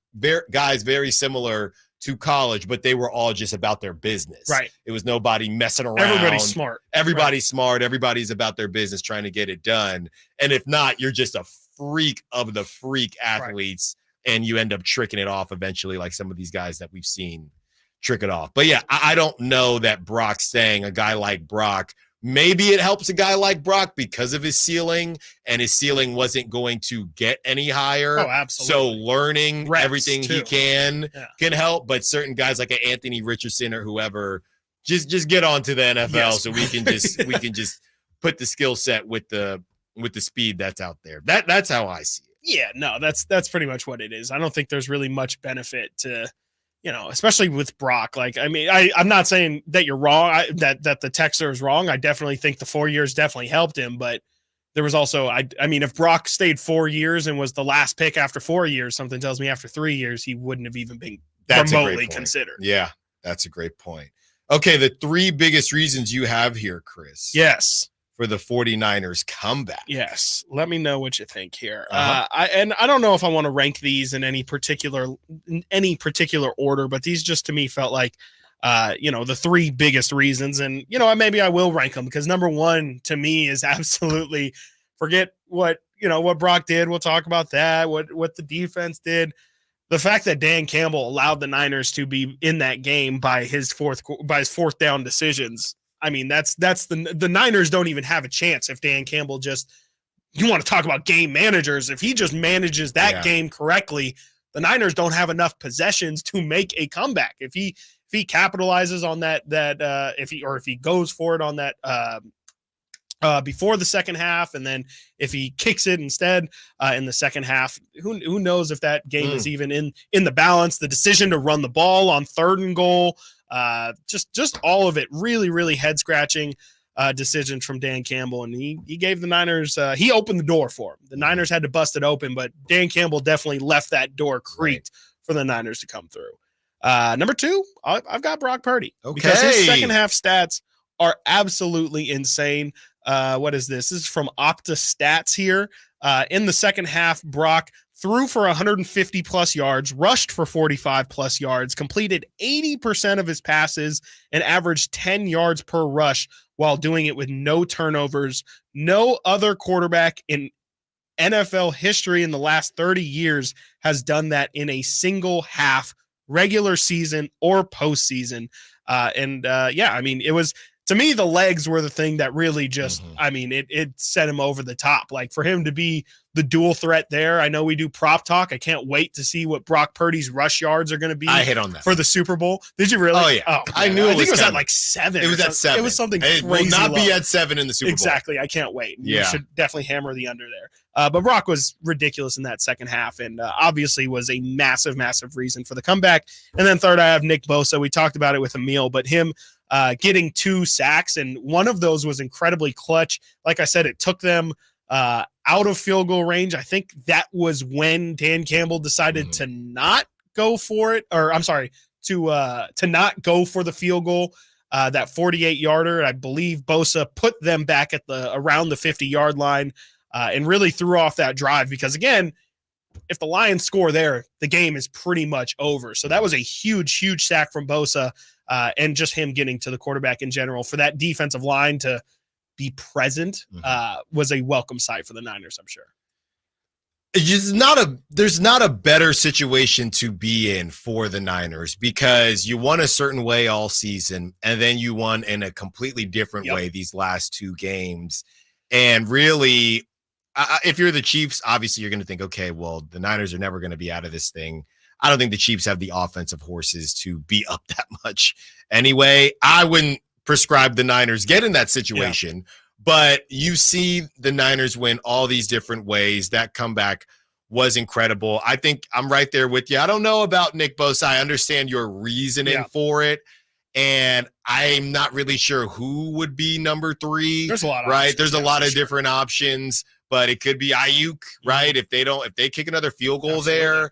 guys very similar to college, but they were all just about their business. Right. It was nobody messing around. Everybody's smart. Everybody's smart. Everybody's about their business, trying to get it done. And if not, you're just a freak of the freak athletes, and you end up tricking it off eventually, like some of these guys that we've seen trick it off. But yeah, I don't know that Brock's saying, a guy like Brock, maybe it helps a guy like Brock because of his ceiling, and his ceiling wasn't going to get any higher. Oh, absolutely. So learning everything too. he can help. But certain guys like an Anthony Richardson or whoever, just get onto the NFL so we can just put the skill set with the speed that's out there. That's how I see it. Yeah, no, that's pretty much what it is. I don't think there's really much benefit to, especially with Brock. Like, I mean, I'm not saying that you're wrong, that the texter is wrong. I definitely think the 4 years definitely helped him, but there was also, I mean, if Brock stayed 4 years and was the last pick after 4 years, something tells me after 3 years, he wouldn't have even been remotely considered. Yeah, that's a great point. Okay, the three biggest reasons you have here, Chris. Yes. For the 49ers comeback. Yes. Let me know what you think here. I don't know if I want to rank these in any particular order, but these just to me felt like, the three biggest reasons. And, maybe I will rank them, because number one to me is absolutely, forget what Brock did. We'll talk about that. What the defense did. The fact that Dan Campbell allowed the Niners to be in that game by his fourth down decisions. I mean, that's the Niners don't even have a chance if Dan Campbell you want to talk about game managers. If he just manages that game correctly, the Niners don't have enough possessions to make a comeback. If he capitalizes on that if he goes for it on that before the second half, and then if he kicks it instead in the second half, who knows if that game is even in the balance. The decision to run the ball on 3rd and goal. Just all of it really, really head scratching decisions from Dan Campbell. And he gave the Niners, he opened the door for them. The Niners had to bust it open, but Dan Campbell definitely left that door creaked for the Niners to come through. Number two, I've got Brock Purdy. Okay. Because his second half stats are absolutely insane. What is this? This is from Opta Stats here. In the second half, Brock threw for 150 plus yards, rushed for 45 plus yards, completed 80% of his passes, and averaged 10 yards per rush while doing it with no turnovers. No other quarterback in NFL history in the last 30 years has done that in a single half, regular season or postseason. I mean, it was, to me, the legs were the thing that really just, I mean, it set him over the top. Like, for him to be the dual threat there, I know we do prop talk. I can't wait to see what Brock Purdy's rush yards are going to be. I hit on that for the Super Bowl. Did you really? Oh, yeah. Oh, I knew I think it was at like 7. It was at 7. It was something crazy. It will not be low. at 7 in the Super Bowl. Exactly. I can't wait. Yeah. You should definitely hammer the under there. But Brock was ridiculous in that second half, and obviously was a massive, massive reason for the comeback. And then third, I have Nick Bosa. We talked about it with Emil, but him getting 2 sacks, and one of those was incredibly clutch. Like I said, it took them out of field goal range. I think that was when Dan Campbell decided to not go for it, or I'm sorry, to not go for the field goal, that 48-yarder. I believe Bosa put them back at around the 50-yard line, and really threw off that drive, because again, if the Lions score there, the game is pretty much over. So that was a huge sack from Bosa, and just him getting to the quarterback in general. For that defensive line to be present was a welcome sight for the Niners, I'm sure. There's not a better situation to be in for the Niners, because you won a certain way all season, and then you won in a completely different way these last 2 games. And really, if you're the Chiefs, obviously you're going to think, okay, well, the Niners are never going to be out of this thing. I don't think the Chiefs have the offensive horses to be up that much. Anyway, I wouldn't prescribe the Niners get in that situation, but you see the Niners win all these different ways. That comeback was incredible. I think I'm right there with you. I don't know about Nick Bosa. I understand your reasoning for it, and I'm not really sure who would be number 3. There's a lot of right? options, There's a lot of different options, but it could be Ayuk, right? If they kick another field goal there,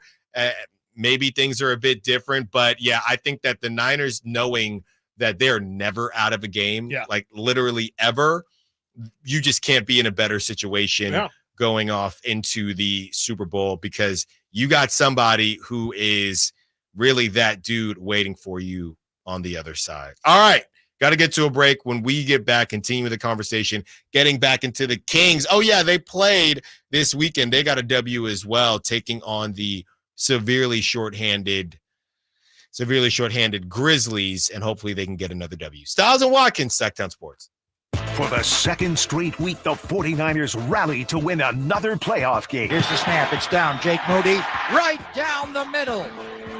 maybe things are a bit different. But yeah, I think that the Niners, knowing that they're never out of a game, like literally ever, you just can't be in a better situation going off into the Super Bowl, because you got somebody who is really that dude waiting for you on the other side. All right. Got to get to a break. When we get back, continue the conversation, getting back into the Kings. Oh, yeah, they played this weekend. They got a W as well, taking on the severely shorthanded Grizzlies, and hopefully they can get another W. Stiles and Watkins, Sactown Sports. For the second straight week, the 49ers rally to win another playoff game. Here's the snap. It's down. Jake Moody right down the middle.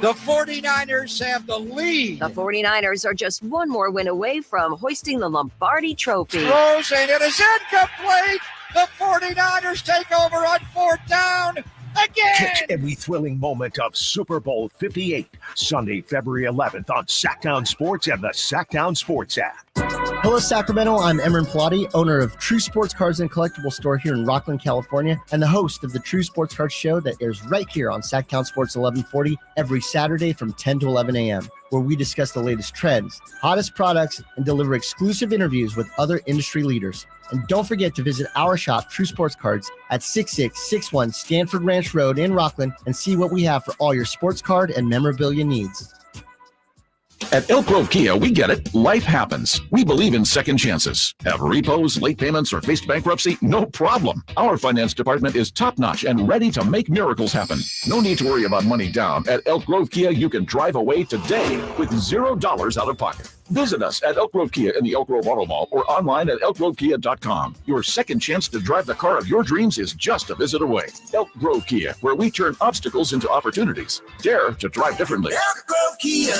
The 49ers have the lead. The 49ers are just one more win away from hoisting the Lombardi Trophy. Throws, and it is incomplete. The 49ers take over on 4th down. Again! Catch every thrilling moment of Super Bowl LVIII, Sunday, February 11th on Sactown Sports and the Sactown Sports app. Hello, Sacramento. I'm Emran Pilati, owner of True Sports Cards and Collectible Store here in Rockland, California, and the host of the True Sports Cards Show that airs right here on Sactown Sports 1140 every Saturday from 10 to 11 a.m., where we discuss the latest trends, hottest products, and deliver exclusive interviews with other industry leaders. And don't forget to visit our shop, True Sports Cards, at 6661 Stanford Ranch Road in Rockland, and see what we have for all your sports card and memorabilia needs. At Elk Grove Kia, we get it. Life happens. We believe in second chances. Have repos, late payments, or faced bankruptcy? No problem. Our finance department is top-notch and ready to make miracles happen. No need to worry about money down. At Elk Grove Kia, you can drive away today with $0 out of pocket. Visit us at Elk Grove Kia in the Elk Grove Auto Mall or online at elkgrovekia.com. Your second chance to drive the car of your dreams is just a visit away. Elk Grove Kia, where we turn obstacles into opportunities. Dare to drive differently. Elk Grove Kia.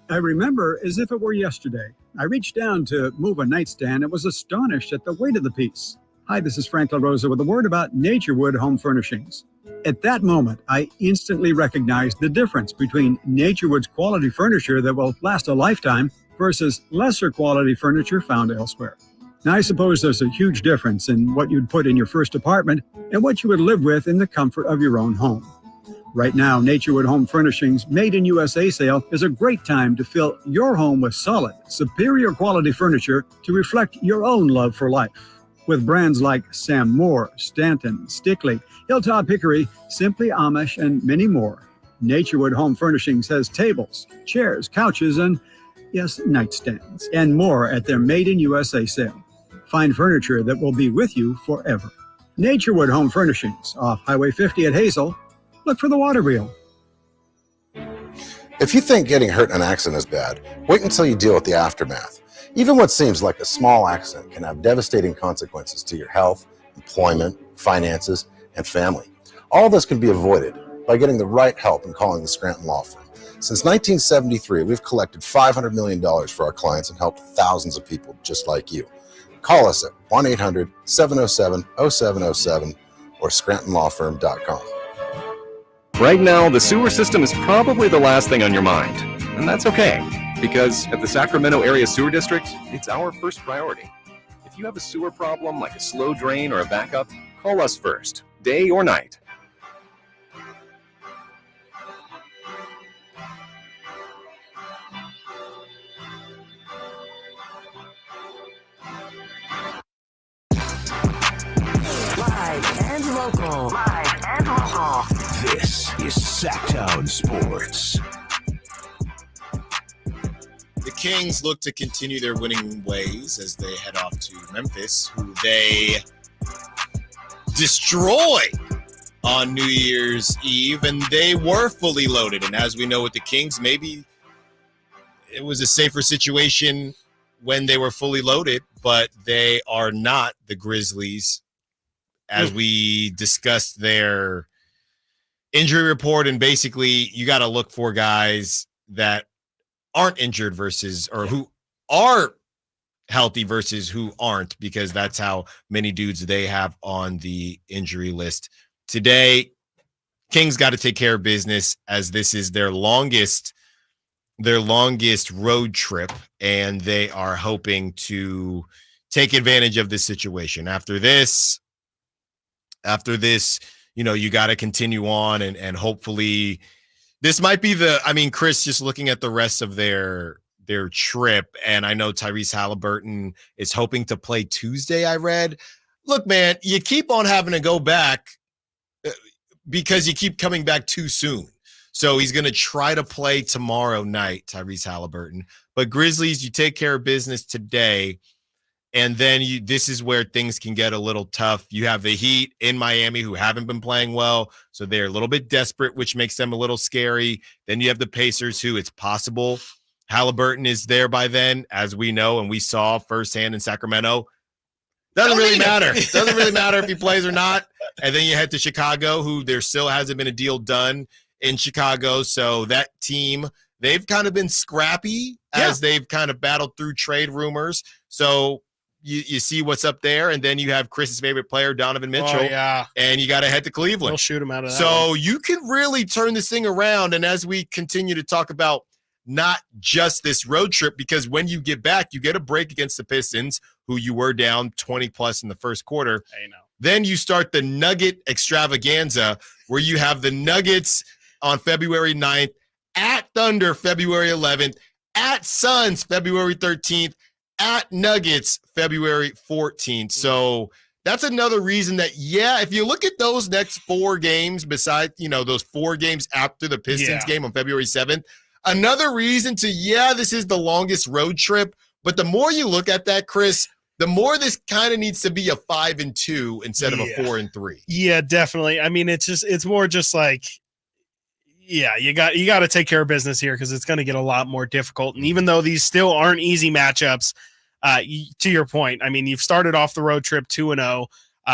I remember as if it were yesterday. I reached down to move a nightstand and was astonished at the weight of the piece. Hi, this is Frank LaRosa with a word about Naturewood Home Furnishings. At that moment, I instantly recognized the difference between Naturewood's quality furniture that will last a lifetime versus lesser quality furniture found elsewhere. Now, I suppose there's a huge difference in what you'd put in your first apartment and what you would live with in the comfort of your own home. Right now, Naturewood Home Furnishings Made in USA sale is a great time to fill your home with solid, superior quality furniture to reflect your own love for life. With brands like Sam Moore, Stanton, Stickley, Hilltop Hickory, Simply Amish, and many more, Naturewood Home Furnishings has tables, chairs, couches, and, yes, nightstands, and more at their Made in USA sale. Find furniture that will be with you forever. Naturewood Home Furnishings, off Highway 50 at Hazel. Look for the water wheel. If you think getting hurt in an accident is bad, wait until you deal with the aftermath. Even what seems like a small accident can have devastating consequences to your health, employment, finances, and family. All this can be avoided by getting the right help and calling the Scranton Law Firm. Since 1973, we've collected $500 million for our clients and helped thousands of people just like you. Call us at 1-800-707-0707 or ScrantonLawFirm.com. Right now, the sewer system is probably the last thing on your mind, and that's okay. Because at the Sacramento Area Sewer District, it's our first priority. If you have a sewer problem like a slow drain or a backup, call us first, day or night. Live and local. This is Sactown Sports. The Kings look to continue their winning ways as they head off to Memphis, who they destroy on New Year's Eve, and they were fully loaded. And as we know with the Kings, maybe it was a safer situation when they were fully loaded, but they are not the Grizzlies. As we discussed their injury report, and basically you got to look for guys that aren't injured versus, or who are healthy versus who aren't, because that's how many dudes they have on the injury list. Today, Kings got to take care of business as this is their longest road trip, and they are hoping to take advantage of this situation. After this, you got to continue on and hopefully this might be Chris, just looking at the rest of their trip, and I know Tyrese Halliburton is hoping to play Tuesday, I read. Look, man, you keep on having to go back because you keep coming back too soon. So he's going to try to play tomorrow night, Tyrese Halliburton. But Grizzlies, you take care of business today, and then this is where things can get a little tough. You have the Heat in Miami who haven't been playing well, so they're a little bit desperate, which makes them a little scary. Then you have the Pacers who it's possible Halliburton is there by then, as we know and we saw firsthand in Sacramento. Doesn't really matter. Doesn't really matter if he plays or not. And then you head to Chicago, who there still hasn't been a deal done in Chicago. So that team, they've kind of been scrappy as they've kind of battled through trade rumors. So you see what's up there, and then you have Chris's favorite player, Donovan Mitchell, and you got to head to Cleveland. We'll shoot him out of that. So you can really turn this thing around, and as we continue to talk about not just this road trip, because when you get back, you get a break against the Pistons, who you were down 20-plus in the first quarter. I know. Then you start the Nugget extravaganza, where you have the Nuggets on February 9th, at Thunder February 11th, at Suns February 13th, at Nuggets February 14th. So that's another reason that, if you look at those next 4 games, besides, those 4 games after the Pistons game on February 7th, another reason to, this is the longest road trip. But the more you look at that, Chris, the more this kind of needs to be a 5-2 instead of a 4-3. Yeah, definitely. I mean, it's more just like, you got to take care of business here, because it's going to get a lot more difficult. And even though these still aren't easy matchups, to your point, I mean, you've started off the road trip 2-0.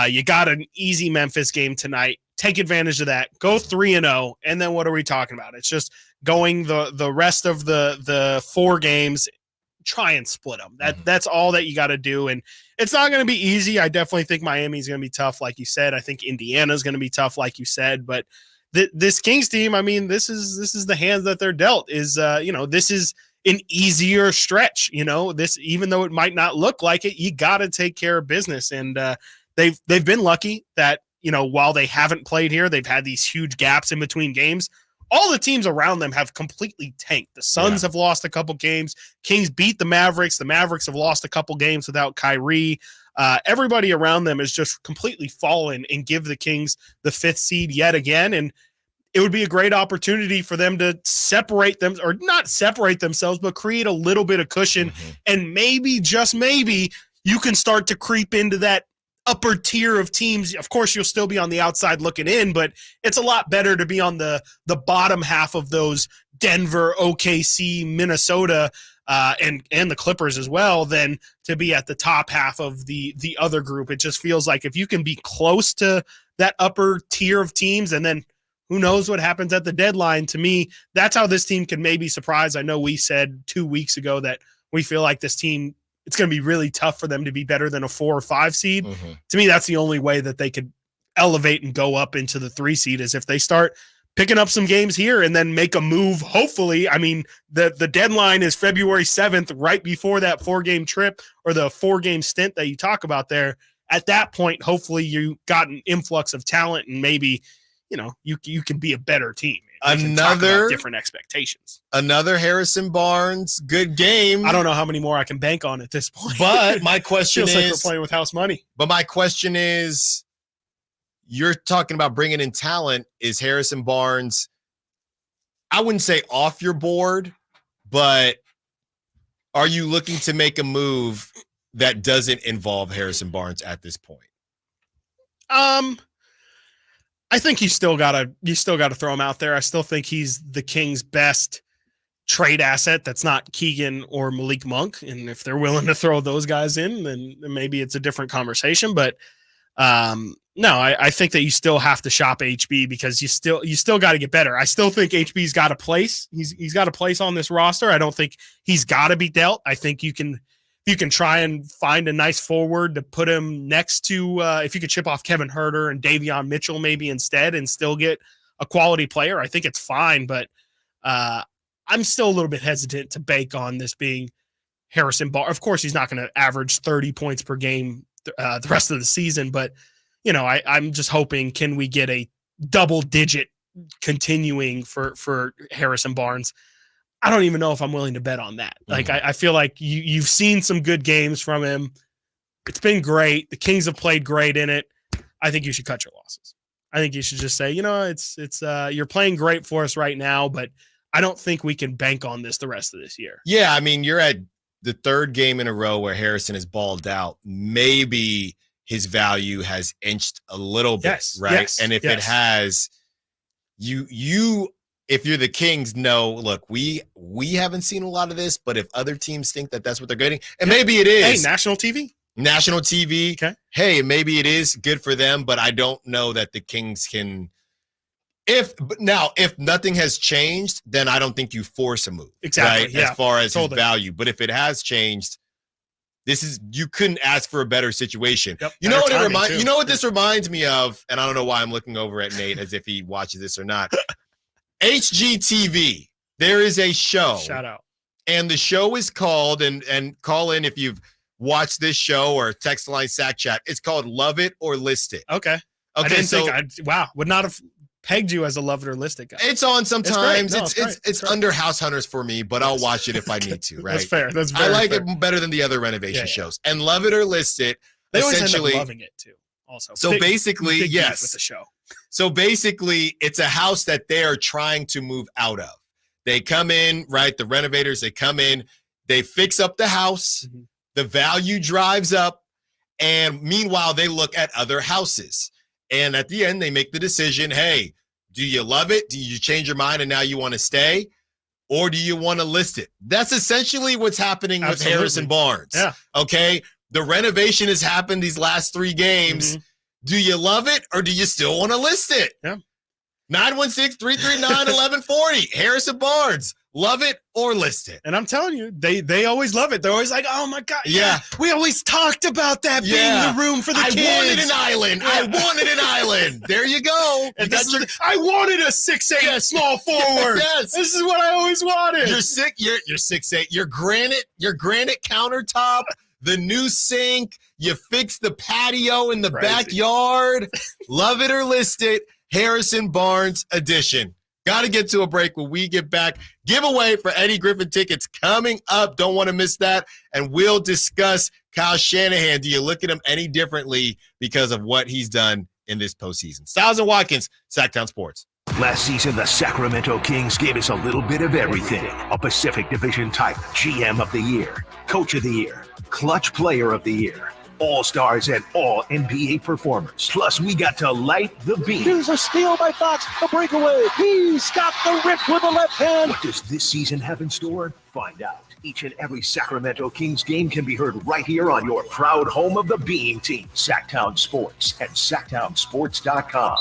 You got an easy Memphis game tonight. Take advantage of that. Go 3-0, and then what are we talking about? It's just going the rest of the 4 games. Try and split them. That's all that you got to do, and it's not going to be easy. I definitely think Miami's going to be tough, like you said. I think Indiana's going to be tough, like you said, but this Kings team, I mean, this is the hands that they're dealt. This is an easier stretch. This, even though it might not look like it, you got to take care of business. And they've been lucky that while they haven't played here, they've had these huge gaps in between games. All the teams around them have completely tanked. The Suns have lost a couple games. Kings beat the Mavericks. The Mavericks have lost a couple games without Kyrie. Everybody around them is just completely fallen and give the Kings the 5th seed yet again. And it would be a great opportunity for them to separate them, or not separate themselves, but create a little bit of cushion. And maybe, just maybe, you can start to creep into that upper tier of teams. Of course, you'll still be on the outside looking in, but it's a lot better to be on the bottom half of those Denver, OKC, Minnesota, and the Clippers as well, than to be at the top half of the other group. It just feels like if you can be close to that upper tier of teams, and then who knows what happens at the deadline, to me, that's how this team can maybe surprise. I know we said 2 weeks ago that we feel like this team, it's going to be really tough for them to be better than a 4 or 5 seed. To me, that's the only way that they could elevate and go up into the 3 seed, is if they start picking up some games here and then make a move. Hopefully, I mean, the deadline is February 7th, right before that 4-game trip or the 4-game stint that you talk about there. At that point, hopefully you got an influx of talent and maybe, you can be a better team. Another different expectations. Another Harrison Barnes good game. I don't know how many more I can bank on at this point. But my question Feels is, like we're playing with house money. But my question is, you're talking about bringing in talent. Is Harrison Barnes, I wouldn't say off your board, but are you looking to make a move that doesn't involve Harrison Barnes at this point? I think you still gotta throw him out there. I still think he's the Kings' best trade asset. That's not Keegan or Malik Monk. And if they're willing to throw those guys in, then maybe it's a different conversation. But no, I think that you still have to shop HB because you still got to get better. I still think HB's got a place. He's got a place on this roster. I don't think he's got to be dealt. I think you can try and find a nice forward to put him next to, if you could chip off Kevin Huerter and Davion Mitchell maybe instead and still get a quality player, I think it's fine. But I'm still a little bit hesitant to bank on this being Harrison Barnes. Of course, he's not going to average 30 points per game the rest of the season, but I'm just hoping, can we get a double digit continuing for Harrison Barnes? I don't even know if I'm willing to bet on that. Like, I feel like you've seen some good games from him. It's been great. The Kings have played great in it. I think you should cut your losses. I think you should just say, it's you're playing great for us right now, but I don't think we can bank on this the rest of this year. Yeah, I mean, you're at the 3rd game in a row where Harrison has balled out. Maybe his value has inched a little bit, right? Yes, and if it has, if you're the Kings, look, we haven't seen a lot of this, but if other teams think that that's what they're getting, and maybe it is. Hey, national TV. Okay. Hey, maybe it is good for them, but I don't know that the Kings can. If nothing has changed, then I don't think you force a move. Exactly. Right? Yeah. As far as his value. But if it has changed, you couldn't ask for a better situation. Yep, you know what this reminds me of, and I don't know why I'm looking over at Nate as if he watches this or not. HGTV. There is a show. Shout out. And the show is called, and call in if you've watched this show or text line Sack Chat. It's called Love It or List It. Okay. Okay. I didn't think would not have pegged you as a Love It or List It guy. It's on sometimes. It's it's under House Hunters for me, but I'll watch it if I need to, right? That's fair. That's I like fair. it better than the other renovation shows. And Love It or List It, they essentially always end up loving it too. Also, so basically, big yes, with the show. So basically, it's a house that they are trying to move out of. They come in, right? The renovators, they come in, they fix up the house, the value drives up, and meanwhile, they look at other houses. And at the end, they make the decision, hey, do you love it? Do you change your mind and now you want to stay? Or do you want to list it? That's essentially what's happening with Harrison Barnes. Yeah. Okay? The renovation has happened these last 3 games. Do you love it or do you still want to list it? Yeah. 916-339-1140. Harrison Barnes. Love it or list it. And I'm telling you, they always love it. They're always like, oh my God. Yeah. We always talked about that being the room for the kids. I wanted an island. Yeah. I wanted an island. There you go. And I wanted a 6'8" small forward. Yes. This is what I always wanted. You're 6'8". Your granite countertop, the new sink, you fix the patio in the backyard. Love it or list it. Harrison Barnes edition. Got to get to a break. When we get back, giveaway for Eddie Griffin tickets coming up. Don't want to miss that. And we'll discuss Kyle Shanahan. Do you look at him any differently because of what he's done in this postseason? Stiles and Watkins, Sactown Sports. Last season, the Sacramento Kings gave us a little bit of everything. A Pacific Division type GM of the Year, Coach of the Year, Clutch Player of the Year, All-Stars and All-NBA performers. Plus, we got to light the beam. Here's a steal by Fox, a breakaway. He's got the rip with the left hand. What does this season have in store? Find out. Each and every Sacramento Kings game can be heard right here on your proud home of the Beam team, Sactown Sports at SactownSports.com.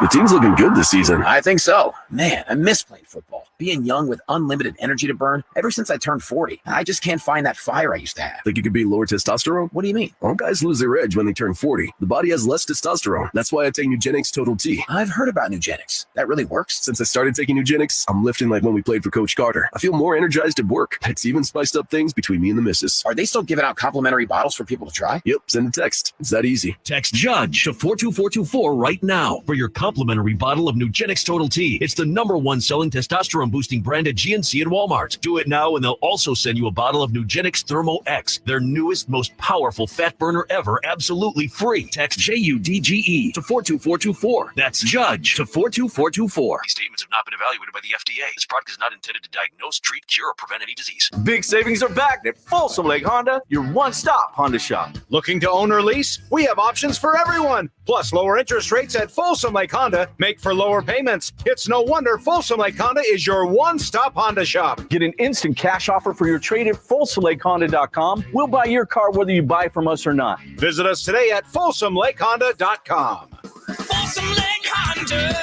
The team's looking good this season. I think so. Man, I miss playing football. being young with unlimited energy to burn ever since I turned 40. I just can't find that fire I used to have. Think it could be lower testosterone? What do you mean? All guys lose their edge when they turn 40. The body has less testosterone. That's why I take Nugenics Total T. I've heard about Nugenics. That really works? Since I started taking Nugenics, I'm lifting like when we played for Coach Carter. I feel more energized at work. It's even spiced up things between me and the missus. Are they still giving out complimentary bottles for people to try? Yep, send a text. It's that easy. Text JUDGE to 42424 right now for your complimentary bottle of Nugenics Total T. It's the #1 selling testosterone boosting brand at GNC and Walmart. Do it now and they'll also send you a bottle of Nugenics Thermo X, their newest, most powerful fat burner ever, absolutely free. Text JUDGE to 42424. That's JUDGE to 42424. These statements have not been evaluated by the FDA. This product is not intended to diagnose, treat, cure, or prevent any disease. Big savings are back at Folsom Lake Honda, your one-stop Honda shop. Looking to own or lease? We have options for everyone. Plus, lower interest rates at Folsom Lake Honda make for lower payments. It's no wonder Folsom Lake Honda is your one-stop Honda shop. Get an instant cash offer for your trade at FolsomLakeHonda.com. We'll buy your car whether you buy from us or not. Visit us today at FolsomLakeHonda.com. Folsom Lake Honda,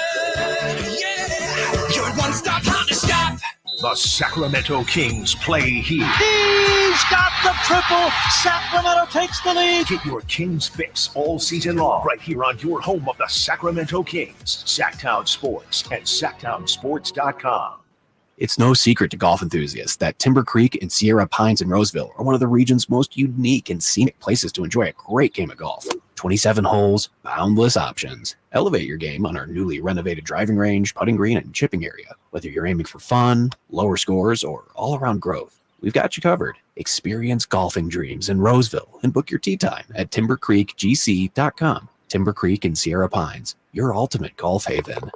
yeah, your one-stop Honda shop. The Sacramento Kings play here. He's got the triple. Sacramento takes the lead. Get your Kings fix all season long right here on your home of the Sacramento Kings, Sactown Sports and SactownSports.com. It's no secret to golf enthusiasts that Timber Creek and Sierra Pines in Roseville are one of the region's most unique and scenic places to enjoy a great game of golf. 27 holes, boundless options. Elevate your game on our newly renovated driving range, putting green, and chipping area. Whether you're aiming for fun, lower scores, or all-around growth, we've got you covered. Experience golfing dreams in Roseville and book your tee time at timbercreekgc.com. Timber Creek and Sierra Pines, your ultimate golf haven.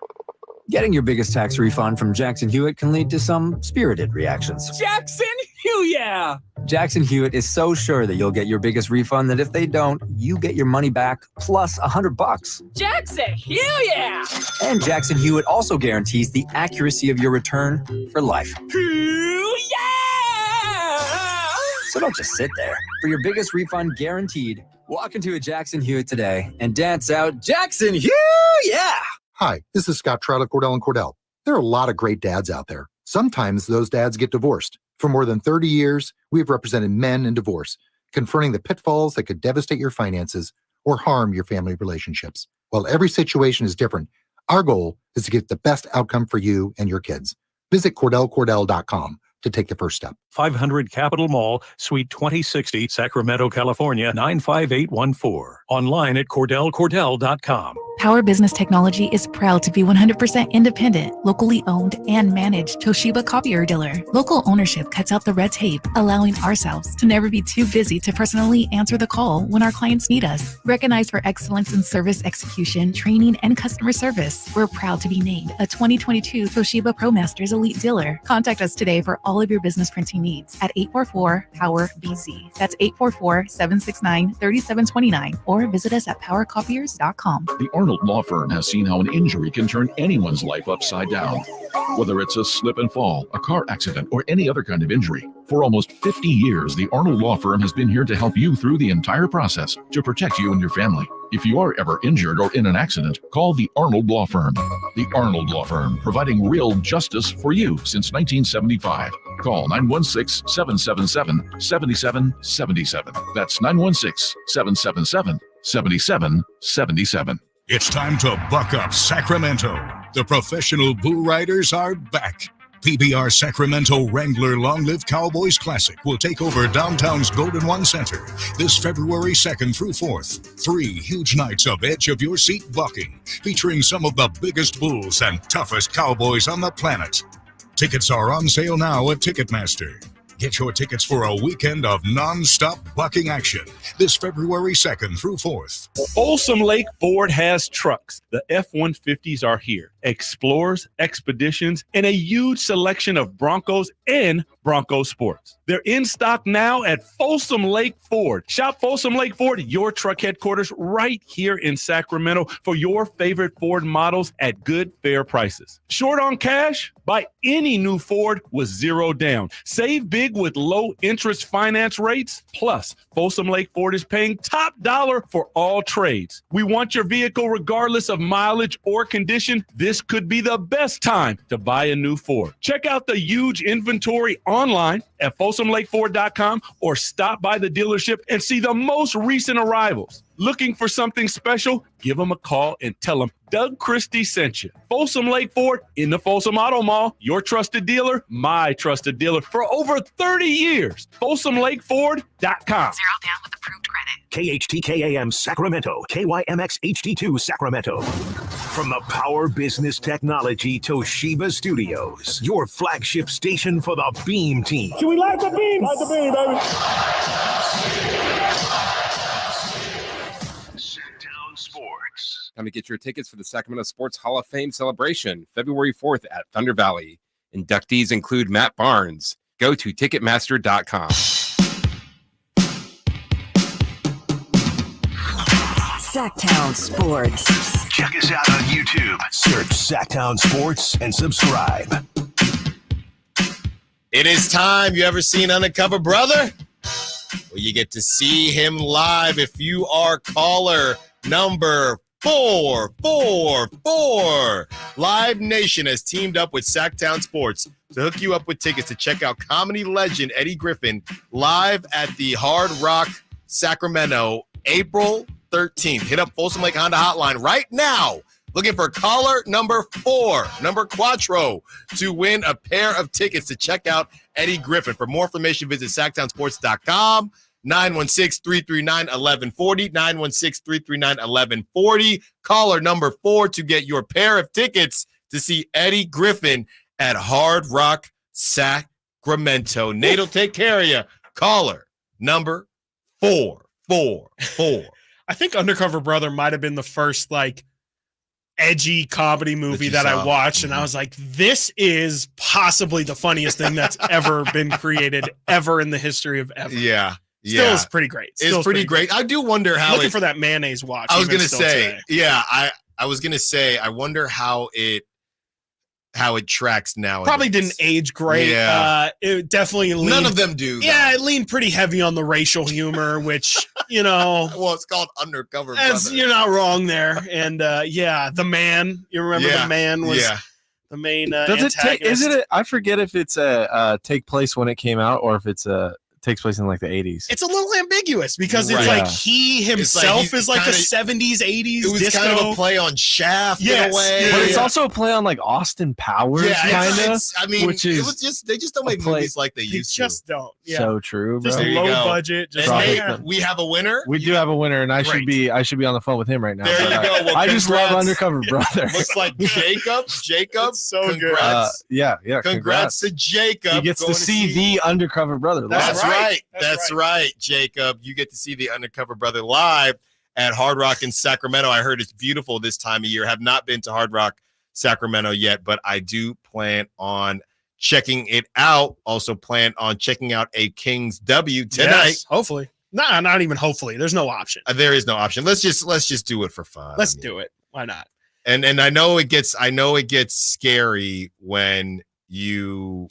Getting your biggest tax refund from Jackson Hewitt can lead to some spirited reactions. Jackson Hewitt! Jackson Hewitt is so sure that you'll get your biggest refund that if they don't, you get your money back plus $100. Jackson Hewitt! And Jackson Hewitt also guarantees the accuracy of your return for life. So don't just sit there. For your biggest refund guaranteed, walk into a Jackson Hewitt today and dance out Jackson Hewitt! Hi, this is Scott Trout of Cordell & Cordell. There are a lot of great dads out there. Sometimes those dads get divorced. For more than 30 years, we have represented men in divorce, confronting the pitfalls that could devastate your finances or harm your family relationships. While every situation is different, our goal is to get the best outcome for you and your kids. Visit CordellCordell.com to take the first step. 500 Capitol Mall, Suite 2060, Sacramento, California, 95814. Online at CordellCordell.com. Power Business Technology is proud to be 100% independent, locally owned, and managed Toshiba copier dealer. Local ownership cuts out the red tape, allowing ourselves to never be too busy to personally answer the call when our clients need us. Recognized for excellence in service execution, training, and customer service, we're proud to be named a 2022 Toshiba ProMasters Elite Dealer. Contact us today for all of your business printing needs at 844-POWER-BZ. That's 844-769-3729, or visit us at powercopiers.com. The Arnold Law Firm has seen how an injury can turn anyone's life upside down. Whether it's a slip and fall, a car accident, or any other kind of injury. For almost 50 years, the Arnold Law Firm has been here to help you through the entire process to protect you and your family. If you are ever injured or in an accident, call the Arnold Law Firm. The Arnold Law Firm, providing real justice for you since 1975. Call 916-777-7777. That's 916-777-7777. It's time to buck up, Sacramento. The professional bull riders are back. PBR Sacramento Wrangler Long Live Cowboys Classic will take over downtown's Golden One Center this February 2nd through 4th. 3 huge nights of edge-of-your-seat bucking, featuring some of the biggest bulls and toughest cowboys on the planet. Tickets are on sale now at Ticketmaster. Get your tickets for a weekend of non-stop bucking action this February 2nd through 4th. Folsom Lake Ford has trucks. The F-150s are here. Explorers, Expeditions, and a huge selection of Broncos and Bronco Sports. They're in stock now at Folsom Lake Ford. Shop Folsom Lake Ford, your truck headquarters right here in Sacramento for your favorite Ford models at good, fair prices. Short on cash? Buy any new Ford with 0 down. Save big with low interest finance rates. Plus, Folsom Lake Ford is paying top dollar for all trades. We want your vehicle regardless of mileage or condition. This could be the best time to buy a new Ford. Check out the huge inventory online at folsomlakeford.com or stop by the dealership and see the most recent arrivals. Looking for something special? Give them a call and tell them Doug Christie sent you. Folsom Lake Ford in the Folsom Auto Mall, your trusted dealer, my trusted dealer for over 30 years. FolsomLakeFord.com. 0 down with approved credit. KHTKAM Sacramento, KYMX HD2 Sacramento. From the Power Business Technology Toshiba Studios, your flagship station for the Beam Team. Should we light the beam? Light the beam, baby. Sactown Sports. Time to get your tickets for the Sacramento Sports Hall of Fame celebration, February 4th at Thunder Valley. Inductees include Matt Barnes. Go to Ticketmaster.com. Sactown Sports. Check us out on YouTube. Search Sactown Sports and subscribe. It is time. You ever seen Undercover Brother? Well, you get to see him live if you are caller number 444. Live Nation has teamed up with Sactown Sports to hook you up with tickets to check out comedy legend Eddie Griffin live at the Hard Rock Sacramento, April 13th. Hit up Folsom Lake Honda hotline right now. Looking for caller number 4, number Quattro, to win a pair of tickets to check out Eddie Griffin. For more information, visit SactownSports.com. 916-339-1140, 916-339-1140. Caller number 4 to get your pair of tickets to see Eddie Griffin at Hard Rock Sacramento. Nate will take care of you. Caller number 444. I think Undercover Brother might have been the first edgy comedy movie that I watched, and I was like, this is possibly the funniest thing that's ever been created ever in the history of ever. Yeah. Still is pretty great. It's pretty great. I do wonder how looking for that mayonnaise watch. I was going to say, today. yeah, I was going to say, I wonder how it tracks now. Probably didn't age great. Yeah. It definitely leaned, none of them do. Yeah, it leaned pretty heavy on the racial humor, which, well, it's called Undercover Brother. You're not wrong there. And the man, you remember the man was the main Does antagonist. I forget if it's take place when it came out or if it's takes place in the 80s. It's a little ambiguous because it's he himself is a 70s, 80s. It was disco. kind of a play on Shaft in a way. But it's also a play on Austin Powers, kind of. I mean, they just don't make movies like they used to. Just don't. Yeah. So true, bro. Just low budget. Just we have a winner. We do have a winner, and I should be on the phone with him right now. There you go. Well, I just love Undercover Brother. Looks like Jacob. So congrats. Good. Yeah. Congrats to Jacob. He gets to see the Undercover Brother. That's right. That's right, Jacob. You get to see the Undercover Brother live at Hard Rock in Sacramento. I heard it's beautiful this time of year. Have not been to Hard Rock Sacramento yet, but I do plan on checking it out. Also plan on checking out a Kings W tonight. Yes, hopefully. Nah, not even hopefully. There's no option. There is no option. Let's just do it for fun. Let's do it. Why not? And I know it gets scary when you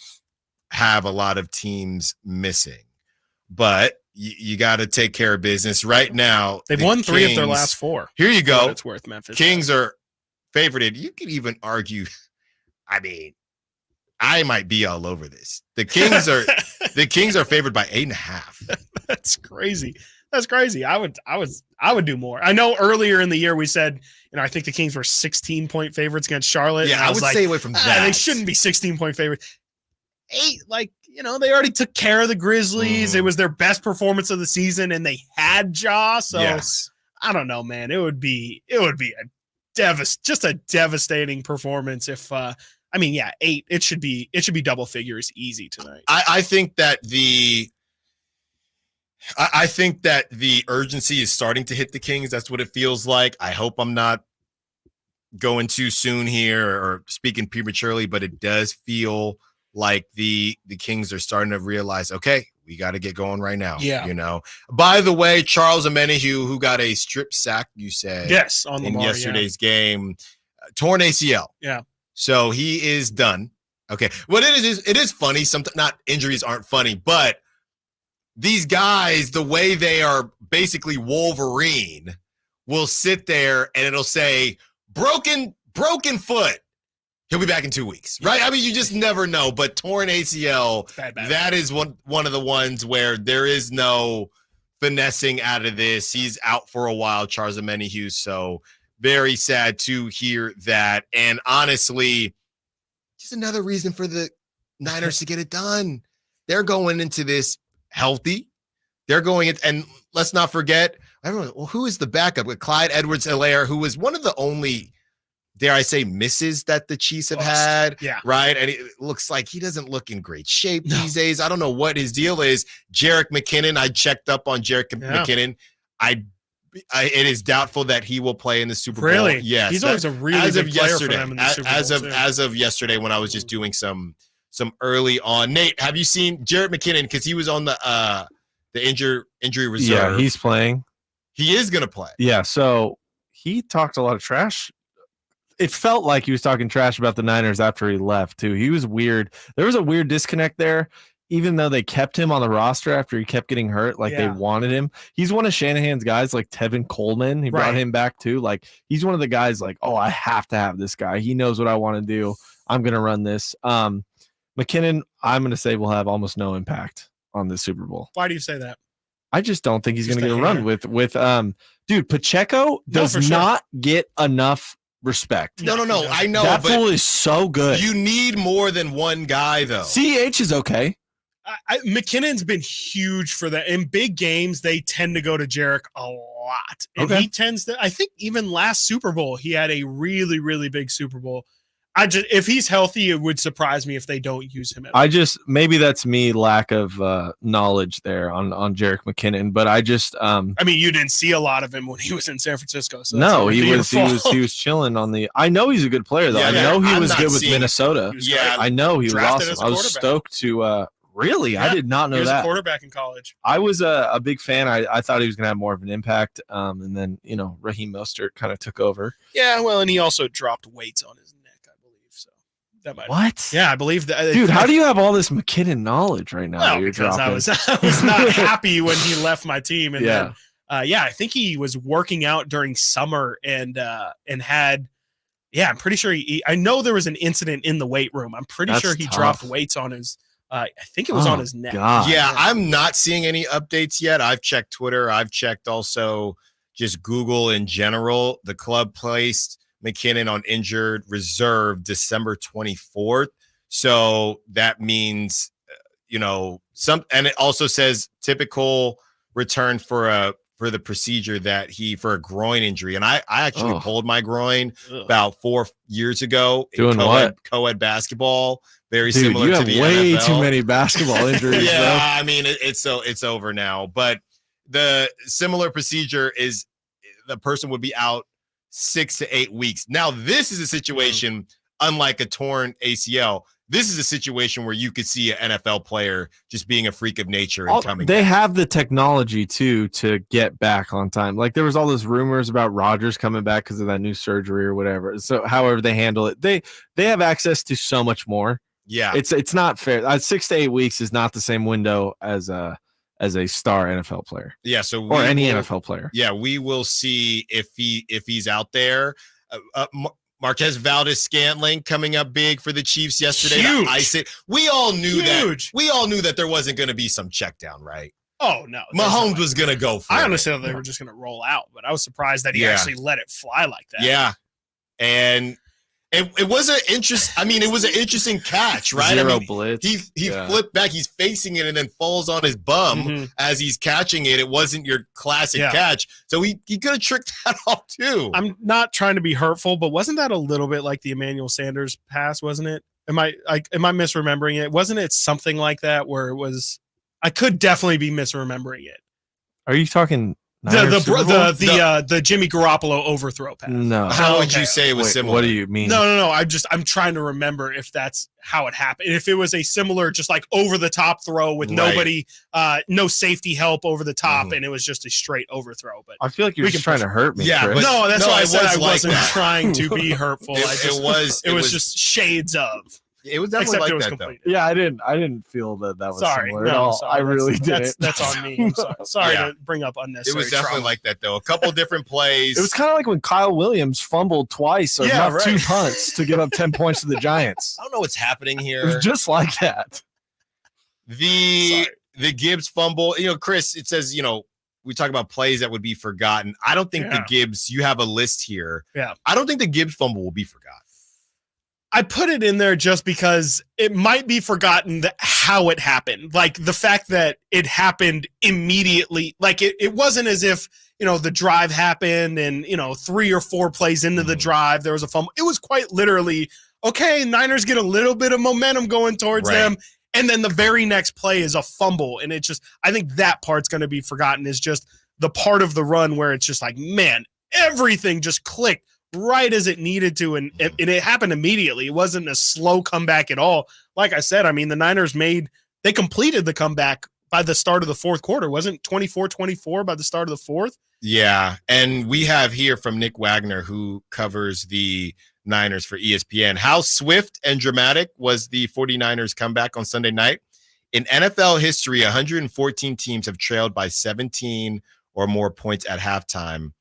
have a lot of teams missing. But you got to take care of business right now. They've won 3 of their last 4. Here you go. It's worth Memphis. Kings are favorited. You could even argue. I mean, I might be all over this. The Kings are favored by 8.5. That's crazy. That's crazy. I would do more. I know earlier in the year we said, I think the Kings were 16-point favorites against Charlotte. Yeah, I would stay away from that. They shouldn't be 16-point favorites. 8, they already took care of the Grizzlies. It was their best performance of the season, and they had Ja. So yes. I don't know, man. It would be just a devastating performance if 8. It should be double figures easy tonight. I think that the urgency is starting to hit the Kings. That's what it feels like. I hope I'm not going too soon here or speaking prematurely, but it does feel like the Kings are starting to realize, okay, we got to get going right now. Yeah. You know, by the way, Charles Omenihu, who got a strip sack, you said, Yes, on in Lamar, yesterday's game, torn ACL. Yeah. So he is done. Okay. What it is funny. Sometimes not injuries aren't funny, but these guys, the way they are basically Wolverine, will sit there and it'll say broken foot. He'll be back in 2 weeks, right? I mean, you just never know. But torn ACL, bad. that is one of the ones where there is no finessing out of this. He's out for a while, Charles Omenihu. So very sad to hear that. And honestly, just another reason for the Niners to get it done. They're going into this healthy. They're going in, and let's not forget, everyone, well, who is the backup with Clyde Edwards-Helaire, who was one of the only, dare I say, misses that the Chiefs have had, right? And it looks like he doesn't look in great shape these days. I don't know what his deal is. Jerick McKinnon, I checked up on Jerick McKinnon. It is doubtful that he will play in the Super Bowl. Really? Yes. He's always a really big player for them in the Super Bowl. As of yesterday, when I was just doing some early on. Nate, have you seen Jerick McKinnon? Because he was on the injury reserve. Yeah, he's playing. He is going to play. Yeah, so he talked a lot of trash. It felt like he was talking trash about the Niners after he left, too. He was weird. There was a weird disconnect there, even though they kept him on the roster after he kept getting hurt. Like, they wanted him. He's one of Shanahan's guys, like Tevin Coleman. He brought him back, too. Like, he's one of the guys, like, oh, I have to have this guy. He knows what I want to do. I'm going to run this. McKinnon, I'm going to say, will have almost no impact on the Super Bowl. Why do you say that? I just don't think he's going to get a run with dude, Pacheco does not get enough respect. No. I know that fool is so good. You need more than one guy, though. CH is okay. McKinnon's been huge for that. In big games, they tend to go to Jerick a lot. And he tends to, I think even last Super Bowl, he had a really, really big Super Bowl. If he's healthy, it would surprise me if they don't use him at all. Maybe that's me lack of knowledge there on Jerick McKinnon, but I mean, you didn't see a lot of him when he was in San Francisco. So no, he was chilling on the. I know he's a good player though. I know he was good with Minnesota. I know he was awesome. I was stoked to. Really, I did not know that. He was a quarterback in college. I was a big fan. I thought he was going to have more of an impact, and then Raheem Mostert kind of took over. Yeah, well, and he also dropped weights on his neck. That might what? Yeah, I believe that. Dude, how do you have all this McKinnon knowledge right now? Well, because I was not happy when he left my team, and then I think he was working out during summer and had. Yeah, I'm pretty sure I know there was an incident in the weight room. I'm pretty sure he dropped weights on his. I think it was on his neck. God. Yeah, I'm not seeing any updates yet. I've checked Twitter. I've checked also just Google in general. The club placed McKinnon on injured reserve December 24th. So that means, and it also says typical return for the procedure for a groin injury. And I actually pulled my groin about 4 years ago. Doing what? Co-ed basketball. Very Dude, similar you to have the way NFL. too many basketball injuries. Yeah, bro. I mean, it's over now. But the similar procedure is the person would be out 6 to 8 weeks. Now, this is a situation, unlike a torn ACL, this is a situation where you could see an NFL player just being a freak of nature and coming They back. have the technology, too, to get back on time. Like, there was all those rumors about Rodgers coming back because of that new surgery or whatever. So, however they handle it, they have access to so much more. Yeah. It's not fair. 6 to 8 weeks is not the same window as a star NFL player. Yeah, so or any NFL player. Yeah, we will see if he's out there. Marquez Valdez-Scantling coming up big for the Chiefs yesterday. Huge. We all knew that. We all knew that there wasn't going to be some check down, right? Oh no, Mahomes was going to go for it. I honestly thought they were just going to roll out, but I was surprised that he actually let it fly like that. Yeah, and it was an interest. I mean, it was an interesting catch, right? Zero blitz. He flipped back. He's facing it and then falls on his bum as he's catching it. It wasn't your classic catch, so he could have tricked that off too. I'm not trying to be hurtful, but wasn't that a little bit like the Emmanuel Sanders pass? Wasn't it? Am I misremembering it? Wasn't it something like that where it was? I could definitely be misremembering it. Are you talking The Jimmy Garoppolo overthrow pass. No. How would you say it was similar? What do you mean? No. I'm trying to remember if that's how it happened. If it was a similar, just like over the top throw with nobody, no safety help over the top, and it was just a straight overthrow. But I feel like you're just trying to hurt me. Yeah, Chris. no, that's why I said I wasn't that. trying to be hurtful. It was just shades of. It was definitely Except like it was that, complete. though. Yeah, I didn't feel that was Sorry, similar at all. sorry. I really did. That's on me. I'm sorry to bring up unnecessary. It was definitely trauma. like that, though. A couple different plays. It was kind of like when Kyle Williams fumbled twice or muffed 2 punts to give up 10 points to the Giants. I don't know what's happening here. It was just like that. The Gibbs fumble, Chris, it says, we talk about plays that would be forgotten. I don't think the Gibbs, you have a list here. Yeah. I don't think the Gibbs fumble will be forgotten. I put it in there just because it might be forgotten how it happened. Like the fact that it happened immediately. Like it wasn't as if, the drive happened and, 3 or 4 plays into the drive, there was a fumble. It was quite literally, okay, Niners get a little bit of momentum going towards them. And then the very next play is a fumble. And I think that part's going to be forgotten, is just the part of the run where it's just like, man, everything just clicked right as it needed to, and it happened immediately. It wasn't a slow comeback at all. Like I said, I mean, the Niners they completed the comeback by the start of the fourth quarter. Wasn't 24-24 by the start of the fourth? Yeah, and we have here from Nick Wagner, who covers the Niners for ESPN. How swift and dramatic was the 49ers comeback on Sunday night? In NFL history, 114 teams have trailed by 17 or more points at halftime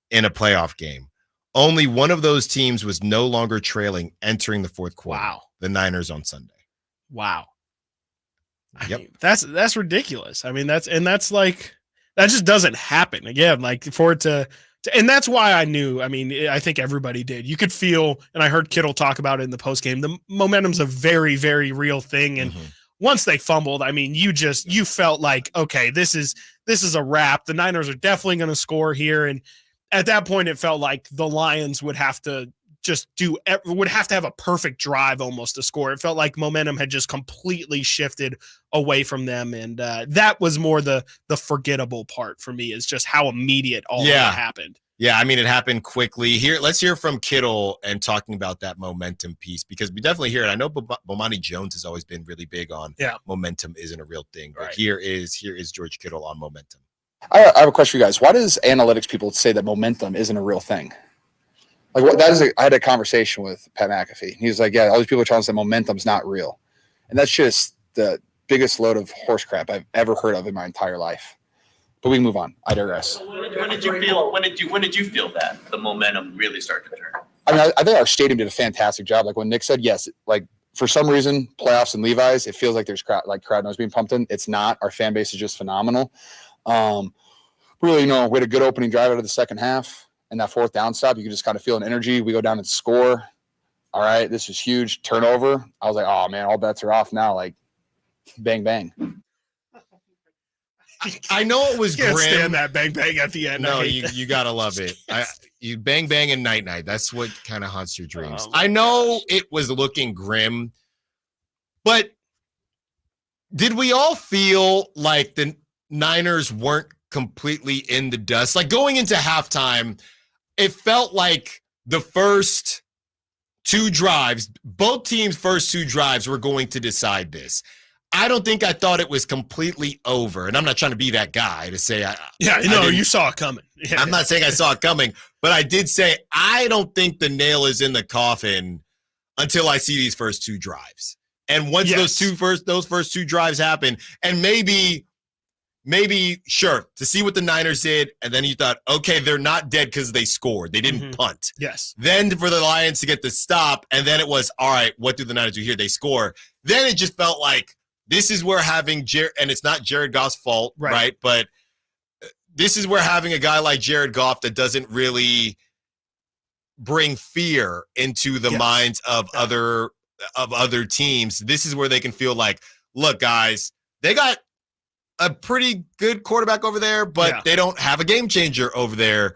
in a playoff game. Only one of those teams was no longer trailing entering the fourth quarter. Wow. The Niners on Sunday. Wow. Yep. I mean, that's ridiculous. I mean, that just doesn't happen. Again, like for it to and that's why I knew. I mean, I think everybody did. You could feel, and I heard Kittle talk about it in the postgame, the momentum's a very, very real thing. And once they fumbled, I mean, you felt like, okay, this is a wrap. The Niners are definitely going to score here. And at that point, it felt like the Lions would have to have a perfect drive almost to score. It felt like momentum had just completely shifted away from them. And that was more the forgettable part for me, is just how immediate all of that happened. Yeah, I mean, it happened quickly. Here, let's hear from Kittle and talking about that momentum piece, because we definitely hear it. I know Bomani Jones has always been really big on momentum isn't a real thing. But here is George Kittle on momentum. I have a question for you guys. Why does analytics people say that momentum isn't a real thing? Like I had a conversation with Pat McAfee. He's like, yeah, all these people are telling us that momentum's not real. And that's just the biggest load of horse crap I've ever heard of in my entire life. But we can move on. I digress. When did you feel that the momentum really started to turn? I mean, I think our stadium did a fantastic job. Like when Nick said, yes, like for some reason, playoffs and Levi's, it feels like there's crowd noise being pumped in. It's not. Our fan base is just phenomenal. Really, we had a good opening drive out of the second half. And that fourth down stop, you can just kind of feel an energy. We go down and score. All right, this is huge. Turnover. I was like, oh, man, all bets are off now. Like, bang, bang. I know it was Can't grim. stand that bang, bang at the end. No, you got to love it. You bang, bang, and night, night. That's what kind of haunts your dreams. I know it was looking grim, but did we all feel like the Niners weren't completely in the dust? Like going into halftime, it felt like the first 2 drives, both teams' first 2 drives were going to decide this. I don't think I thought it was completely over. And I'm not trying to be that guy to say you saw it coming. Yeah. I'm not saying I saw it coming, but I did say I don't think the nail is in the coffin until I see these first 2 drives. And once those first 2 drives happen, and maybe sure, to see what the Niners did, and then you thought, okay, they're not dead because they scored. They didn't punt. Yes. Then for the Lions to get the stop, and then it was, all right, what do the Niners do here? They score. Then it just felt like this is where having and it's not Jared Goff's fault, right? But this is where having a guy like Jared Goff that doesn't really bring fear into the minds of other teams. This is where they can feel like, look, guys, they got a pretty good quarterback over there, but they don't have a game changer over there,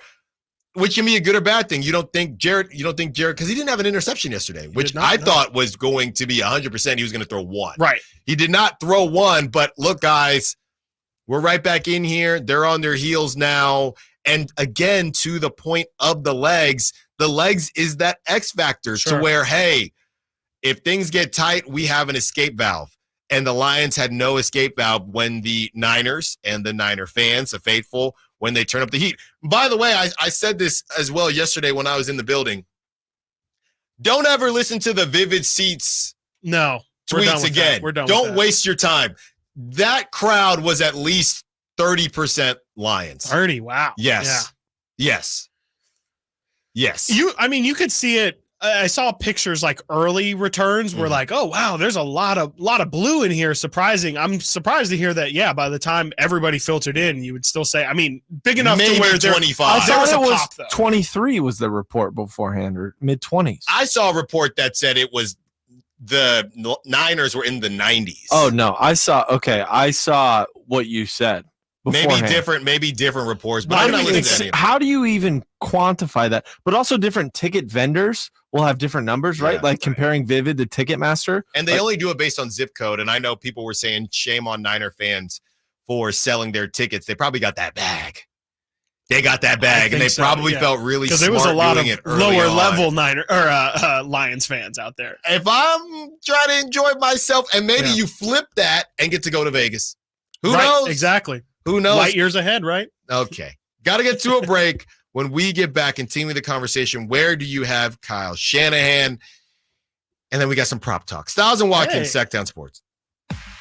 which can be a good or bad thing. You don't think Jared, because he didn't have an interception yesterday, which I thought was going to be 100%. He was going to throw 1. Right. He did not throw 1, but look, guys, We're right back in here. They're on their heels now. And again, to the point of the legs is that X factor to where, hey, if things get tight, we have an escape valve. And the Lions had no escape valve when the Niners and the Niner fans, the faithful, when they turn up the heat. By the way, I said this as well yesterday when I was in the building. Don't ever listen to the Vivid Seats tweets again. Don't waste your time. That crowd was at least 30% Lions. 30, wow. Yes. Yeah. Yes. Yes. You could see it. I saw pictures like early returns were like, oh wow, there's a lot of blue in here. Surprising. I'm surprised to hear that. Yeah, by the time everybody filtered in, you would still say, big enough maybe to where 25. I thought it was 23 was the report beforehand, or mid-20s. I saw a report that said it was the Niners were in the 90s. Oh no, I saw what you said. Beforehand. Maybe different reports, but I'm not listening to any of it. How do you even quantify that? But also different ticket vendors will have different numbers, right? Comparing Vivid to Ticketmaster. And they only do it based on zip code. And I know people were saying shame on Niner fans for selling their tickets. They probably got that bag. They got that bag, and they probably felt really smart there was a lot of lower level Lions fans out there. If I'm trying to enjoy myself, and maybe you flip that and get to go to Vegas. Who knows? Exactly. Who knows? Light years ahead, right? Okay. Got to get to a break. When we get back, continue the conversation. Where do you have Kyle Shanahan? And then we got some prop talk. Stiles and Watkins, Sactown Sports.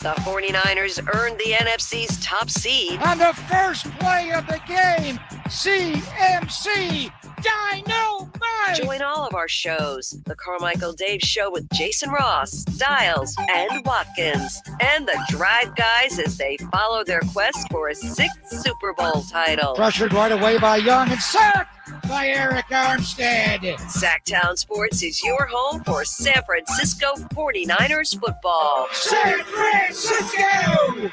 The 49ers earned the NFC's top seed. On the first play of the game, CMC Dynamite! Join all of our shows. The Carmichael Dave Show with Jason Ross, Stiles, and Watkins. And the Drive Guys as they follow their quest for a 6th Super Bowl title. Pressured right away by Young and sacked by Eric Armstead. Sactown Sports is your home for San Francisco 49ers football. San Francisco!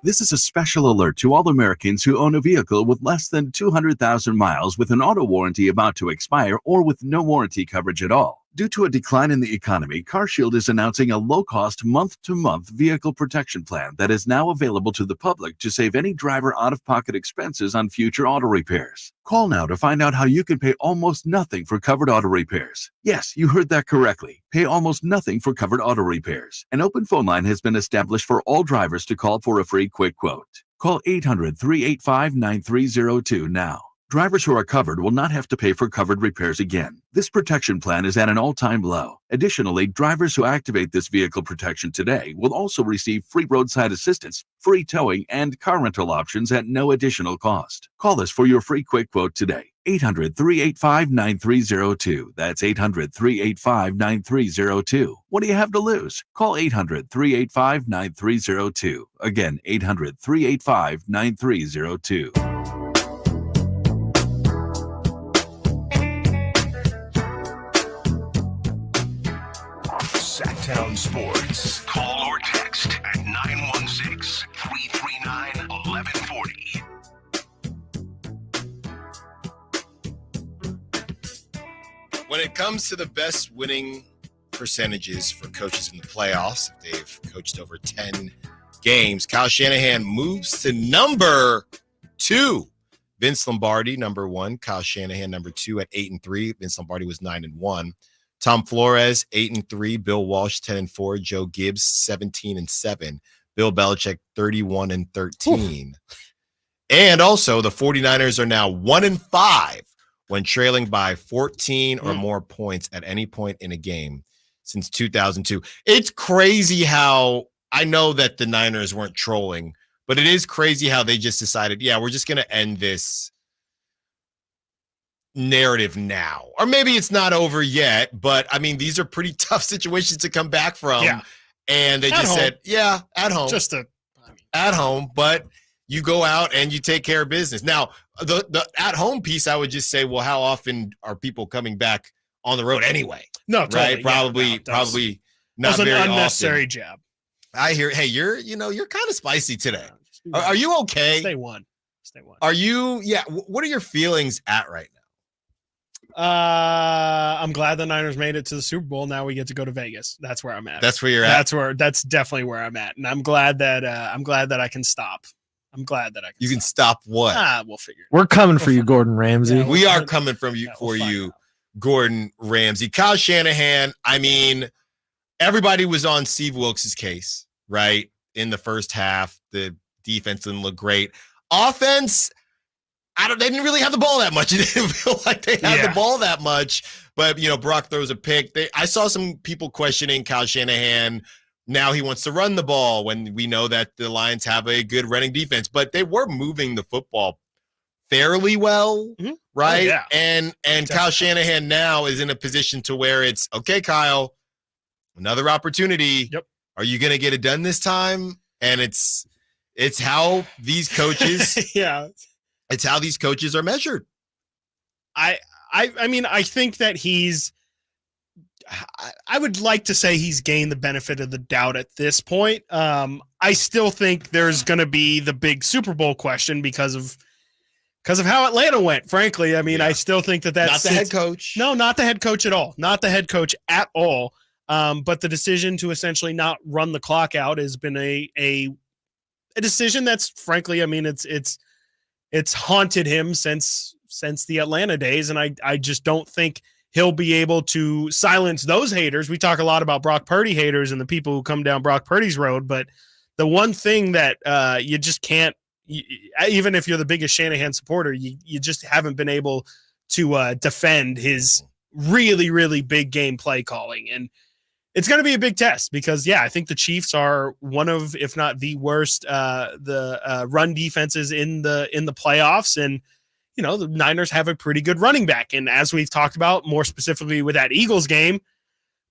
This is a special alert to all Americans who own a vehicle with less than 200,000 miles with an auto warranty about to expire or with no warranty coverage at all. Due to a decline in the economy, CarShield is announcing a low-cost month-to-month vehicle protection plan that is now available to the public to save any driver out-of-pocket expenses on future auto repairs. Call now to find out how you can pay almost nothing for covered auto repairs. Yes, you heard that correctly. Pay almost nothing for covered auto repairs. An open phone line has been established for all drivers to call for a free quick quote. Call 800-385-9302 now. Drivers who are covered will not have to pay for covered repairs again. This protection plan is at an all-time low. Additionally, drivers who activate this vehicle protection today will also receive free roadside assistance, free towing, and car rental options at no additional cost. Call us for your free quick quote today. 800-385-9302. That's 800-385-9302. What do you have to lose? Call 800-385-9302. Again, 800-385-9302. Sactown Sports. Call or text at 916-339-1140. When it comes to the best winning percentages for coaches in the playoffs, if they've coached over 10 games, Kyle Shanahan moves to number 2. Vince Lombardi, number 1. Kyle Shanahan, number 2 at 8-3. Vince Lombardi was 9-1. Tom Flores, 8-3. Bill Walsh, 10-4. Joe Gibbs, 17-7. Bill Belichick, 31-13. And also, the 49ers are now 1-5 when trailing by 14 or more points at any point in a game since 2002. It's crazy how I know that the Niners weren't trolling, but it is crazy how they just decided, we're just going to end this narrative now. Or maybe it's not over yet, but I mean, these are pretty tough situations to come back from. Yeah. And they just said, at home. At home, but you go out and you take care of business. Now, the at-home piece, I would just say, well, how often are people coming back on the road anyway? No, totally. Right? Probably not very often. That's an unnecessary jab. I hear, hey, you're kind of spicy today. Are you okay? Stay one. Are you, what are your feelings at right now? I'm glad the Niners made it to the Super Bowl. Now we get to go to Vegas. That's where I'm at. That's where you're at. That's definitely where I'm at. And I'm glad that I can stop. I'm glad that I can. You can stop what? We'll figure it out. We're coming for you, Gordon Ramsay. We are coming from you for you, Gordon Ramsay. Kyle Shanahan, I mean, everybody was on Steve Wilkes' case, right? In the first half, the defense didn't look great. Offense, they didn't really have the ball that much. It didn't feel like they had the ball that much. But, Brock throws a pick. I saw some people questioning Kyle Shanahan. Now he wants to run the ball when we know that the Lions have a good running defense. But they were moving the football fairly well, right? Oh, yeah. And Kyle Shanahan now is in a position to where it's, okay, Kyle, another opportunity. Yep. Are you going to get it done this time? And it's how these coaches it's how these coaches are measured. I mean, I think that I would like to say he's gained the benefit of the doubt at this point. I still think there's going to be the big Super Bowl question because of how Atlanta went, frankly. I mean, I still think that's not the head coach. No, not the head coach at all. Not the head coach at all. But the decision to essentially not run the clock out has been a decision that's, frankly, I mean, it's haunted him since the Atlanta days. And I just don't think he'll be able to silence those haters. We talk a lot about Brock Purdy haters and the people who come down Brock Purdy's road. But the one thing that you just can't, even if you're the biggest Shanahan supporter, you just haven't been able to defend his really, really big game play calling. And it's going to be a big test because, I think the Chiefs are one of, if not the worst, run defenses in the playoffs. And, the Niners have a pretty good running back. And as we've talked about more specifically with that Eagles game,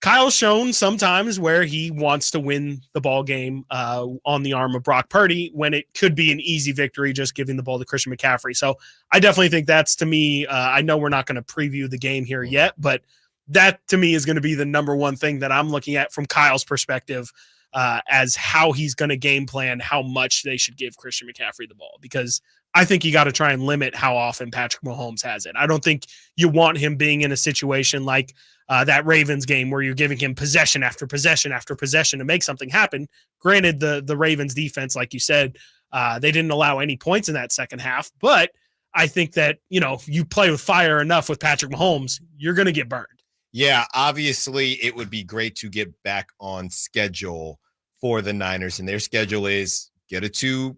Kyle's shown sometimes where he wants to win the ball game on the arm of Brock Purdy when it could be an easy victory just giving the ball to Christian McCaffrey. So I definitely think that's, to me, I know we're not going to preview the game here yet, but that to me is going to be the number one thing that I'm looking at from Kyle's perspective as how he's going to game plan how much they should give Christian McCaffrey the ball, because I think you got to try and limit how often Patrick Mahomes has it. I don't think you want him being in a situation like that Ravens game where you're giving him possession after possession after possession to make something happen. Granted, the Ravens defense, like you said, they didn't allow any points in that second half, but I think that, you play with fire enough with Patrick Mahomes, you're going to get burned. Yeah, obviously it would be great to get back on schedule for the Niners, and their schedule is get a two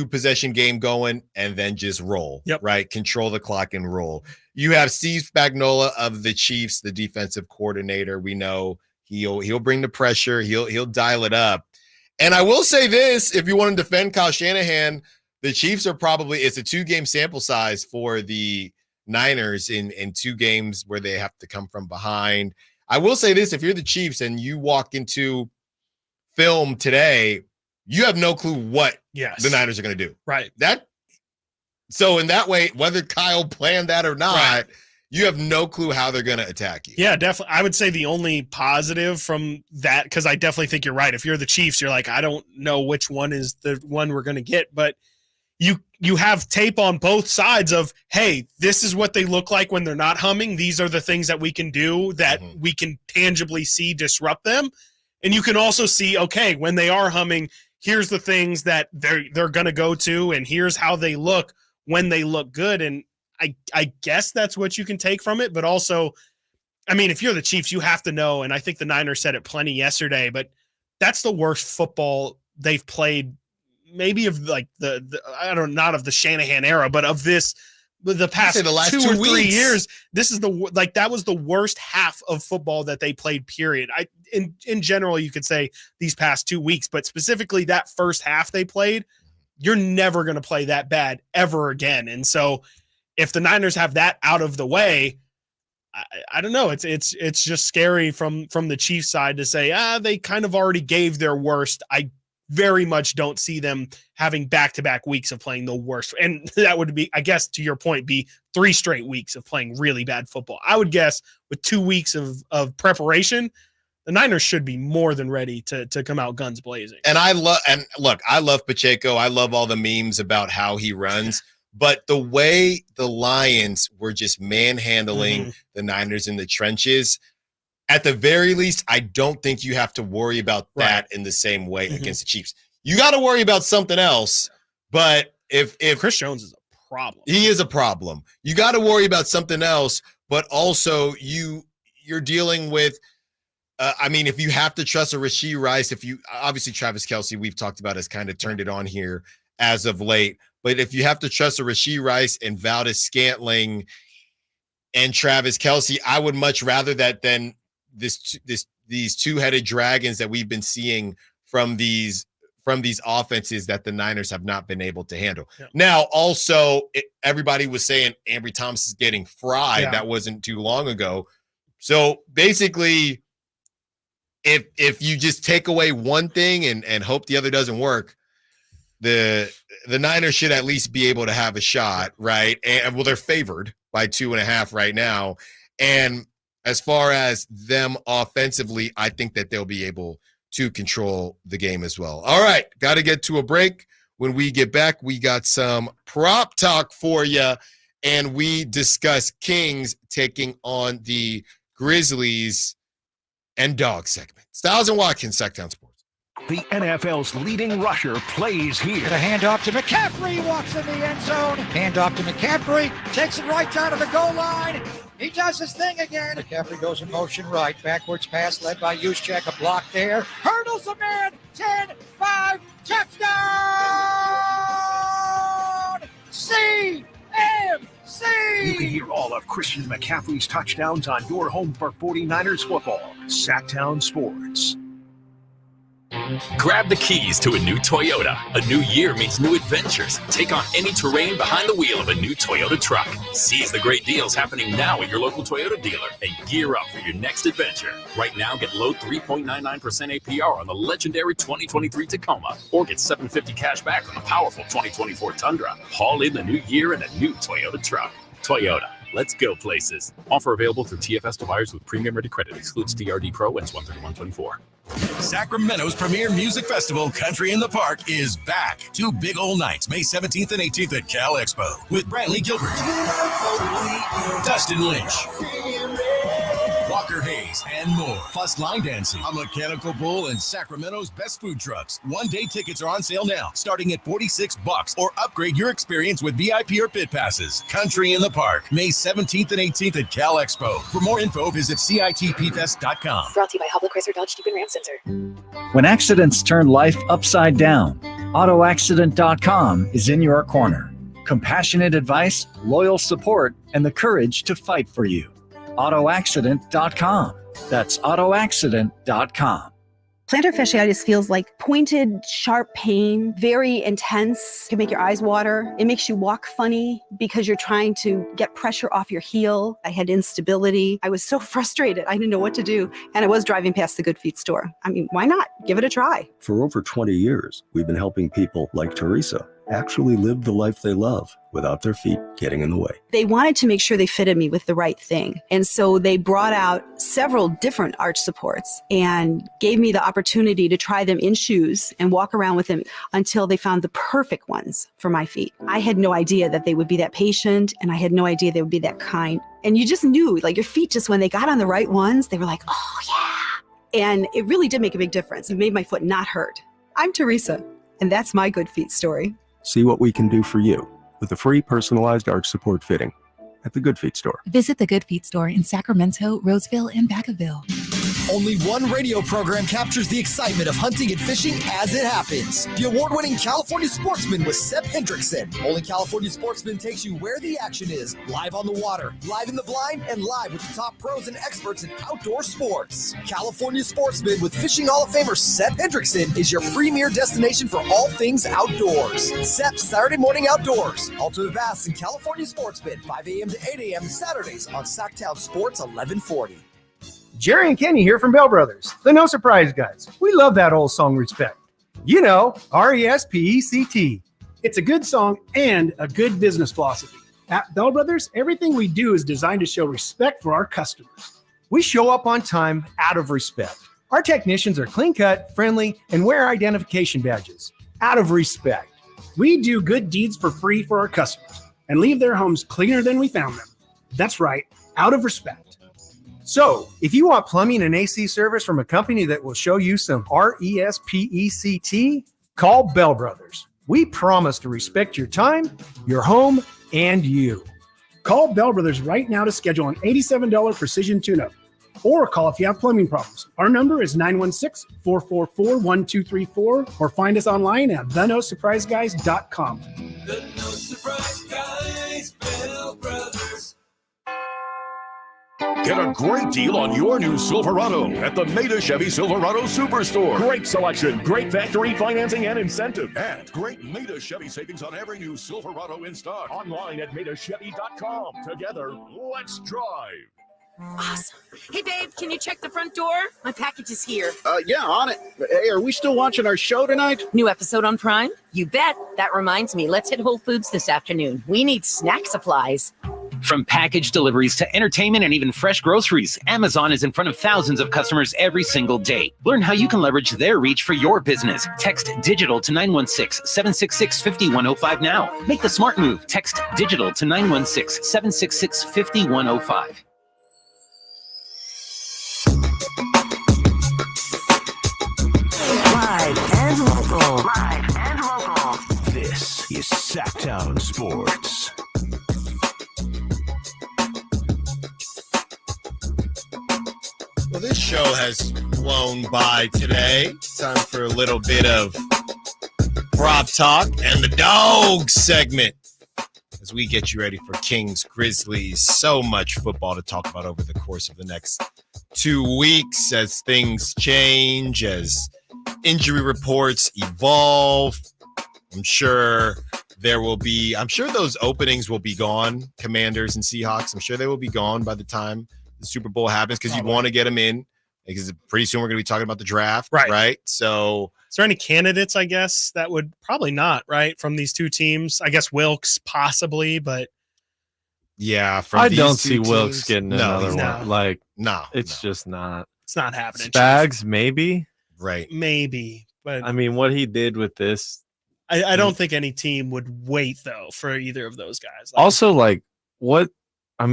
possession game going and then just roll. Yep. Right? Control the clock and roll. You have Steve Spagnuolo of the Chiefs, the defensive coordinator. We know he'll bring the pressure, he'll dial it up. And I will say this, if you want to defend Kyle Shanahan, the Chiefs are it's a 2-game sample size for the Niners in 2 games where they have to come from behind. I will say this, if you're the Chiefs and you walk into film today, you have no clue what the Niners are going to do. Right. So in that way, whether Kyle planned that or not, you have no clue how they're going to attack you. Yeah, definitely. I would say the only positive from that, because I definitely think you're right. If you're the Chiefs, you're like, I don't know which one is the one we're going to get, but you have tape on both sides of, hey, this is what they look like when they're not humming. These are the things that we can do that we can tangibly see disrupt them. And you can also see, okay, when they are humming, here's the things that they're going to go to, and here's how they look when they look good. And I guess that's what you can take from it. But also, I mean, if you're the Chiefs, you have to know, and I think the Niners said it plenty yesterday, but that's the worst football they've played, maybe of like not of the Shanahan era, but of the past the last 2 2 or 3 weeks. years. This is that was the worst half of football that they played, period. In general, you could say these past 2 weeks, but specifically that first half they played, you're never going to play that bad ever again. And so if the Niners have that out of the way, I don't know. It's just scary from the Chiefs side to say, they kind of already gave their worst. I very much don't see them having back-to-back weeks of playing the worst. And that would be, I guess, to your point, be 3 straight weeks of playing really bad football. I would guess with 2 weeks of preparation, the Niners should be more than ready to come out guns blazing. And I love Pacheco. I love all the memes about how he runs. But the way the Lions were just manhandling the Niners in the trenches, at the very least, I don't think you have to worry about that in the same way against the Chiefs. you got to worry about something else. But if Chris Jones is a problem, he is a problem. You got to worry about something else, but also you're dealing with. I mean, if you have to trust a Rashee Rice, obviously Travis Kelce, we've talked about, has kind of turned it on here as of late. But if you have to trust a Rashee Rice and Valdez Scantling and Travis Kelce, I would much rather that than these two-headed dragons that we've been seeing from these offenses that the Niners have not been able to handle. Yeah. Now, also, everybody was saying Ambry Thomas is getting fried. Yeah. That wasn't too long ago. So basically, if you just take away one thing and hope the other doesn't work, the Niners should at least be able to have a shot, right? And well, they're favored by 2.5 right now. And as far as them offensively, I think that they'll be able to control the game as well. All right, got to get to a break. When we get back, we got some prop talk for you, and we discuss Kings taking on the Grizzlies and dog segment. Stiles and Watkins, Sactown Sports. The NFL's leading rusher plays here. The handoff to McCaffrey, walks in the end zone. Handoff to McCaffrey, takes it right down to the goal line. He does his thing again. McCaffrey goes in motion right. Backwards pass led by Juszczyk. A block there. Hurdles a man. 10-5. Touchdown! CMC! You can hear all of Christian McCaffrey's touchdowns on your home for 49ers football. Sactown Sports. Grab the keys to a new Toyota. A new year means new adventures. Take on any terrain behind the wheel of a new Toyota truck. Seize the great deals happening now at your local Toyota dealer and gear up for your next adventure. Right now, get low 3.99% APR on the legendary 2023 Tacoma, or get $750 cash back on the powerful 2024 Tundra. Haul in the new year in a new Toyota truck. Toyota. Let's go places. Offer available through TFS to buyers with premium ready credit. Excludes DRD Pro. Ends 1/31/24. Sacramento's premier music festival, Country in the Park, is back. 2 big old nights, May 17th and 18th at Cal Expo, with Brantley Gilbert, Dustin Lynch, Walker Hayes, and more. Plus line dancing, a mechanical bull, and Sacramento's best food trucks. One-day tickets are on sale now, starting at $46, or upgrade your experience with VIP or pit passes. Country in the Park, May 17th and 18th at Cal Expo. For more info, visit CITPfest.com. Brought to you by Hobler Chrysler Dodge Jeep and Ram Center. When accidents turn life upside down, AutoAccident.com is in your corner. Compassionate advice, loyal support, and the courage to fight for you. AutoAccident.com. That's AutoAccident.com. Plantar fasciitis feels like pointed, sharp pain, very intense. It can make your eyes water. It makes you walk funny because you're trying to get pressure off your heel. I had instability. I was so frustrated. I didn't know what to do. And I was driving past the Good Feet store. I mean, why not? Give it a try. For over 20 years, we've been helping people like Teresa actually live the life they love without their feet getting in the way. They wanted to make sure they fitted me with the right thing. And so they brought out several different arch supports and gave me the opportunity to try them in shoes and walk around with them until they found the perfect ones for my feet. I had no idea that they would be that patient, and I had no idea they would be that kind. And you just knew, like, your feet, just when they got on the right ones, they were like, oh yeah. And it really did make a big difference. It made my foot not hurt. I'm Teresa, and that's my Good Feet story. See what we can do for you with a free personalized arch support fitting at the Good Feet store. Visit the Good Feet store in Sacramento, Roseville, and Vacaville. Only one radio program captures the excitement of hunting and fishing as it happens. The award-winning California Sportsman with Seth Hendrickson. Only California Sportsman takes you where the action is, live on the water, live in the blind, and live with the top pros and experts in outdoor sports. California Sportsman with Fishing Hall of Famer Seth Hendrickson is your premier destination for all things outdoors. SEP's Saturday Morning Outdoors. Ultimate Bass and California Sportsman, 5 a.m. to 8 a.m. Saturdays on Sactown Sports 1140. Jerry and Kenny here from Bell Brothers, the No Surprise guys. We love that old song, Respect. You know, RESPECT. It's a good song and a good business philosophy. At Bell Brothers, everything we do is designed to show respect for our customers. We show up on time out of respect. Our technicians are clean-cut, friendly, and wear identification badges out of respect. We do good deeds for free for our customers and leave their homes cleaner than we found them. That's right, out of respect. So, if you want plumbing and AC service from a company that will show you some RESPECT, Call Bell Brothers. We promise to respect your time, your home, and you. Call Bell Brothers right now to schedule an $87 precision tune-up. Or call if you have plumbing problems. Our number is 916-444-1234 or find us online at thenosurpriseguys.com. The No Surprise Guys, Bell Brothers. Get a great deal on your new Silverado at the Maida Chevy Silverado Superstore. Great selection, great factory financing and incentive. And great Maida Chevy savings on every new Silverado in stock. Online at MaidaChevy.com. Together, let's drive. Awesome. Hey, babe, can you check the front door? My package is here. Yeah, on it. Hey, are we still watching our show tonight? New episode on Prime? You bet. That reminds me, let's hit Whole Foods this afternoon. We need snack supplies. From package deliveries to entertainment and even fresh groceries, Amazon is in front of thousands of customers every single day. Learn how you can leverage their reach for your business. Text digital to 916-766-5105 now. Make the smart move. Text digital to 916-766-5105. Live and local. This is Sactown Sports. Well, this show has flown by today. Time for a little bit of prop talk and the dog segment as we get you ready for Kings, Grizzlies. So much football to talk about over the course of the next 2 weeks as things change, as injury reports evolve. I'm sure those openings will be gone, Commanders and Seahawks. I'm sure they will be gone by the time the Super Bowl happens because you want to get them in because pretty soon we're going to be talking about the draft, right? So is there any candidates, I guess, that would probably not, right, from these two teams? I guess Wilkes possibly, but yeah, I don't see Wilkes getting another one. Like, it's just not. It's not happening. Spags, maybe. Right. Maybe, but I mean, what he did with this. I don't think any team would wait though for either of those guys. Also,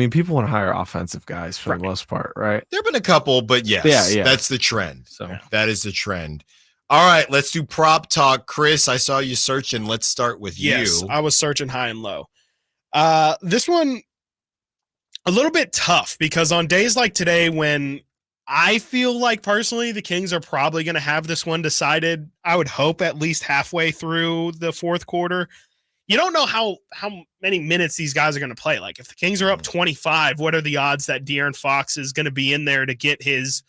people want to hire offensive guys for the most part, right? There have been a couple, but yes, that's the trend. So that is the trend. All right, let's do prop talk. Chris, I saw you searching. Let's start with you. Yes, I was searching high and low. This one, a little bit tough because on days like today when I feel like personally the Kings are probably going to have this one decided, I would hope at least halfway through the fourth quarter. You don't know how many minutes these guys are going to play. Like if the Kings are up 25, what are the odds that De'Aaron Fox is going to be in there to get his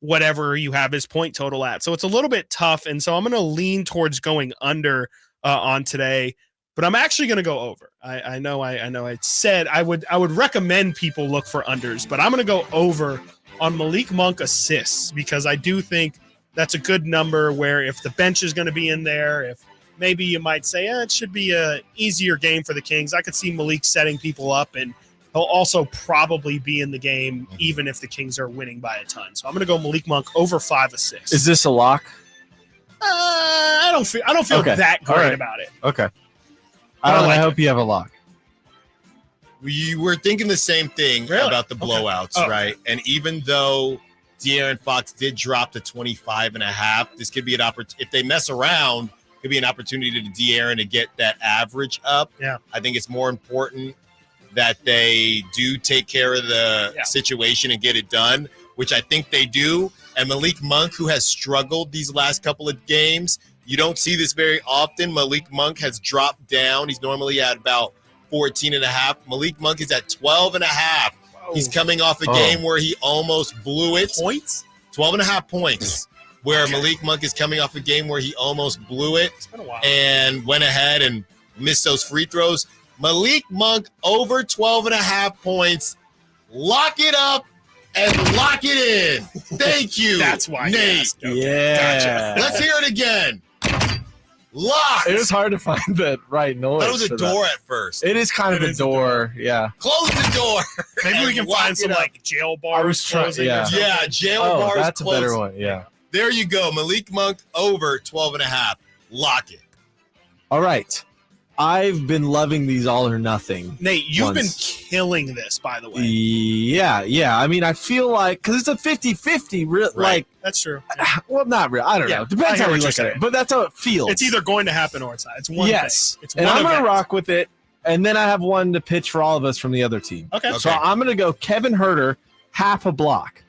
whatever you have his point total at? So it's a little bit tough. And so I'm going to lean towards going under on today, but I'm actually going to go over. I know I said I would recommend people look for unders, but I'm going to go over on Malik Monk assists because I do think that's a good number where if the bench is going to be in there, if maybe you might say it should be a easier game for the Kings. I could see Malik setting people up, and he'll also probably be in the game even if the Kings are winning by a ton. So I'm going to go Malik Monk over 5 assists. Is this a lock? I don't feel that great about it. Okay. I hope you have a lock. We were thinking the same thing about the blowouts, right? And even though De'Aaron Fox did drop to 25.5, this could be an opportunity. If they mess around, it could be an opportunity to De'Aaron to get that average up. Yeah. I think it's more important that they do take care of the situation and get it done, which I think they do. And Malik Monk, who has struggled these last couple of games, you don't see this very often. Malik Monk has dropped down. He's normally at about 14.5. Malik Monk is at 12.5. Whoa. He's coming off a game where he almost blew it. Points? 12.5 points. Where Malik Monk is coming off a game where he almost blew it and went ahead and missed those free throws. Malik Monk over 12.5 points. Lock it up and lock it in. Thank you. That's why, Nate. Yeah. Gotcha. Let's hear it again. Lock. It was hard to find the right noise. That was a door at first. It is kind of a door. Yeah. Close the door. Maybe we can find some like jail bars closing. Yeah, jail bars. That's closing. a better one. Yeah. There you go. Malik Monk over 12.5. Lock it. All right. I've been loving these all or nothing. Nate, you've been ones. killing this, by the way. Yeah. I mean, I feel like because it's a 50-50, like That's true. well, not real. I don't know. Depends how you look at it, but that's how it feels. It's either going to happen or it's not. It's one yes. thing. It's and one I'm event. gonna rock with it. And then I have one to pitch for all of us from the other team. Okay. So I'm gonna go Kevin Herter, half a block,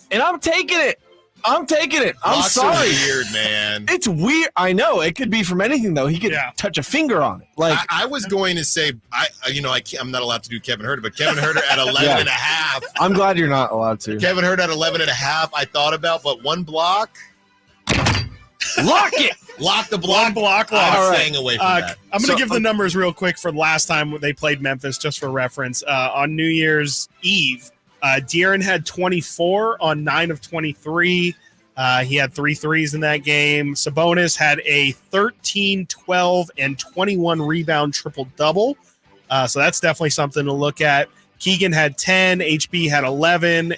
and I'm taking it. I'm Blocks sorry. are weird, man. It's weird. I know it could be from anything though. He could touch a finger on it. Like I was going to say, I'm not allowed to do Kevin Herter, but Kevin Herter at 11 and a half. I'm glad you're not allowed to. Kevin Herter at 11 and a half. I thought about, but one block. Lock it. Lock the block. One block. I'm staying away from that. I'm going to give the numbers real quick for the last time they played Memphis, just for reference. On New Year's Eve, De'Aaron had 24 on 9 of 23. He had 3 threes in that game. Sabonis had a 13, 12, and 21 rebound triple-double. So that's definitely something to look at. Keegan had 10. HB had 11.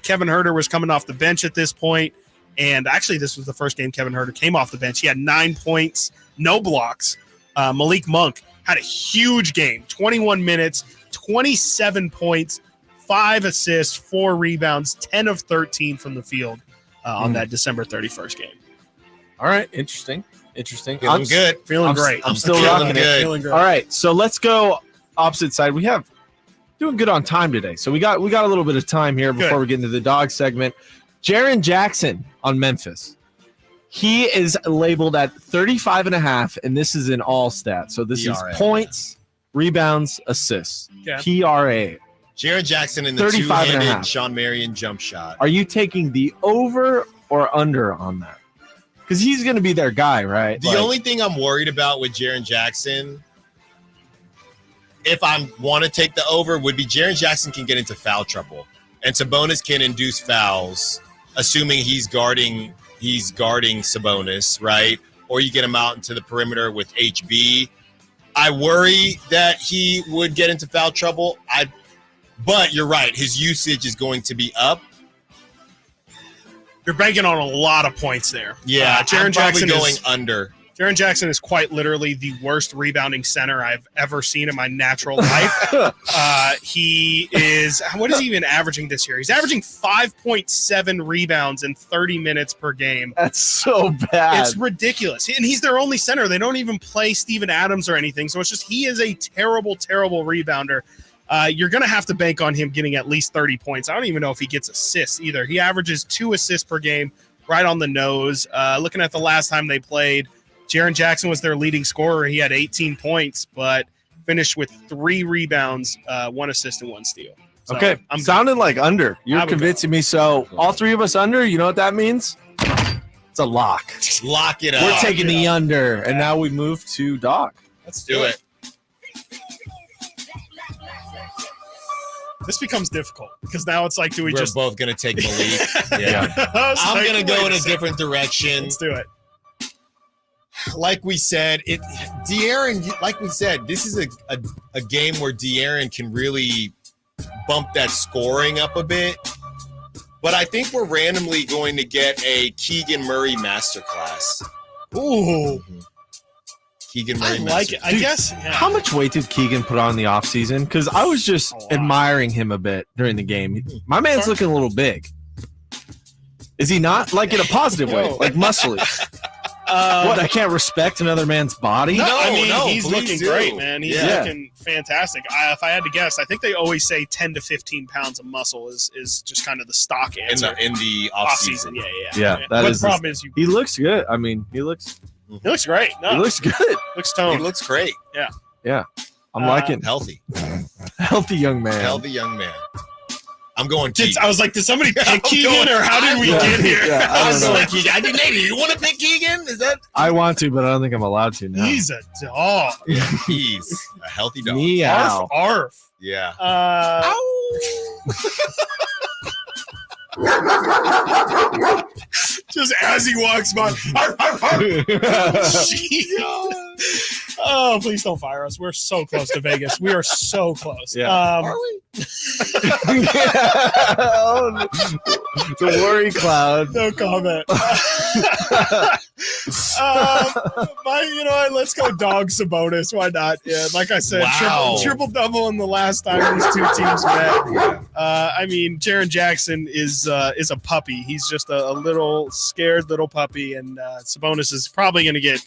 Kevin Herter was coming off the bench at this point. And actually, this was the first game Kevin Herter came off the bench. He had 9 points, no blocks. Malik Monk had a huge game, 21 minutes, 27 points, 5 assists, 4 rebounds, 10 of 13 from the field on that December 31st game. All right, interesting. Feeling good. Feeling great. I'm still feeling rocking good. it. Feeling great. All right, so let's go opposite side. We have doing good on time today. So we got a little bit of time here before we get into the dog segment. Jaren Jackson on Memphis. He is labeled at 35.5, and this is an all stat. So this PRA. is points, rebounds, assists. Yeah. PRA. Jaron Jackson in the 35 and a two-handed half. Sean Marion jump shot. Are you taking the over or under on that? Because he's going to be their guy, right? The only thing I'm worried about with Jaren Jackson, if I want to take the over, would be Jaren Jackson can get into foul trouble, and Sabonis can induce fouls, assuming he's guarding Sabonis, right? Or you get him out into the perimeter with HB. I worry that he would get into foul trouble. But you're right, his usage is going to be up. You're banking on a lot of points there. Yeah, Jaren I'm probably Jackson going under. Jaren Jackson is quite literally the worst rebounding center I've ever seen in my natural life. He is, what is he even averaging this year? He's averaging 5.7 rebounds in 30 minutes per game. That's so bad. It's ridiculous. And he's their only center. They don't even play Steven Adams or anything. So it's just, he is a terrible, terrible rebounder. You're going to have to bank on him getting at least 30 points. I don't even know if he gets assists either. He averages 2 assists per game, right on the nose. Looking at the last time they played, Jaren Jackson was their leading scorer. He had 18 points, but finished with 3 rebounds, 1 assist, and 1 steal. So okay, I'm sounding like under. You're convincing me. So all 3 of us under, you know what that means? It's a lock. Lock it up. We're taking the under, and now we move to dog. Let's do it. This becomes difficult because now it's like, do we We're just both going to take Malik? Yeah. I'm going to go in a different direction. Let's do it. Like we said, De'Aaron, like we said, this is a game where De'Aaron can really bump that scoring up a bit. But I think we're randomly going to get a Keegan Murray masterclass. Ooh. Keegan Murray I like it. I Dude, guess. Yeah. How much weight did Keegan put on in the offseason? Because I was just admiring him a bit during the game. My man's looking a little big. Is he not? Like in a positive way, like muscly. What, I can't respect another man's body? No, I mean, he's looking do. great, man. He's looking fantastic. If I had to guess, I think they always say 10 to 15 pounds of muscle is just kind of the stock answer. In the offseason. Yeah, that but is. the problem is he looks good. I mean, he looks great. No, he looks good. looks toned. He looks great. Yeah. Yeah, I'm liking Healthy. healthy young man. Healthy young man. I'm going Keegan. I was like, did somebody pick Keegan or how did we get here? Yeah, I I'm don't know. going Keegan. I didn't know. You want to pick Keegan? Is that? I want to, but I don't think I'm allowed to now. He's a dog. Yeah, he's a healthy dog. Meow. Arf. Yeah. Just as he walks by. Oh Oh, please don't fire us. We're so close to Vegas. We are so close. Yeah. Are we? The worry cloud. No comment. Let's go dog Sabonis. Why not? Yeah, like I said, Wow. triple double in the last time these two teams met. Jaren Jackson is a puppy. He's just a little scared little puppy, and Sabonis is probably going to get,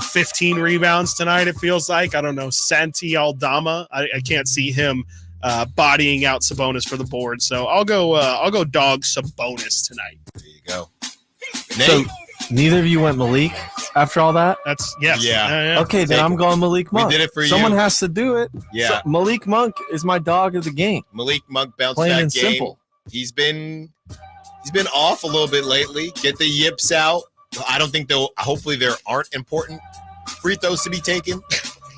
15 rebounds tonight. It feels like. I don't know, Santi Aldama. I can't see him bodying out Sabonis for the board. So I'll go dog Sabonis tonight. There you go. So neither of you went Malik after all that? That's yes. Yeah. Okay, then I'm going Malik Monk. We did it for Someone you. has to do it. Yeah. So Malik Monk is my dog of the game. Malik Monk bounced Plain back and game. simple. He's been off a little bit lately. Get the yips out. I don't think hopefully there aren't important free throws to be taken.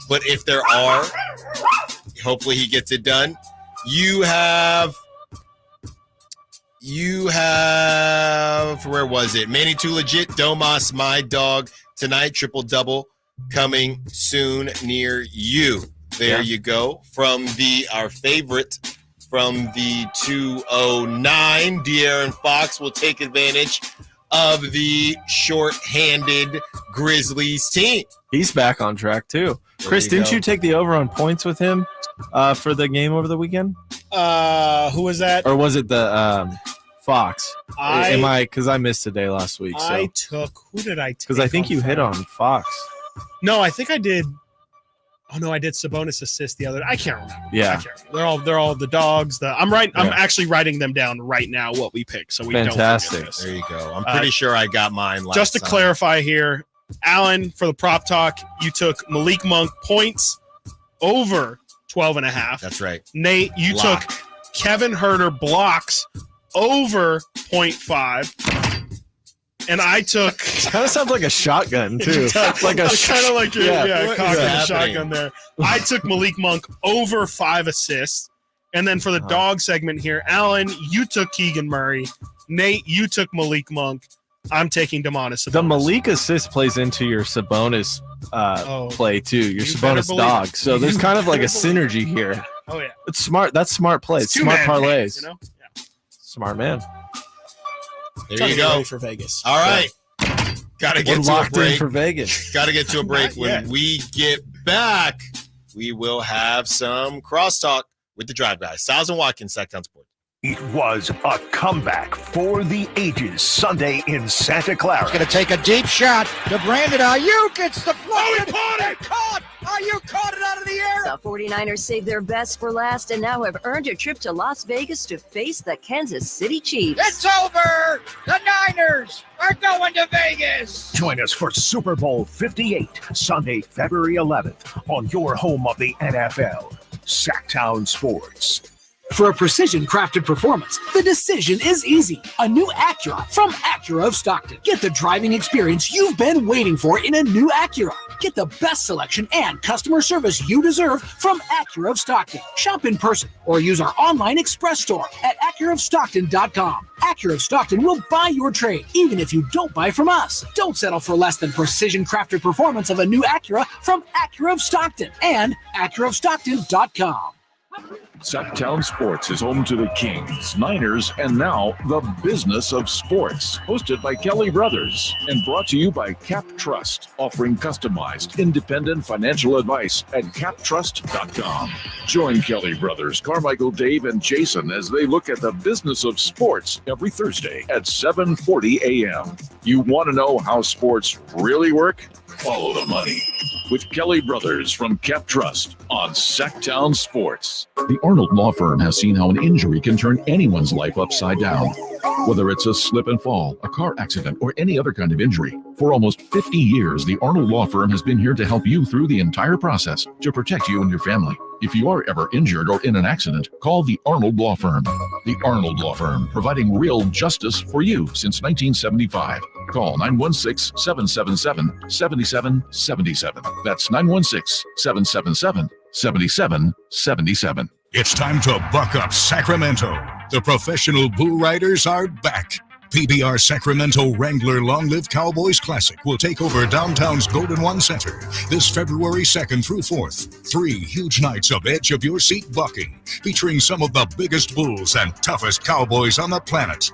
But if there are, hopefully he gets it done. You have where was it? Manny Too Legit, Domas, my dog tonight, triple double coming soon near you. There you go. From our favorite from the 209, De'Aaron Fox will take advantage of the short-handed Grizzlies team. He's back on track too. Chris, didn't you take the over on points with him for the game over the weekend? Who was that? Or was it the Fox? Because I missed a day last week. Who did I take? Because I think you hit on Fox. No, I think I did. Oh no, I did Sabonis assist the other. I can't remember. Yeah, they're all the dogs. I'm actually writing them down right now. What we pick, so we don't forget this. There you go. I'm pretty sure I got mine last Just to time. clarify here, Alan, for the prop talk, you took Malik Monk points over 12.5. That's right. Nate, you took Kevin Huerter blocks over 0.5. And I took. Kind of sounds like a shotgun too. Like a kind of like what cocking is a shotgun there. I took Malik Monk over 5 assists, and then for the dog segment here, Alan, you took Keegan Murray. Nate, you took Malik Monk. I'm taking Demonis Sabonis. The Malik assist plays into your Sabonis play too. Your Sabonis dog. So there's kind of like a synergy here. Oh yeah, it's smart. That's smart plays. Smart parlays. Yeah. Smart man. There you go for Vegas. All right. Got to get to a break for Vegas. Got to get to a break. When we get back, we will have some crosstalk with the Drive Guys. Stiles and Watkins, Sactown Sports. It was a comeback for the ages Sunday in Santa Clara. Going to take a deep shot to Brandon Ayuk. It's the floated. Caught. Ayuk caught it out of the air. The 49ers saved their best for last and now have earned a trip to Las Vegas to face the Kansas City Chiefs. It's over. The Niners are going to Vegas. Join us for Super Bowl LVIII, Sunday, February 11th, on your home of the NFL, Sactown Sports. For a precision-crafted performance, the decision is easy. A new Acura from Acura of Stockton. Get the driving experience you've been waiting for in a new Acura. Get the best selection and customer service you deserve from Acura of Stockton. Shop in person or use our online express store at AcuraofStockton.com. Acura of Stockton will buy your trade, even if you don't buy from us. Don't settle for less than precision-crafted performance of a new Acura from Acura of Stockton and AcuraofStockton.com. Sactown Sports is home to the Kings, Niners, and now the business of sports. Hosted by Kelly Brothers and brought to you by Cap Trust, offering customized, independent financial advice at captrust.com. Join Kelly Brothers, Carmichael, Dave, and Jason as they look at the business of sports every Thursday at 7:40 a.m. You want to know how sports really work? Follow the money with Kelly Brothers from Cap Trust on Sactown Sports. The Arnold Law Firm has seen how an injury can turn anyone's life upside down. Whether it's a slip and fall, a car accident, or any other kind of injury. For almost 50 years, the Arnold Law Firm has been here to help you through the entire process to protect you and your family. If you are ever injured or in an accident, call the Arnold Law Firm. The Arnold Law Firm, providing real justice for you since 1975. Call 916-777-7777. That's 916-777-7777. It's time to buck up, Sacramento. The professional bull riders are back. PBR Sacramento Wrangler Long Live Cowboys Classic will take over downtown's Golden One Center this February 2nd through 4th. 3 huge nights of edge-of-your-seat bucking, featuring some of the biggest bulls and toughest cowboys on the planet.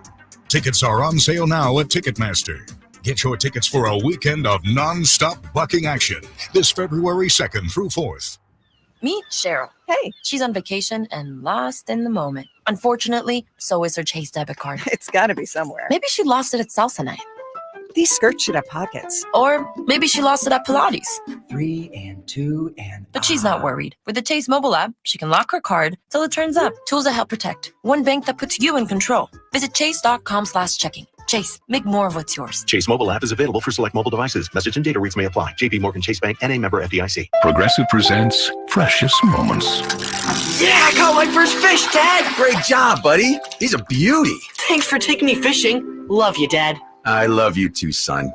Tickets are on sale now at Ticketmaster. Get your tickets for a weekend of non-stop bucking action this February 2nd through 4th. Meet Cheryl. Hey, she's on vacation and lost in the moment. Unfortunately, so is her Chase debit card. It's got to be somewhere. Maybe she lost it at salsa night. These skirts should have pockets. Or maybe she lost it at Pilates. 3 and 2 and... But she's not worried. With the Chase mobile app, she can lock her card till it turns up. Tools that help protect. One bank that puts you in control. Visit chase.com/checking. Chase, make more of what's yours. Chase mobile app is available for select mobile devices. Message and data rates may apply. JP Morgan Chase Bank, N.A. member FDIC. Progressive presents Precious Moments. Yeah, I caught my first fish, Dad. Great job, buddy. He's a beauty. Thanks for taking me fishing. Love you, Dad. I love you too, son.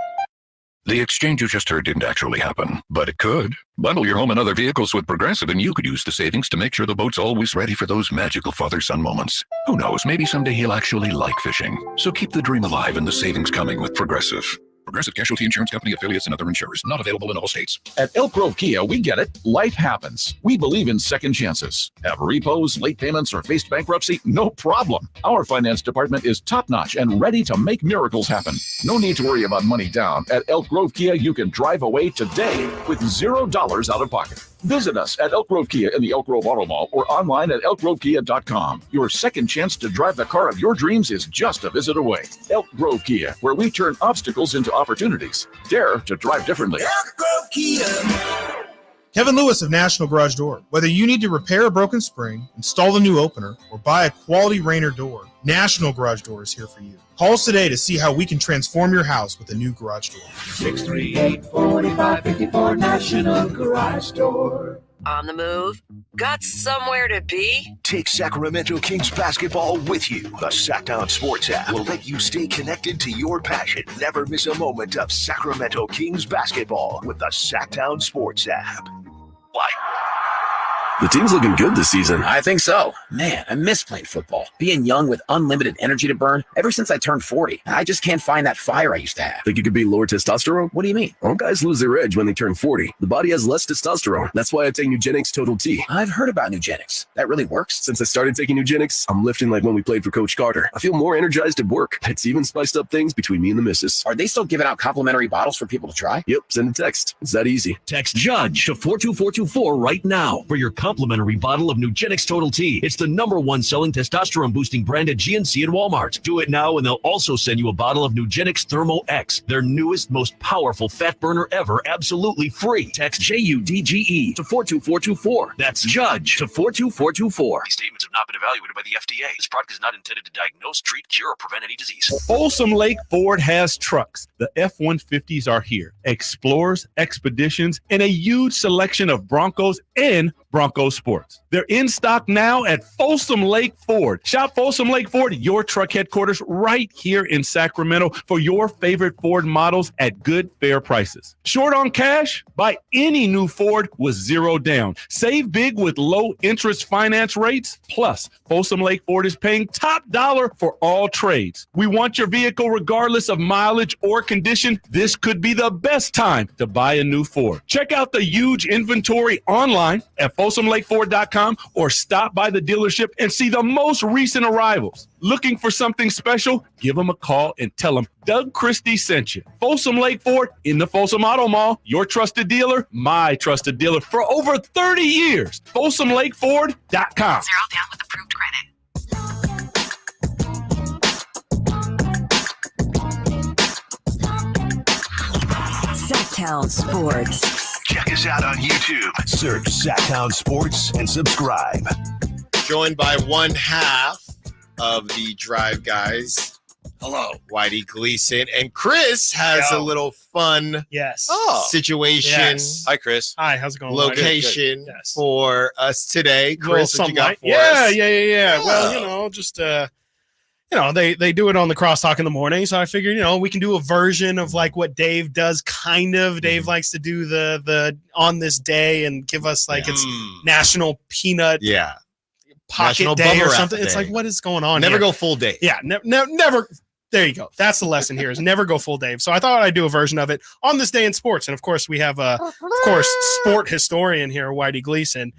The exchange you just heard didn't actually happen, but it could. Bundle your home and other vehicles with Progressive, and you could use the savings to make sure the boat's always ready for those magical father-son moments. Who knows, maybe someday he'll actually like fishing. So keep the dream alive and the savings coming with Progressive. Progressive Casualty Insurance Company, affiliates, and other insurers. Not available in all states. At Elk Grove Kia, we get it. Life happens. We believe in second chances. Have repos, late payments, or faced bankruptcy? No problem. Our finance department is top-notch and ready to make miracles happen. No need to worry about money down. At Elk Grove Kia, you can drive away today with $0 out of pocket. Visit us at Elk Grove Kia in the Elk Grove Auto Mall or online at elkgrovekia.com. Your second chance to drive the car of your dreams is just a visit away. Elk Grove Kia, where we turn obstacles into opportunities. Dare to drive differently. Elk Grove Kia. Kevin Lewis of National Garage Door. Whether you need to repair a broken spring, install a new opener, or buy a quality Rainer door, National Garage Door is here for you. Call us today to see how we can transform your house with a new garage door. 638-4554 National Garage Door. On the move? Got somewhere to be? Take Sacramento Kings basketball with you. The Sactown Sports app will let you stay connected to your passion. Never miss a moment of Sacramento Kings basketball with the Sactown Sports app. Why? The team's looking good this season. I think so. Man, I miss playing football. Being young with unlimited energy to burn. Ever since I turned 40, I just can't find that fire I used to have. Think it could be lower testosterone? What do you mean? All guys lose their edge when they turn 40. The body has less testosterone. That's why I take Nugenix Total T. I've heard about Nugenix. That really works? Since I started taking Nugenix, I'm lifting like when we played for Coach Carter. I feel more energized at work. It's even spiced up things between me and the missus. Are they still giving out complimentary bottles for people to try? Yep, send a text. It's that easy. Text JUDGE to 42424 right now for your complimentary bottle of Nugenix Total T. It's the #1 selling testosterone boosting brand at GNC and Walmart. Do it now and they'll also send you a bottle of Nugenix Thermo X, their newest, most powerful fat burner ever, absolutely free. Text JUDGE to 42424. That's JUDGE to 42424. These statements have not been evaluated by the FDA. This product is not intended to diagnose, treat, cure, or prevent any disease. Folsom Lake Ford has trucks. The F-150s are here. Explorers, Expeditions, and a huge selection of Broncos and Bronco Sports. They're in stock now at Folsom Lake Ford. Shop Folsom Lake Ford, your truck headquarters right here in Sacramento for your favorite Ford models at good, fair prices. Short on cash? Buy any new Ford with 0 down. Save big with low interest finance rates. Plus, Folsom Lake Ford is paying top dollar for all trades. We want your vehicle regardless of mileage or condition. This could be the best time to buy a new Ford. Check out the huge inventory online at FolsomLakeFord.com or stop by the dealership and see the most recent arrivals. Looking for something special? Give them a call and tell them Doug Christie sent you. Folsom Lake Ford in the Folsom Auto Mall, your trusted dealer, my trusted dealer for over 30 years. FolsomLakeFord.com. 0 down with approved credit. Sactown Sports. Check us out on YouTube. Search Sactown Sports and subscribe. Joined by one half of the Drive Guys. Hello. Whitey Gleason. And Chris has a little fun situation. Yes. Hi, Chris. Hi, how's it going? Location Good. Yes. for us today. Chris, what you got for yeah, us? Yeah. Well, just they do it on the crosstalk in the morning, so I figured, we can do a version of like what Dave does, kind of. Dave likes to do the on this day and give us like it's National Peanut Pocket National Day Bubble or Wrap something. Day. It's like, what is going on Never here? go full day. Yeah, never There you go. That's the lesson here is never go full Dave. So I thought I'd do a version of it on this day in sports. And of course, we have sport historian here, Whitey Gleason,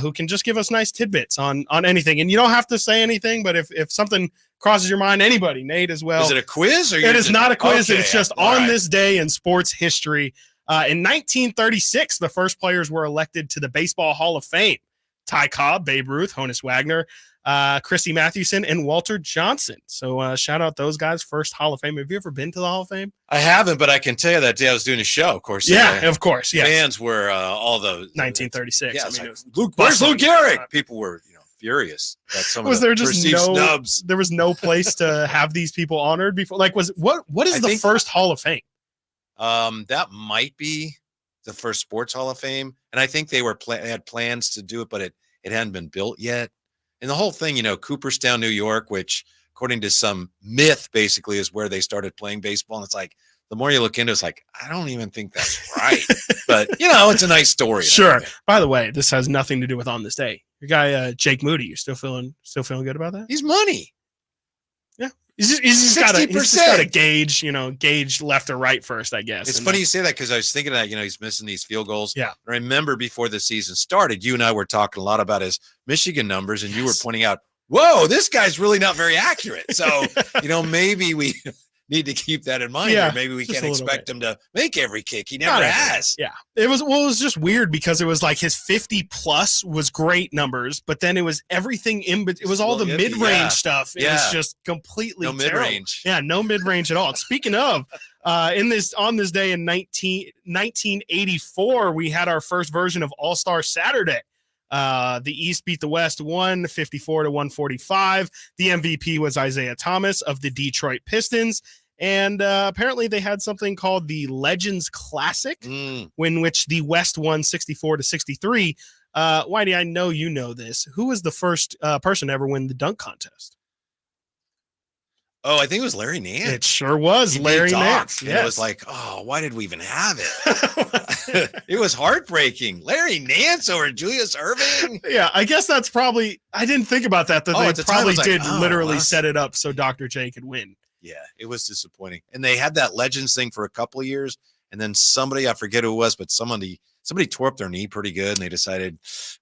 who can just give us nice tidbits on anything. And you don't have to say anything, but if something crosses your mind, anybody, Nate as well. Is it a quiz? Or it is not a quiz. Okay, it's just on this day in sports history. In 1936, the first players were elected to the Baseball Hall of Fame. Ty Cobb, Babe Ruth, Honus Wagner, Christy Mathewson, and Walter Johnson. So shout out those guys. First Hall of Fame. Have you ever been to the Hall of Fame? I haven't, but I can tell you that day I was doing a show. Of course, of course. Yeah, fans were all the 1936. Yeah, I mean, like, it was Luke, where's Lou Gehrig? People were furious that some was of the there just perceived no snubs. There was no place to have these people honored before. Like, what is the first Hall of Fame? That might be the first sports Hall of Fame, and I think they had plans to do it, but it hadn't been built yet. And the whole thing, Cooperstown, New York, which according to some myth, basically is where they started playing baseball. And it's like, the more you look into it, it's like, I don't even think that's right. But, it's a nice story. Sure. By the way, this has nothing to do with on this day. Your guy, Jake Moody, you still feeling good about that? He's money. Yeah. He's just got to gauge left or right first, I guess. It's funny you say that because I was thinking that, he's missing these field goals. Yeah. I remember before the season started, you and I were talking a lot about his Michigan numbers, and you were pointing out, whoa, this guy's really not very accurate. So, maybe we need to keep that in mind. Yeah, or maybe we can't expect him to make every kick. He never has. Yeah. It was just weird because it was like his 50 plus was great numbers, but then it was everyking it was all the mid-range stuff. It was just completely no mid-range. Yeah, no mid-range at all. Speaking of, on this day in 1984, we had our first version of All-Star Saturday. The East beat the West 154-145. The MVP was Isaiah Thomas of the Detroit Pistons. And apparently they had something called the Legends Classic, in which the West won 64-63. Whitey, I know you know this. Who was the first person to ever win the dunk contest? Oh, I think it was Larry Nance. It sure was Larry Nance. Yes. It was like, oh, why did we even have it? It was heartbreaking. Larry Nance over Julius Erving. Yeah, I guess that's probably. I didn't think about that. They probably did literally set it up so Dr. J could win. Yeah, it was disappointing. And they had that Legends thing for a couple of years, and then somebody, I forget who it was, but somebody tore up their knee pretty good, and they decided,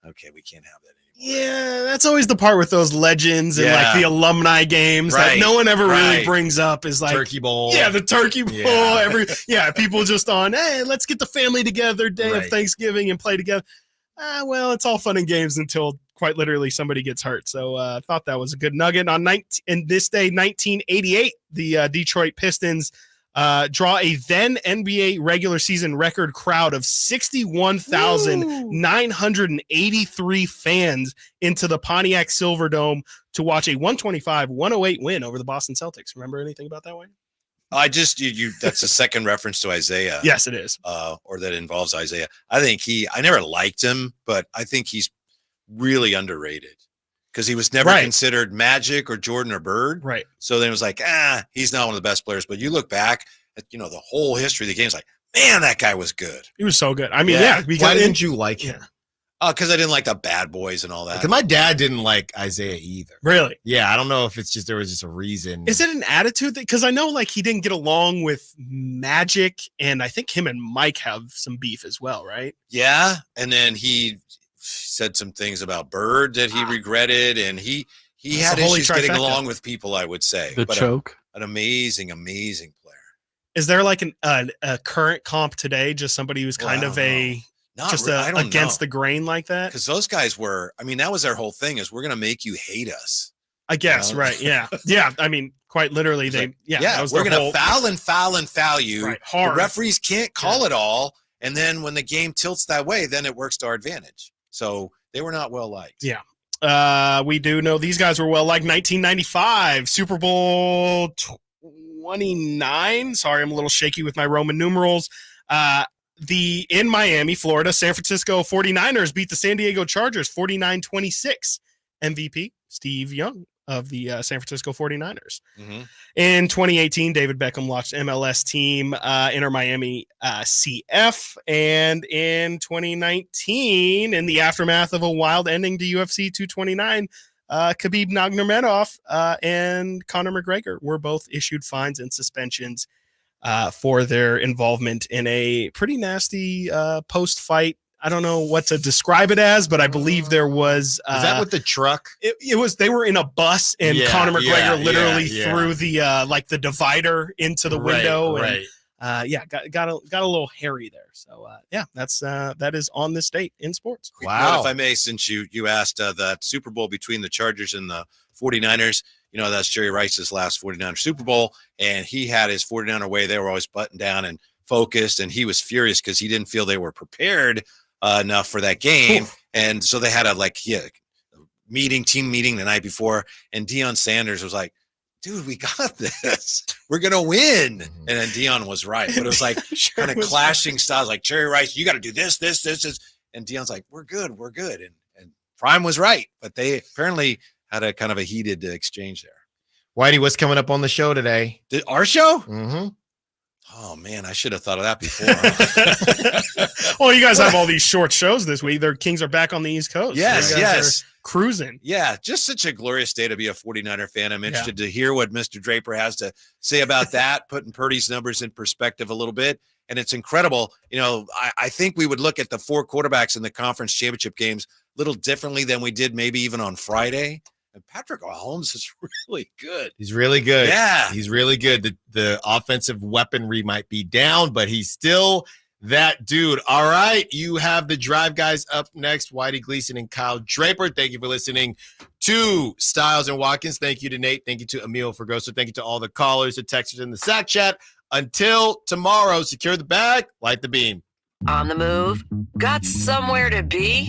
okay, we can't have that anymore. Yeah, that's always the part with those Legends and like the alumni games that no one ever really brings up is like Turkey Bowl. Yeah, the Turkey Bowl. People just on, hey, let's get the family together day of Thanksgiving and play together. Well, it's all fun and games until quite literally somebody gets hurt. So I thought that was a good nugget. In this day, 1988, the Detroit Pistons draw a then NBA regular season record crowd of 61,983 fans into the Pontiac Silverdome to watch a 125-108 win over the Boston Celtics. Remember anything about that one? I just that's a second reference to Isaiah. Yes, it is. Or that involves Isaiah. I think I never liked him, but I think he's really underrated because he was never considered Magic or Jordan or Bird. Right. So then it was like, he's not one of the best players. But you look back at, the whole history of the game, it's like, man, that guy was good. He was so good. I mean, Why didn't you like him? Because I didn't like the bad boys and all that. Because my dad didn't like Isaiah either. Really? Yeah, I don't know if it's just there was just a reason. Is it an attitude? Because I know like he didn't get along with Magic, and I think him and Mike have some beef as well, right? Yeah, and then he said some things about Bird that he regretted, and he had issues getting along with people, I would say. The choke. An amazing, amazing player. Is there like a current comp today, just somebody who's kind of against the grain like that? Because those guys were, that was their whole thing is we're going to make you hate us. I guess, right, yeah. Yeah, I mean, quite literally, that was we're going to foul and foul and foul you. Right, hard. The referees can't call it all, and then when the game tilts that way, then it works to our advantage. So they were not well liked. Yeah. We do know these guys were well liked. 1995, Super Bowl 29. Sorry, I'm a little shaky with my Roman numerals. In Miami, Florida, San Francisco 49ers beat the San Diego Chargers 49-26. MVP, Steve Young of the San Francisco 49ers. Mm-hmm. In 2018, David Beckham launched MLS team Inter Miami CF. And in 2019, in the aftermath of a wild ending to UFC 229, Khabib Nurmagomedov and Conor McGregor were both issued fines and suspensions for their involvement in a pretty nasty post-fight. I don't know what to describe it as, but I believe there was. Is that with the truck? It was. They were in a bus, and Conor McGregor literally threw the like the divider into the window. Right. And, got a little hairy there. So that is on this date in sports. Wow. If I may, since you asked that Super Bowl between the Chargers and the 49ers, that's Jerry Rice's last 49er Super Bowl, and he had his 49er way. They were always buttoned down and focused, and he was furious because he didn't feel they were prepared enough for that game. And so they had a team meeting the night before, and Deion Sanders was like, dude, we got this. We're going to win. And then Deion was right. But it was like kind of clashing styles, like Jerry Rice, you got to do this. And Deion's like, we're good. And Prime was right. But they apparently had a kind of a heated exchange there. Whitey, what's coming up on the show today? Our show? Mm-hmm. Oh, man, I should have thought of that before. Well, you guys have all these short shows this week. Their Kings are back on the East Coast. Yes. Cruising. Yeah, just such a glorious day to be a 49er fan. I'm interested to hear what Mr. Draper has to say about that, putting Purdy's numbers in perspective a little bit. And it's incredible. I think we would look at the 4 quarterbacks in the conference championship games a little differently than we did maybe even on Friday. And Patrick Mahomes is really good. He's really good. Yeah. He's really good. The offensive weaponry might be down, but he's still that dude. All right. You have the Drive Guys up next. Whitey Gleason and Kyle Draper. Thank you for listening to Stiles and Watkins. Thank you to Nate. Thank you to Emil Fergoso. Thank you to all the callers, the texters in the Sack Chat. Until tomorrow, secure the bag, light the beam. On the move? Got somewhere to be?